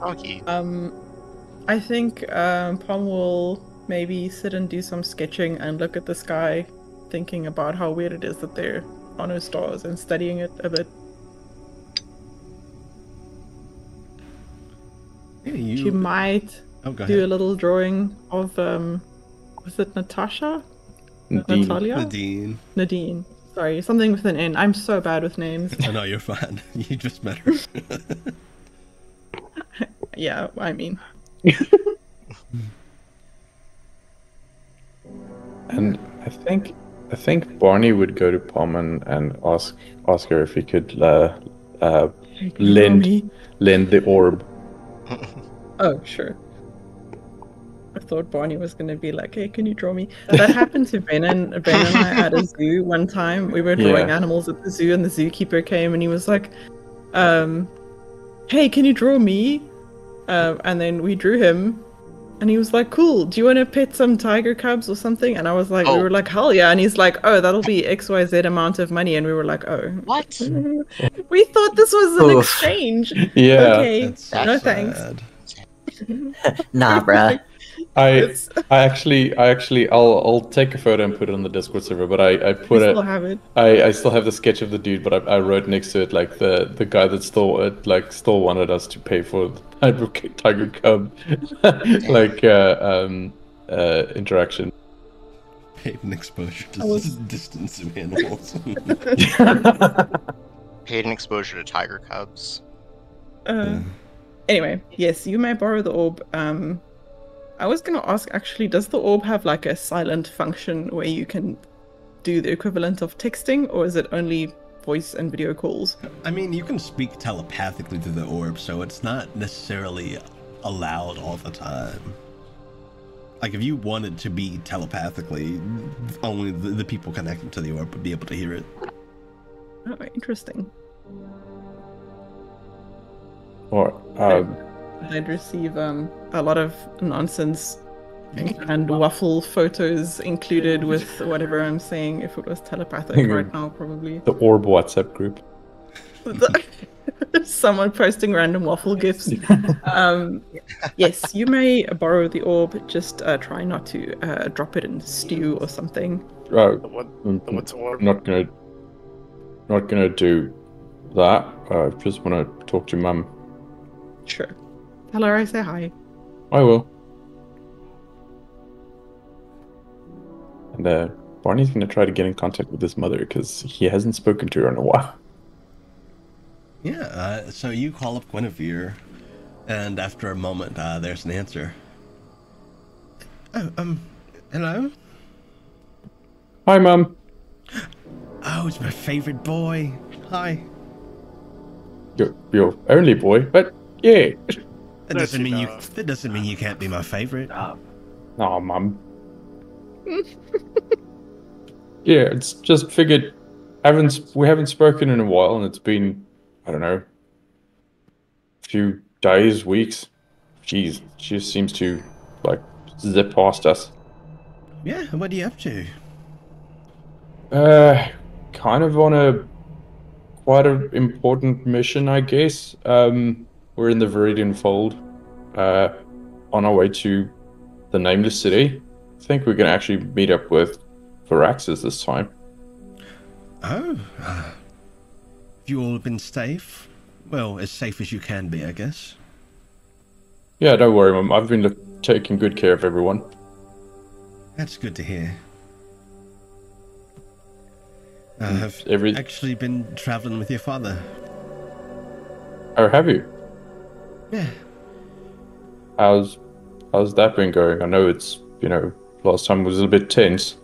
Okay. I think Pom will maybe sit and do some sketching and look at the sky, thinking about how weird it is that there are no stars and studying it a bit. Yeah, She might Oh, go do a ahead. little drawing of, was it Natasha? Nadine. Natalia? Nadine. Nadine. Sorry, something with an N. I'm so bad with names. Oh, no, you're fine. You just met her. Yeah, I mean. And I think Barney would go to Palm and ask her if he could Hey, can you draw me? lend the orb. Oh, sure. I thought Barney was going to be like, hey, can you draw me? That happened to Ben and I at a zoo one time. We were drawing Yeah. animals at the zoo, and the zookeeper came and he was like, hey, can you draw me? And then we drew him, and he was like, cool, do you want to pet some tiger cubs or something? And I was like, we were like, hell yeah. And he's like, oh, that'll be XYZ amount of money. And we were like, oh. What? We thought this was an Oof. exchange. Yeah. Okay, That's so no thanks. sad. Nah, bruh. I'll take a photo and put it on the Discord server. But I We put still it. have it. I still have the sketch of the dude, but I wrote next to it like the guy that stole it, like still wanted us to pay for the tiger cub, interaction. Paid an exposure to I was- distance of animals. Paid an exposure to tiger cubs. Anyway, yes, you may borrow the orb. I was gonna ask, actually, does the orb have like a silent function where you can do the equivalent of texting, or is it only voice and video calls? I mean, you can speak telepathically to the orb, so it's not necessarily allowed all the time. Like, if you wanted to be telepathically, only the people connected to the orb would be able to hear it. Oh, interesting. Or I'd receive a lot of nonsense and waffle photos included with whatever I'm saying. If it was telepathic right now, probably. the orb WhatsApp group. Someone posting random waffle gifs. Yes, you may borrow the orb. Just try not to drop it in stew or something. What's orb? Not gonna do that. I just want to talk to Mum. Sure. Tell her I say hi. I will. And Barney's gonna try to get in contact with his mother because he hasn't spoken to her in a while. Yeah, so you call up Guinevere, and after a moment, there's an answer. Oh, hello? Hi, Mum. Oh, it's my favorite boy. Hi. Your only boy, but yeah. That doesn't mean you can't be my favorite. Oh, Mum. Yeah, it's just figured we haven't spoken in a while, and it's been, I don't know, a few days, weeks. Jeez, she just seems to like zip past us. Yeah, what are you up to? Kind of on quite an important mission, I guess. We're in the Viridian Fold, on our way to the Nameless City. I think we're gonna actually meet up with Varaxes this time. Oh, have you all been safe? Well, as safe as you can be, I guess. Yeah, don't worry, Mum. I've been taking good care of everyone. That's good to hear. I've actually been traveling with your father. Oh, have you? Yeah. How's that been going? I know it's, last time was a bit tense.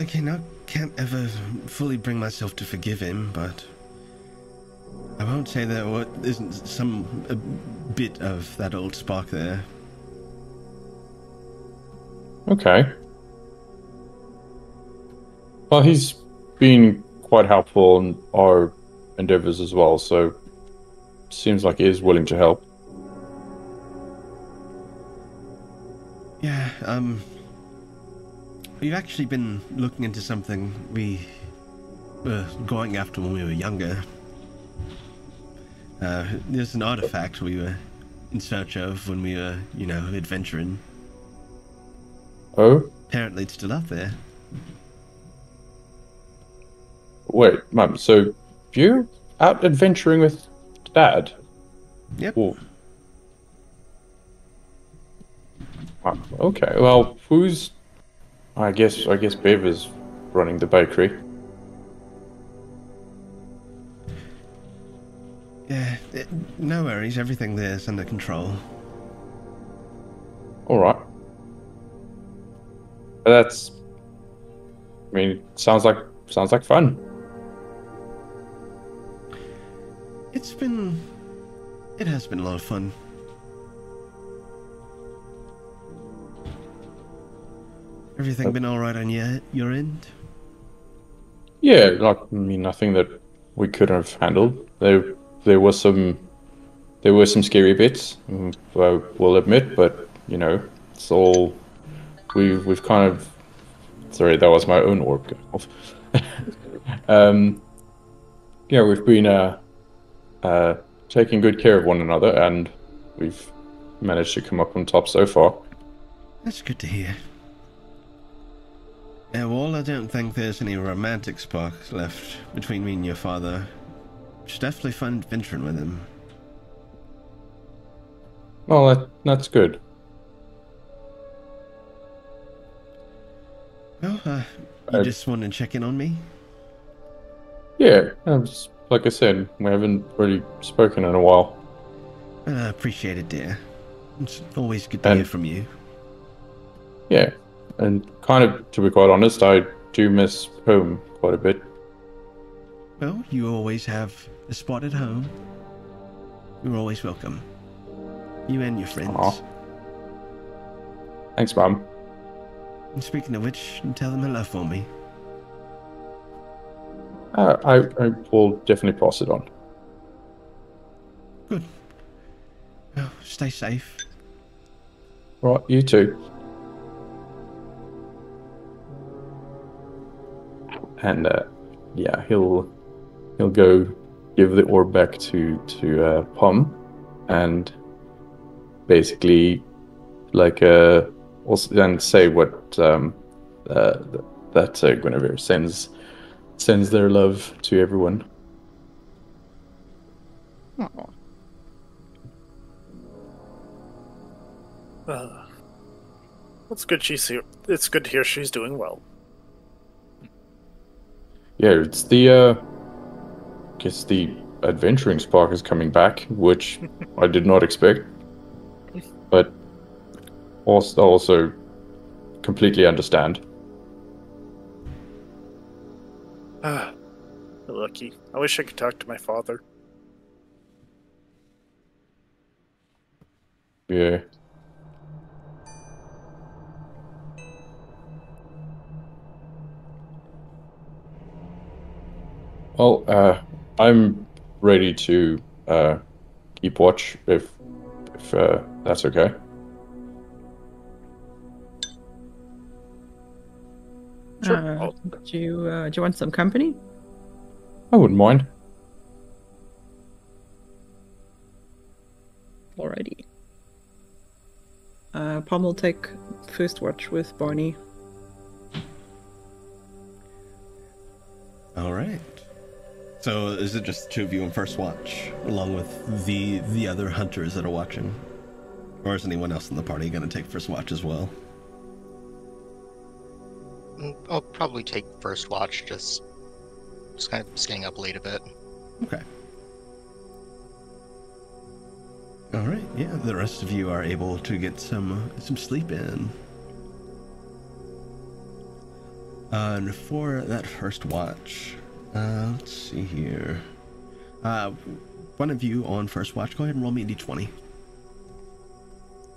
Okay, now can't ever fully bring myself to forgive him, but I won't say there isn't a bit of that old spark there. Okay. Well, he's been quite helpful in our endeavors as well, so seems like he is willing to help. Yeah, we've actually been looking into something we were going after when we were younger. There's an artifact we were in search of when we were, adventuring. Oh? Apparently it's still out there. Wait, Mum, so you out adventuring with Dad? Yep. Ooh. Okay, well, who's... I guess Bev is running the bakery. Yeah, no worries, everything there's under control. Alright. That's. I mean, sounds like fun. It has been a lot of fun. Everything been all right on your end? Yeah, like I mean, nothing that we couldn't have handled. There was some scary bits. I will admit, but you know, it's all we've kind of. Sorry, that was my own orb going off. Yeah, we've been taking good care of one another, and we've managed to come up on top so far. That's good to hear. Yeah, well, I don't think there's any romantic sparks left between me and your father. It's definitely fun adventuring with him. Well, that's good. Well, you just want to check in on me? Yeah, like I said, we haven't really spoken in a while. Well, I appreciate it, dear. It's always good to hear from you. Yeah, and kind of, to be quite honest, I do miss home quite a bit. Well, you always have a spot at home. You're always welcome. You and your friends. Aww. Thanks, Mom. And speaking of which, tell them hello for me. I will definitely pass it on. Good. Well, stay safe. Right, you too. And yeah, he'll go give the orb back to Pom, and basically like also then say what that Guinevere sends their love to everyone. It's good it's good to hear she's doing well. Yeah, it's the guess the adventuring spark is coming back, which I did not expect, but also completely understand. Lucky. I wish I could talk to my father. Yeah. Well, I'm ready to keep watch if that's okay. Sure. Do you want some company? I wouldn't mind. Alrighty. Pom will take first watch with Barney. All right. So is it just the two of you on first watch, along with the other hunters that are watching? Or is anyone else in the party going to take first watch as well? I'll probably take first watch, just kind of staying up late a bit. Okay. All right. Yeah, the rest of you are able to get some sleep in. And for that first watch, let's see here. One of you on first watch, go ahead and roll me a d20.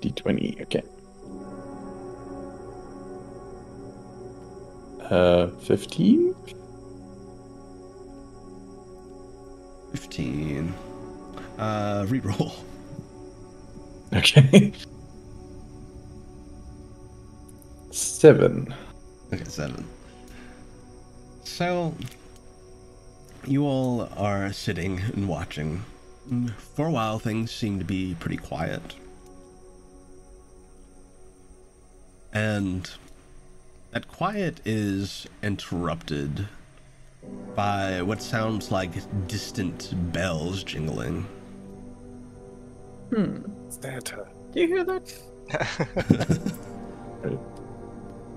D20, okay. 15? 15. Reroll. Okay. 7. Okay, 7. So, you all are sitting and watching. For a while, things seem to be pretty quiet. And that quiet is interrupted by what sounds like distant bells jingling. Santa. Do you hear that?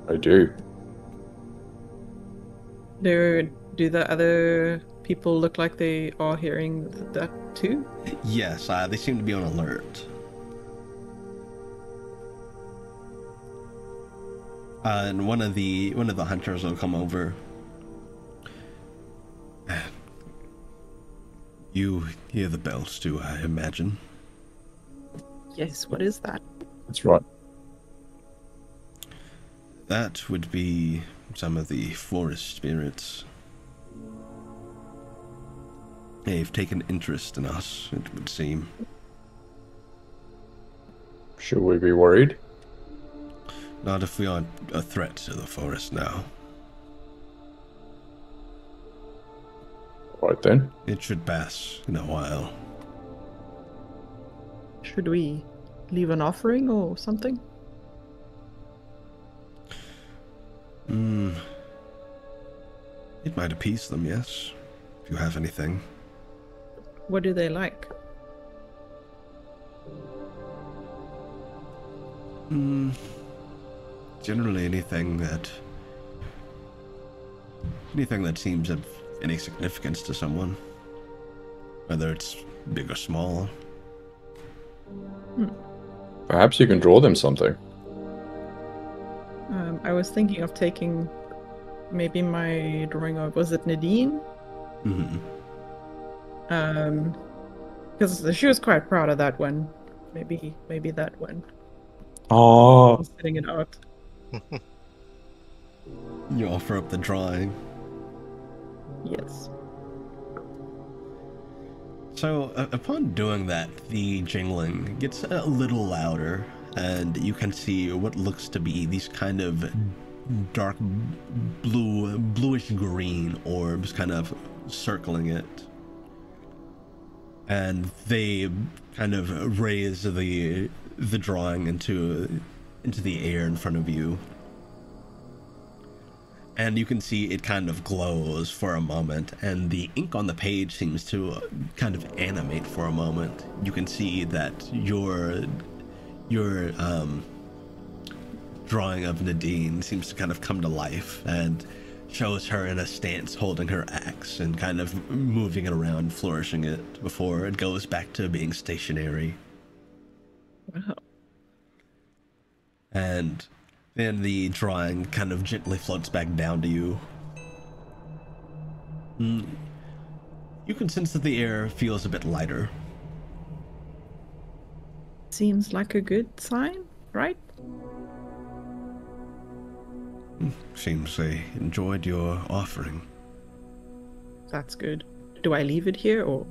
I do. Do the other people look like they are hearing that too? Yes, they seem to be on alert. And one of the hunters will come over. You hear the bells too, I imagine. Yes, what is that? That's right. That would be some of the forest spirits. They've taken interest in us, it would seem. Should we be worried? Not if we aren't a threat to the forest now. Right then. It should pass in a while. Should we leave an offering or something? It might appease them, yes. If you have anything. What do they like? Generally anything that seems of any significance to someone. Whether it's big or small. Perhaps you can draw them something. I was thinking of taking maybe my drawing of, was it Nadine? Mm-hmm. Because she was quite proud of that one. Maybe that one. Oh, Setting it out. You offer up the drawing. Yes. So, upon doing that, the jingling gets a little louder, and you can see what looks to be these kind of dark bluish green orbs kind of circling it. And they kind of raise the drawing into the air in front of you. And you can see it kind of glows for a moment, and the ink on the page seems to kind of animate for a moment. You can see that your drawing of Nadine seems to kind of come to life and shows her in a stance holding her axe and kind of moving it around, flourishing it before it goes back to being stationary. Wow. And then the drawing kind of gently floats back down to you. You can sense that the air feels a bit lighter. Seems like a good sign, right? Seems they enjoyed your offering. That's good. Do I leave it here or?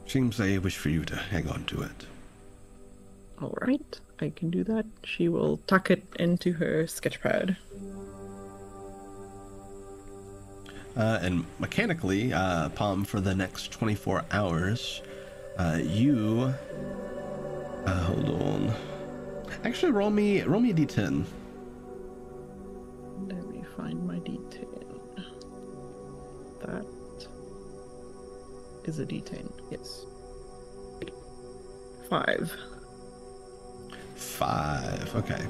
Seems they wish for you to hang on to it. All right, I can do that. She will tuck it into her sketchpad. And mechanically, Palm, for the next 24 hours, you... hold on. Actually, roll me a d10. Let me find my d10. That is a d10, yes. 5. 5, okay.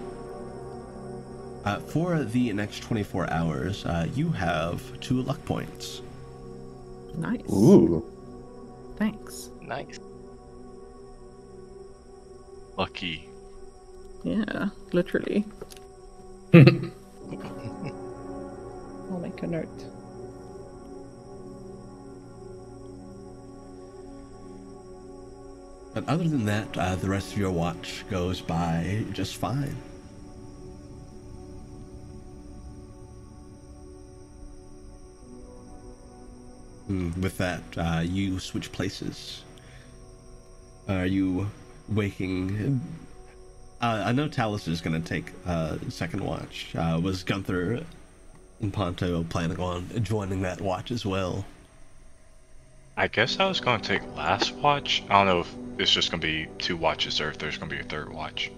For the next 24 hours, you have 2 luck points. Nice. ooh. Thanks. Nice. Lucky. Yeah, literally. I'll make a note. But other than that, the rest of your watch goes by just fine. With that, you switch places. Are you waking? I know Talus is going to take second watch. Was Gunther and Ponto planning on joining that watch as well? I guess I was going to take last watch. I don't know if it's just going to be 2 watches or if there's going to be a 3rd watch.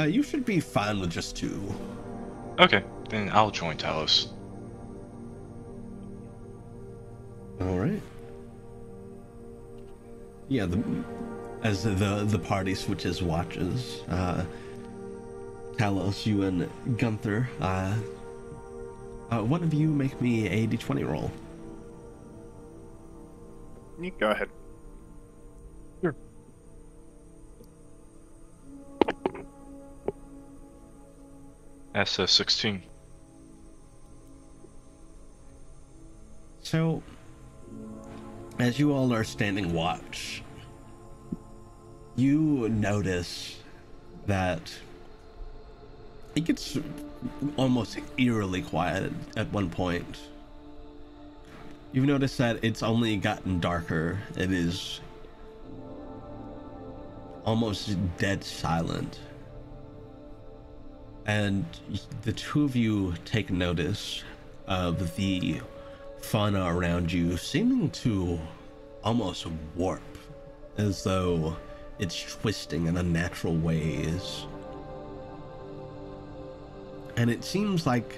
You should be fine with just 2. Okay, then I'll join Talos. All right. Yeah, as the party switches watches, Talos, you and Gunther, one of you make me a d20 roll. You go ahead. Sure. SS-16. So, as you all are standing watch, you notice that it gets almost eerily quiet at one point. You've noticed that it's only gotten darker. It is almost dead silent. And the two of you take notice of the fauna around you seeming to almost warp, as though it's twisting in unnatural ways. And it seems like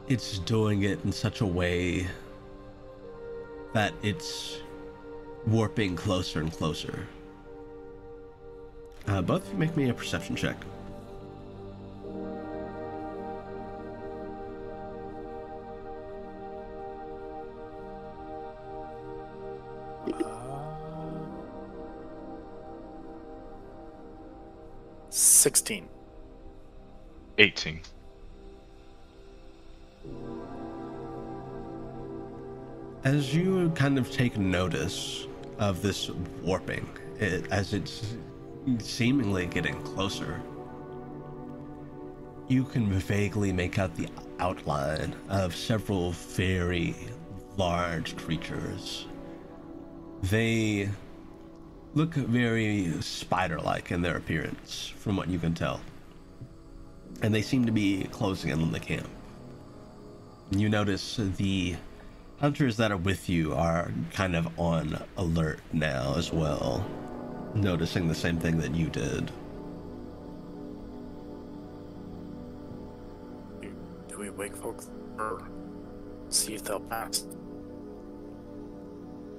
it's doing it in such a way that it's warping closer and closer. Both of you make me a perception check. Uh, 16. 18. As you kind of take notice of this warping, as it's seemingly getting closer, you can vaguely make out the outline of several very large creatures. They look very spider-like in their appearance, from what you can tell. And they seem to be closing in on the camp. You notice the hunters that are with you are kind of on alert now as well, noticing the same thing that you did. Do we wake folks or see if they'll pass?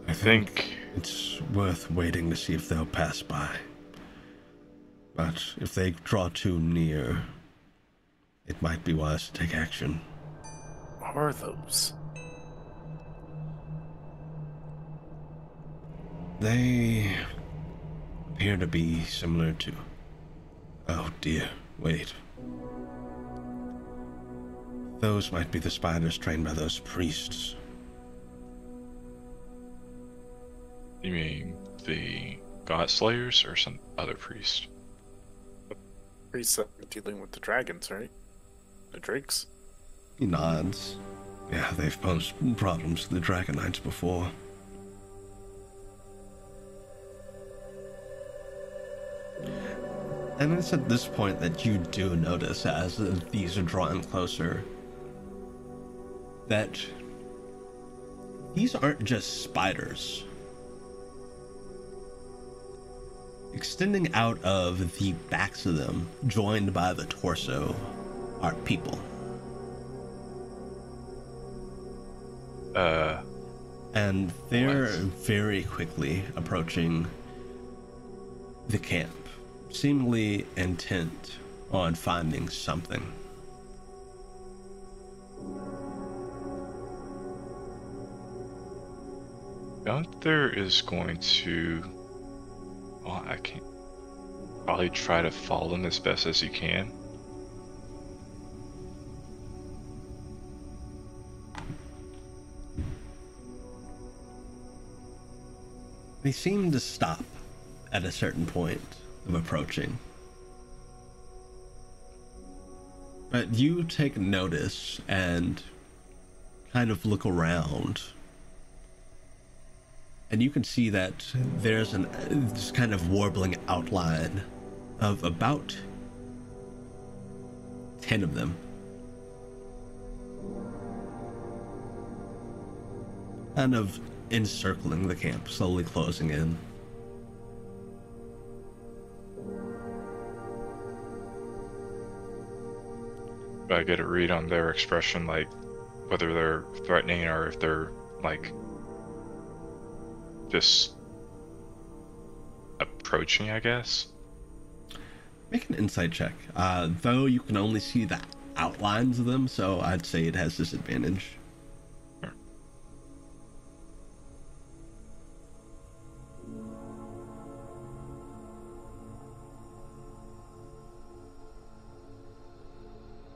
I think it's worth waiting to see if they'll pass by. But if they draw too near, it might be wise to take action. What are those? They appear to be similar to... Oh dear, wait. Those might be the spiders trained by those priests. You mean the God Slayers or some other priest? Priests that are dealing with the dragons, right? The drakes? He nods. Yeah, they've posed problems to the Dragon Knights before. And it's at this point that you do notice, as these are drawing closer, that these aren't just spiders. Extending out of the backs of them, joined by the torso, are people. And they're very quickly approaching the camp, seemingly intent on finding something. Gunther is going to... Well, I can't... Probably try to follow them as best as he can. They seem to stop at a certain point of approaching. But you take notice and kind of look around, and you can see that there's this kind of warbling outline of about 10 of them. Kind of encircling the camp, slowly closing in. I get a read on their expression, like whether they're threatening or if they're like just approaching, I guess. Make an insight check. Though you can only see the outlines of them, so I'd say it has disadvantage. Sure.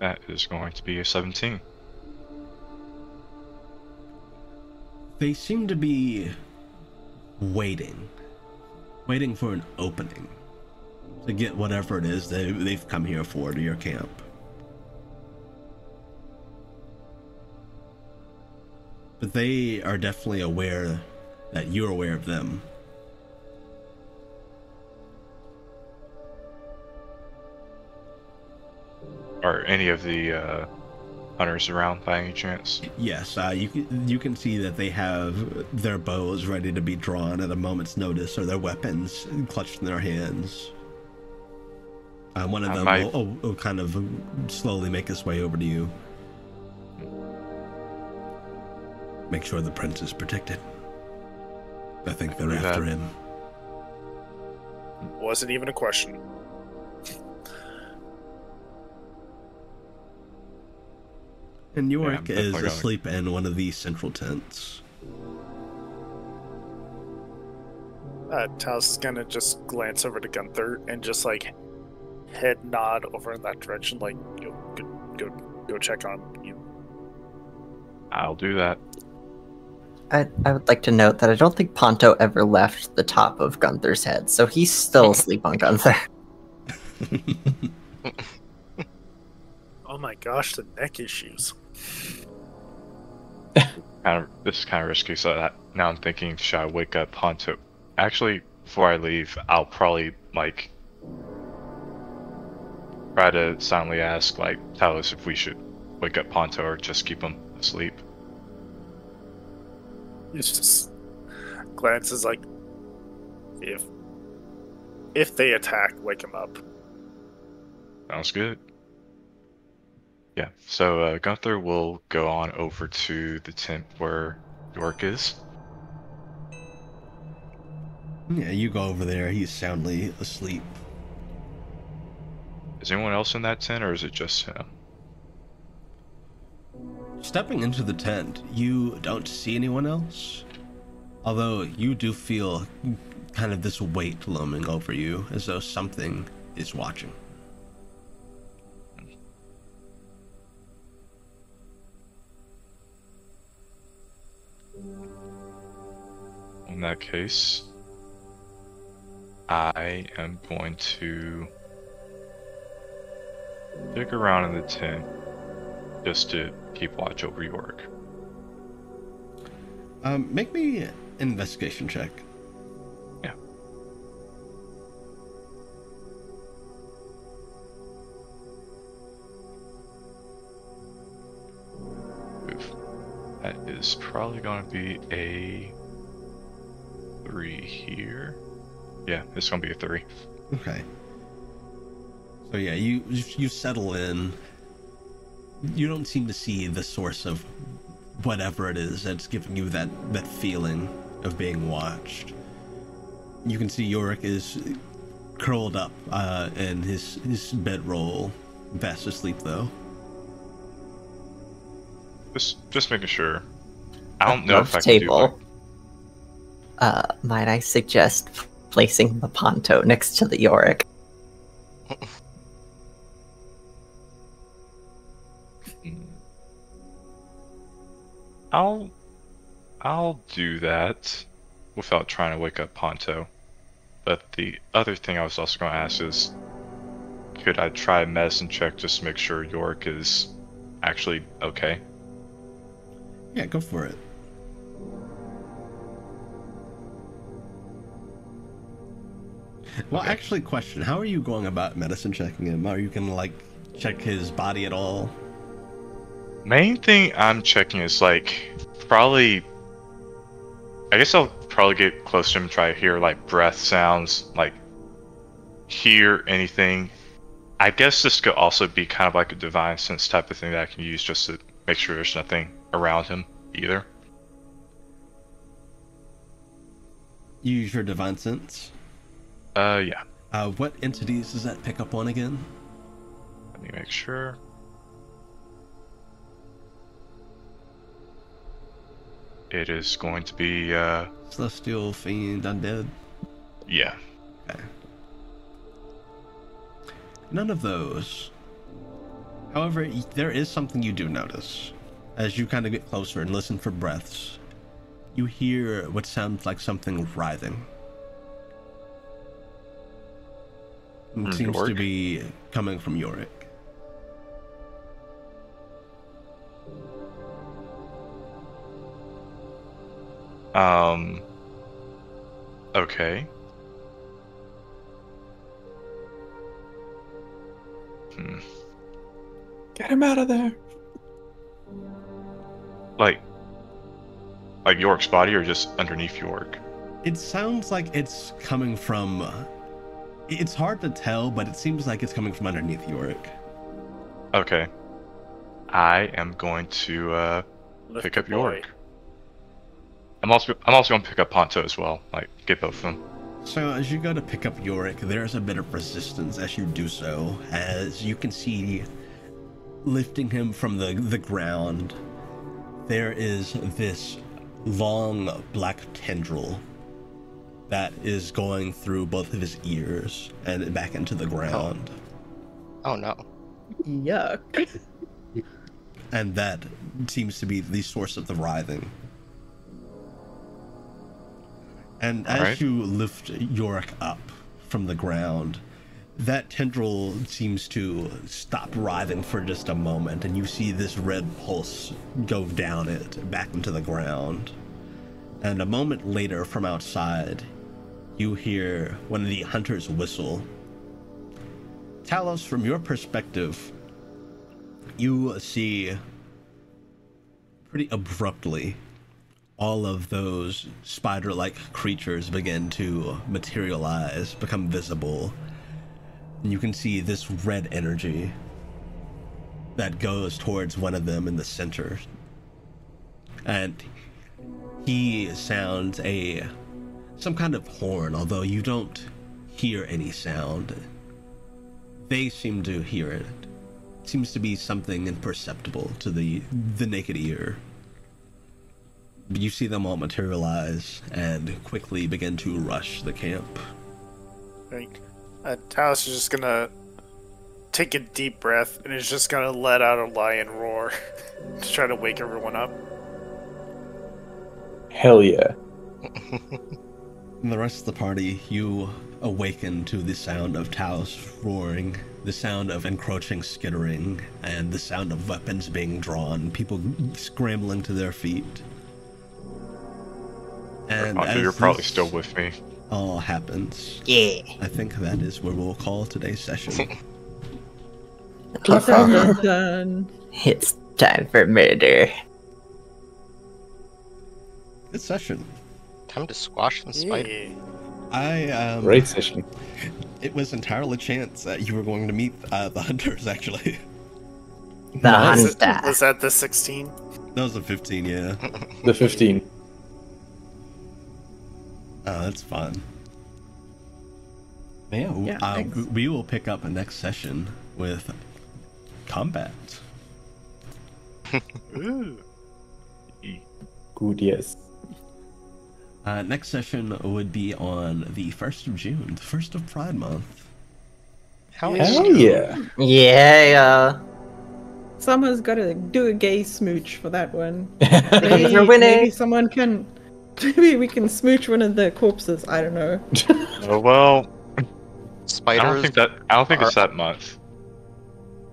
That is going to be a 17. They seem to be waiting for an opening to get whatever it is they've come here for to your camp. But they are definitely aware that you're aware of them. Are any of the hunters around by any chance? Yes, you can see that they have their bows ready to be drawn at a moment's notice, or their weapons clutched in their hands. One of them will kind of slowly make his way over to you. Make sure the prince is protected. I think they're after him. Wasn't even a question. And Yorick is asleep in one of these central tents. Talos is gonna just glance over to Gunther and just like head nod over in that direction, like go check on you. I'll do that. I would like to note that I don't think Ponto ever left the top of Gunther's head, so he's still asleep on Gunther. Oh my gosh, the neck issues. This is kind of risky, so that now I'm thinking, should I wake up Ponto? Actually, before I leave, I'll probably like try to silently ask Talos if we should wake up Ponto or just keep him asleep. He just glances like, if they attack, wake him up. Sounds good. Yeah, so Gunther will go on over to the tent where York is. Yeah, you go over there. He's soundly asleep. Is anyone else in that tent, or is it just him? Stepping into the tent, you don't see anyone else. Although you do feel kind of this weight looming over you, as though something is watching. In that case, I am going to dig around in the tent just to keep watch over York. Make me an investigation check. Yeah. Oof. That is probably going to be a 3 here. Yeah, it's going to be a 3. Okay. So yeah, you settle in. You don't seem to see the source of whatever it is that's giving you that feeling of being watched. You can see Yorick is curled up in his bedroll, fast asleep though. Just making sure. I don't know if I can table. Might I suggest placing the Ponto next to the Yorick? I'll do that without trying to wake up Ponto. But the other thing I was also going to ask is, could I try a medicine check just to make sure Yorick is actually okay? Yeah, go for it. Well, Okay. actually, question: how are you going about medicine checking him? Are you gonna check his body at all? Main thing I'm checking is probably. I guess I'll probably get close to him and try to hear breath sounds, hear anything. I guess this could also be kind of like a divine sense type of thing that I can use just to make sure there's nothing around him either. You use your divine sense. Yeah. What entities does that pick up on again? Let me make sure. It is going to be, Celestial, Fiend, Undead? yeah. Okay. None of those. However, there is something you do notice. As you kind of get closer and listen for breaths, you hear what sounds like something writhing. It seems to be coming from Yorick. Okay. Get him out of there. Like York's body, or just underneath York? It sounds like it's coming from... It's hard to tell, but it seems like it's coming from underneath Yorick. Okay. I am going to pick up York. I'm also going to pick up Ponto as well. Like, get both of them. So as you go to pick up Yorick, there's a bit of resistance as you do so, as you can see lifting him from the ground, there is this long black tendril that is going through both of his ears and back into the ground. Oh no. Yuck. And that seems to be the source of the writhing. And as you lift Yorick up from the ground, that tendril seems to stop writhing for just a moment, and you see this red pulse go down it back into the ground. And a moment later, from outside, you hear one of the hunters whistle. Talos, from your perspective, you see pretty abruptly all of those spider-like creatures begin to materialize, become visible. And you can see this red energy that goes towards one of them in the center. And he sounds some kind of horn, although you don't hear any sound. They seem to hear it. It seems to be something imperceptible to the naked ear. You see them all materialize and quickly begin to rush the camp. Talos is just gonna take a deep breath and is just gonna let out a lion roar to try to wake everyone up. Hell yeah. And the rest of the party, you awaken to the sound of Talos roaring, the sound of encroaching skittering, and the sound of weapons being drawn, people scrambling to their feet. And you're probably still with me. All happens. Yeah. I think that is where we'll call today's session. Done. It's time for murder. Good session. Time to squash some spiders. Great session. It was entirely chance that you were going to meet the hunters, actually. The hunter. Was that the 16? That was a 15, yeah. The 15. Oh, that's fun. Yeah, thanks. we will pick up a next session with combat. Ooh. Good, yes. Next session would be on the 1st of June, the 1st of Pride Month. Hell yeah. Yeah. Someone's got to do a gay smooch for that one. You're winning. Maybe someone can. Maybe we can smooch one of the corpses. I don't know. Oh, well, Spiders. I don't think it's that month.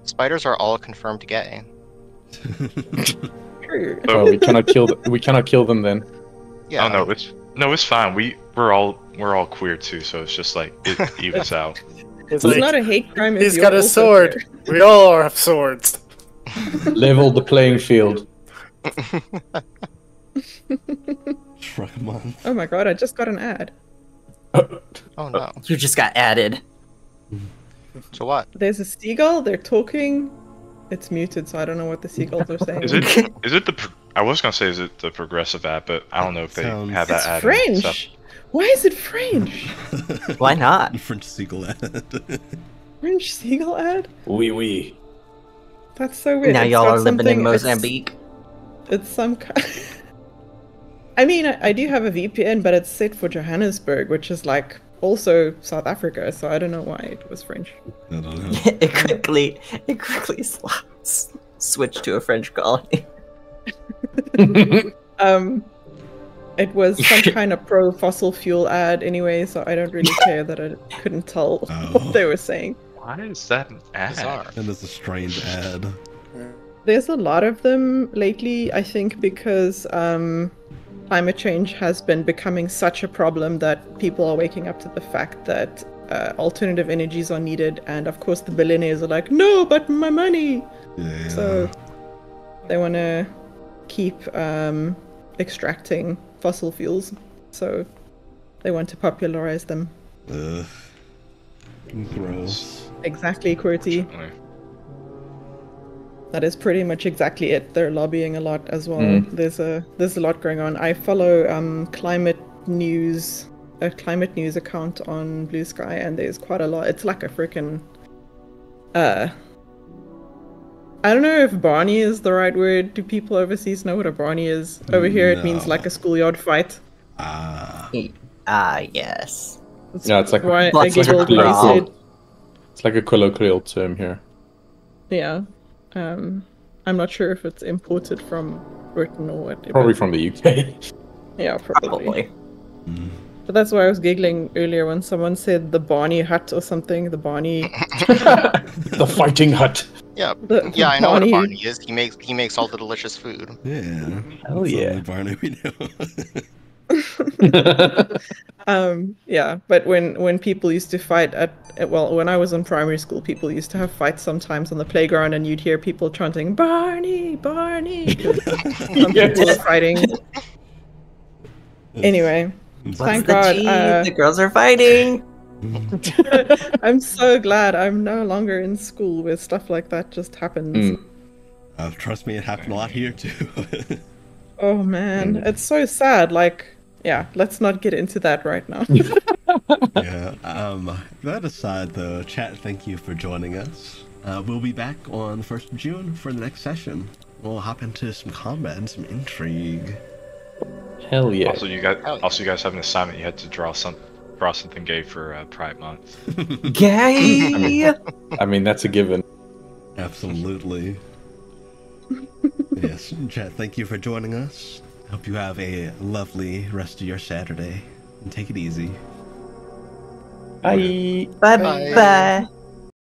Spiders are all confirmed gay. True. Oh, we cannot kill them then. Yeah. Oh no, it's fine. We're all queer too, so it's just like it evens out. It's not a hate crime. If He's you're got a also sword. We all have swords. Level the playing field. Shrug a month. Oh my god! I just got an ad. Oh no. You just got added. So what? There's a seagull. They're talking. It's muted, so I don't know what the seagulls are saying. Is it I was gonna say is it the progressive ad, but I don't know if they have that It's ad. French. Why is it French? Why not? French seagull ad. French seagull ad? Oui. That's so weird. Now It's y'all got are living in something- Mozambique. It's some kind. I mean, I do have a VPN, but it's set for Johannesburg, which is like also South Africa, so I don't know why it was French. I don't know. It quickly switched to a French colony. It was some kind of pro fossil fuel ad anyway, so I don't really care that I couldn't tell what they were saying. Why is that an ad? Bizarre. And it's a strange ad. There's a lot of them lately, I think, because climate change has been becoming such a problem that people are waking up to the fact that alternative energies are needed, and of course the billionaires are like, no, but my money! Yeah. So they want to keep extracting fossil fuels, so they want to popularize them. Ugh. Gross. Exactly, QWERTY. Unfortunately. That is pretty much exactly it. They're lobbying a lot as well. There's a lot going on. I follow a climate news account on Blue Sky, and there's quite a lot. It's like a freaking I don't know if Barney is the right word. Do people overseas know what a Barney is? Over here it means like a schoolyard fight. Yes. Yeah, it's like Why I it's like a giggled when I colloquial, said, it's like a colloquial term here. yeah. I'm not sure if it's imported from Britain or what. Probably but- from the UK. Yeah, probably. Probably. But that's why I was giggling earlier when someone said the Barney hut or something. The Barney. The fighting hut. Yeah, The yeah, I know what a Barney. Barney is. He makes all the delicious food. Yeah. Hell That's the yeah. only Barney we know. Yeah, but when people used to fight when I was in primary school, people used to have fights sometimes on the playground, and you'd hear people chanting "Barney, Barney." 'Cause some people were fighting. Anyway, What's thank the God. G? The girls are fighting. I'm so glad I'm no longer in school where stuff like that just happens. Trust me, it happened a lot here too. Oh man, it's so sad. Like, yeah, let's not get into that right now. Yeah. That aside, though, chat, thank you for joining us. We'll be back on the 1st of June for the next session. We'll hop into some combat and some intrigue. Hell yeah. Also, you guys have an assignment. You had to draw something gay for Pride Month. Gay. I mean, that's a given. Absolutely. Yes, chat, thank you for joining us. Hope you have a lovely rest of your Saturday. And take it easy. Bye. Bye Bye. bye.